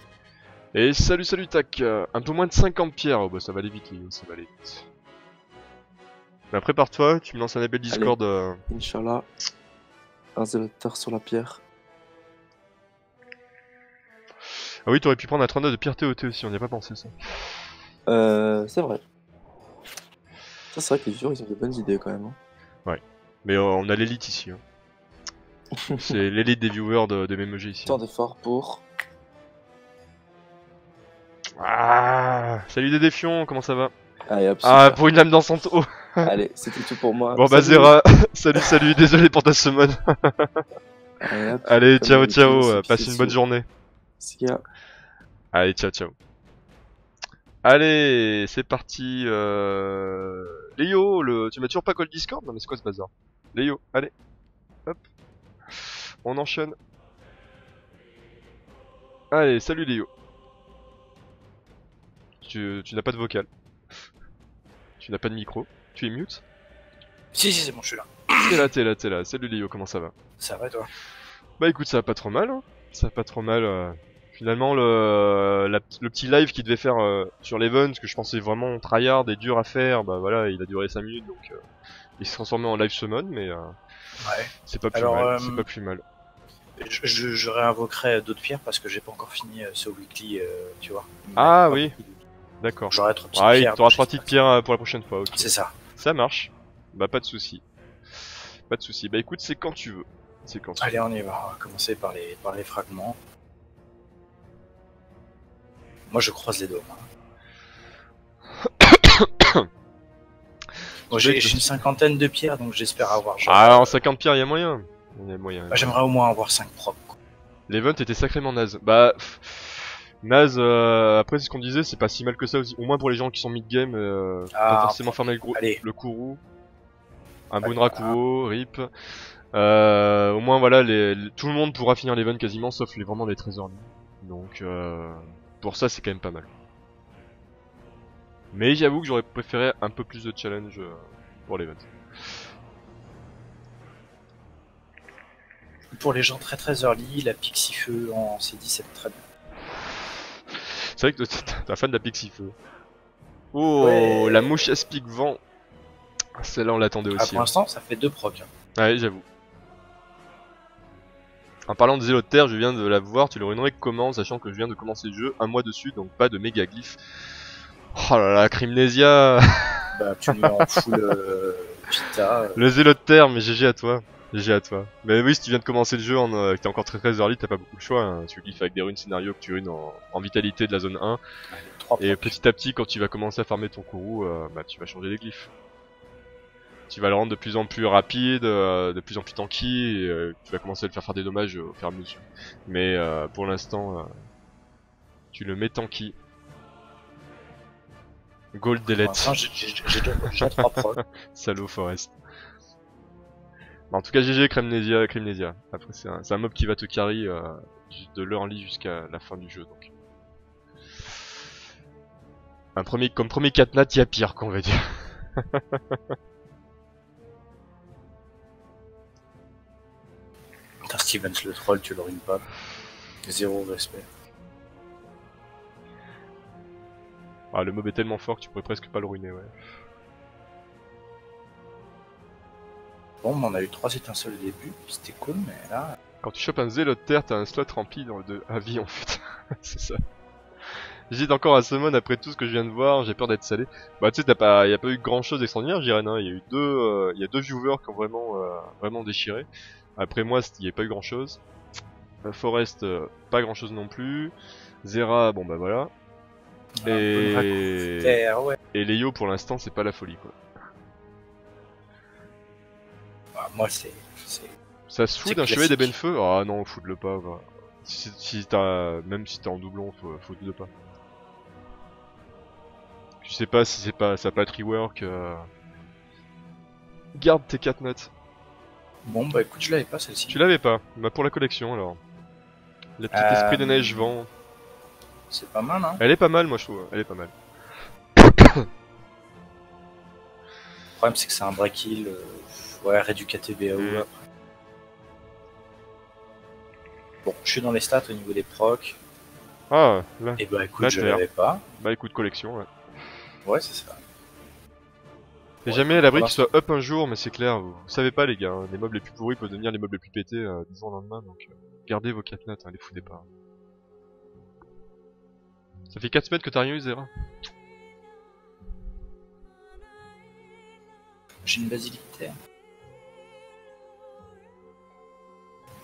Et salut tac, un peu moins de 50 pierres, oh bah ça va aller vite Léo, ça va aller vite. Bah prépare-toi, tu me lances un appel Discord. Inch'Allah. Un zéloteur sur la pierre. Ah oui, t'aurais pu prendre un 39 de pierre TOT aussi, on n'y a pas pensé ça. C'est vrai. Ça c'est vrai que les viewers ils ont des bonnes idées quand même. Hein. Mais on a l'élite ici. Hein. C'est l'élite des viewers de MMG ici. Tant d'efforts pour. Ah, salut des défiants, comment ça va? Allez hop, Ah, super. pour une lame dansante. Oh. Allez, c'était tout pour moi. Bon bah Salut. Zera, salut, désolé pour ta semaine. Allez, hop, Allez, comme ciao, d'habitude, ciao, c'est passe pissé une bonne dessus. journée. See ya. Allez, ciao, ciao. Allez, c'est parti. Léo, tu m'as toujours pas call Discord? Non mais c'est quoi ce bazar? Léo, allez, hop, on enchaîne. Allez, salut Léo. Tu n'as pas de vocal. Tu n'as pas de micro. Tu es mute. Si, c'est bon, je suis là. T'es là. Salut Léo, comment ça va? Ça va, toi? Bah écoute, ça va pas trop mal. Hein. Ça va pas trop mal. Finalement, le petit live qu'il devait faire sur l'event, que je pensais vraiment tryhard et dur à faire, bah voilà, il a duré 5 minutes, donc il s'est transformé en live summon, mais Ouais. c'est pas plus Alors, mal. C'est pas plus mal. Je réinvoquerai d'autres pierres parce que j'ai pas encore fini ce weekly, tu vois. Ah Pas oui. beaucoup de- D'accord. J'aurai 3 petites Ouais, pierres. t'auras donc 3 j'espère petites pierres pour la prochaine fois, ok. que- C'est ça. Ça marche. Bah pas de souci. Pas de souci. Bah écoute, c'est quand tu veux. C'est quand tu veux. Allez, on y va. On va commencer par les fragments. Moi, je croise les doigts. Bon, j'ai une cinquantaine de pierres, donc j'espère avoir. Genre, Ah, en 50 pierres, y a moyen. Y a moyen. bah, j'aimerais au moins avoir 5 propres. quoi. L'event était sacrément naze. Bah, naze, après, c'est ce qu'on disait, c'est pas si mal que ça aussi. Au moins pour les gens qui sont mid-game, pas forcément farmer Allez. le Kourou. Un Bunrakuo, RIP. Au moins, voilà, tout le monde pourra finir l'event quasiment, sauf vraiment les trésors. Donc, pour ça, c'est quand même pas mal. Mais j'avoue que j'aurais préféré un peu plus de challenge pour l'event. Pour les gens très très early, la Pixie Feu en C10, c'est très bien. C'est vrai que t'es un fan de la Pixie Feu. Oh, Ouais. la mouche aspic vent. Celle-là, on l'attendait Ah, aussi. pour l'instant, ça fait 2 procs. Hein. Ouais, j'avoue. En parlant de Zélo de Terre, je viens de la voir, tu le ruinerais comment, sachant que je viens de commencer le jeu, un mois dessus, donc pas de méga glyph. Oh là là, Crimnesia. Bah, tu le mets en full Vita. Le Zélo de Terre, mais GG à toi. GG à toi. Mais oui, si tu viens de commencer le jeu, que t'es encore très early, t'as pas beaucoup de choix. Hein. Tu glyphes avec des runes scénario que tu runes en vitalité de la zone 1. Allez, 3 Et procs. petit à petit, quand tu vas commencer à farmer ton Kourou, bah tu vas changer les glyphes. Tu vas le rendre de plus en plus rapide, de plus en plus tanky, et tu vas commencer à le faire des dommages au fur et à mesure. Mais pour l'instant, tu le mets tanky. Gold Pour delete, l'instant, j'ai déjà 3 procs. salaud Forest. Bah, en tout cas, GG Crimnesia. Après, c'est un mob qui va te carry de l'early jusqu'à la fin du jeu. Donc, comme premier Katnat, il y a pire, qu'on va dire. Putain, Stevens le troll, tu le ruines pas. 0 respect. Ah, le mob est tellement fort que tu pourrais presque pas le ruiner, ouais. Bon, on a eu 3 étincelles au début, c'était cool, mais là. Quand tu chopes un Zélo de Terre, t'as un slot rempli à vie en fait. C'est ça. J'hésite encore à summon après tout ce que je viens de voir, j'ai peur d'être salé. Bah tu sais, y a pas eu grand chose d'extraordinaire, je dirais, non. Il y a eu deux viewers qui ont vraiment déchiré. Après moi, il n'y a pas eu grand chose. Forest, pas grand chose non plus. Zera, bon bah voilà. Et Terre, ouais. et Léo pour l'instant, c'est pas la folie quoi. Bah, moi, c'est. Ça se fout C'est d'un chevalier classique. d'Ebenfeu? Ah non, fout-le pas. Va. Même si t'es en doublon, fout-le pas. Je sais pas si ça peut être rework. Garde tes 4 notes. Bon, bah écoute, je l'avais pas celle-ci. Tu l'avais pas? Bah pour la collection alors. Le petit esprit de neige vent. C'est pas mal, hein. Elle est pas mal, moi je trouve. Elle est pas mal. Le problème, c'est que c'est un break heal. Ouais, réduit KTBAO Mm. après. Bon, je suis dans les stats au niveau des procs. Ah, là. Et bah écoute, Là, je t'as l'air. l'avais pas. Bah écoute, collection, ouais. Ouais, c'est ça. T'es Ouais, jamais à l'abri pour qu'il soit up un jour, mais c'est clair, vous savez pas les gars, hein, les mobs les plus pourris peuvent devenir les mobs les plus pétés du jour au lendemain, donc gardez vos 4 notes, hein, les foutez pas. Ça fait 4 semaines que t'as rien eu, Zera? J'ai une basilique terre.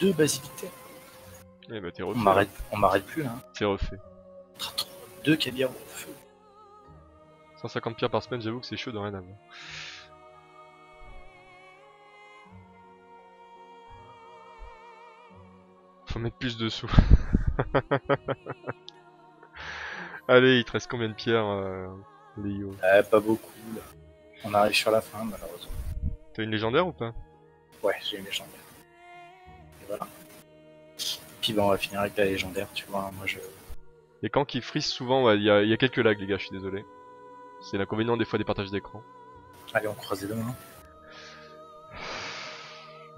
2 basilitaires. Eh bah t'es On refait. m'arrête plus, hein. T'es refait. 2 Kabir au feu. 150 pierres par semaine, j'avoue que c'est chaud de rien avoir. Faut mettre plus de sous. Allez, il te reste combien de pierres, Léo? Pas beaucoup, là. On arrive sur la fin, malheureusement. T'as une légendaire ou pas? Ouais, j'ai une légendaire. Et voilà. Puis bah, on va finir avec la légendaire, tu vois. Moi, je... Et quand qui frise souvent, ouais, il y a quelques lags, les gars, je suis désolé. C'est l'inconvénient des fois des partages d'écran. Allez, on croise les deux mains.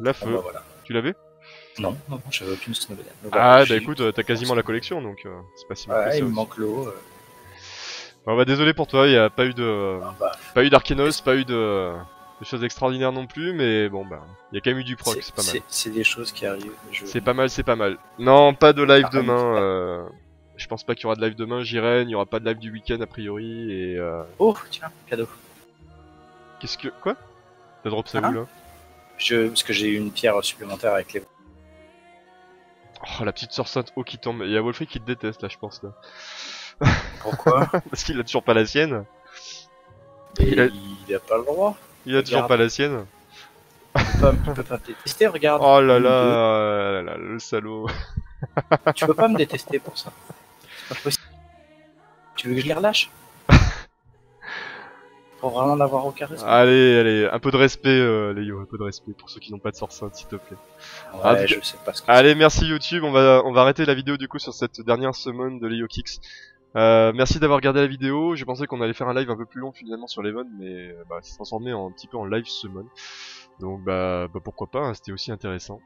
La Bon, feu, bah voilà. tu l'avais? Non, j'avais aucune snowball. Ah bah écoute, t'as quasiment la collection, donc c'est pas si mal que Ouais, ça il me aussi. manque l'eau. Bon, bah désolé pour toi, il y a pas eu de... Bah, Pas eu d'Arkenos, pas eu de choses extraordinaires non plus, mais bon bah, il y a quand même eu du proc, c'est pas mal. C'est des choses qui arrivent. C'est pas mal, c'est pas mal. Non, pas de live Ah, rien demain, de je pense pas qu'il y aura de live demain, j'irai, il y aura pas de live du week-end a priori, et Oh, tiens, cadeau. Qu'est-ce que... Quoi? T'as drop ça Hein où là? Parce que j'ai eu une pierre supplémentaire avec les... Oh la petite sœur sainte eau qui tombe, il y a Wolfrey qui te déteste là je pense là. Pourquoi? Parce qu'il a toujours pas la sienne. Et Il a- il a pas le droit. Il a toujours Regarde. pas la sienne. Il peut pas me détester, regarde. Oh là Une, là, le salaud. deux. Tu peux pas me détester pour ça. C'est pas possible. Tu veux que je les relâche? Pour vraiment l'avoir au carré. Allez, un peu de respect Léo, un peu de respect pour ceux qui n'ont pas de sœur sainte s'il te plaît. Ouais, Ah, je sais pas ce que Allez, merci YouTube, on va arrêter la vidéo du coup sur cette dernière summon de Léo Kix. Merci d'avoir regardé la vidéo, je pensais qu'on allait faire un live un peu plus long finalement sur l'Evon, mais bah, ça s'est transformé un petit peu en live summon. Donc bah pourquoi pas, hein, c'était aussi intéressant.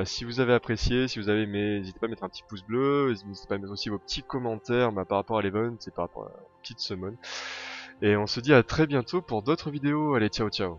Si vous avez apprécié, si vous avez aimé, n'hésitez pas à mettre un petit pouce bleu, n'hésitez pas à mettre aussi vos petits commentaires par rapport à l'Evon, c'est par rapport à la petite summon. Et on se dit à très bientôt pour d'autres vidéos, allez ciao ciao.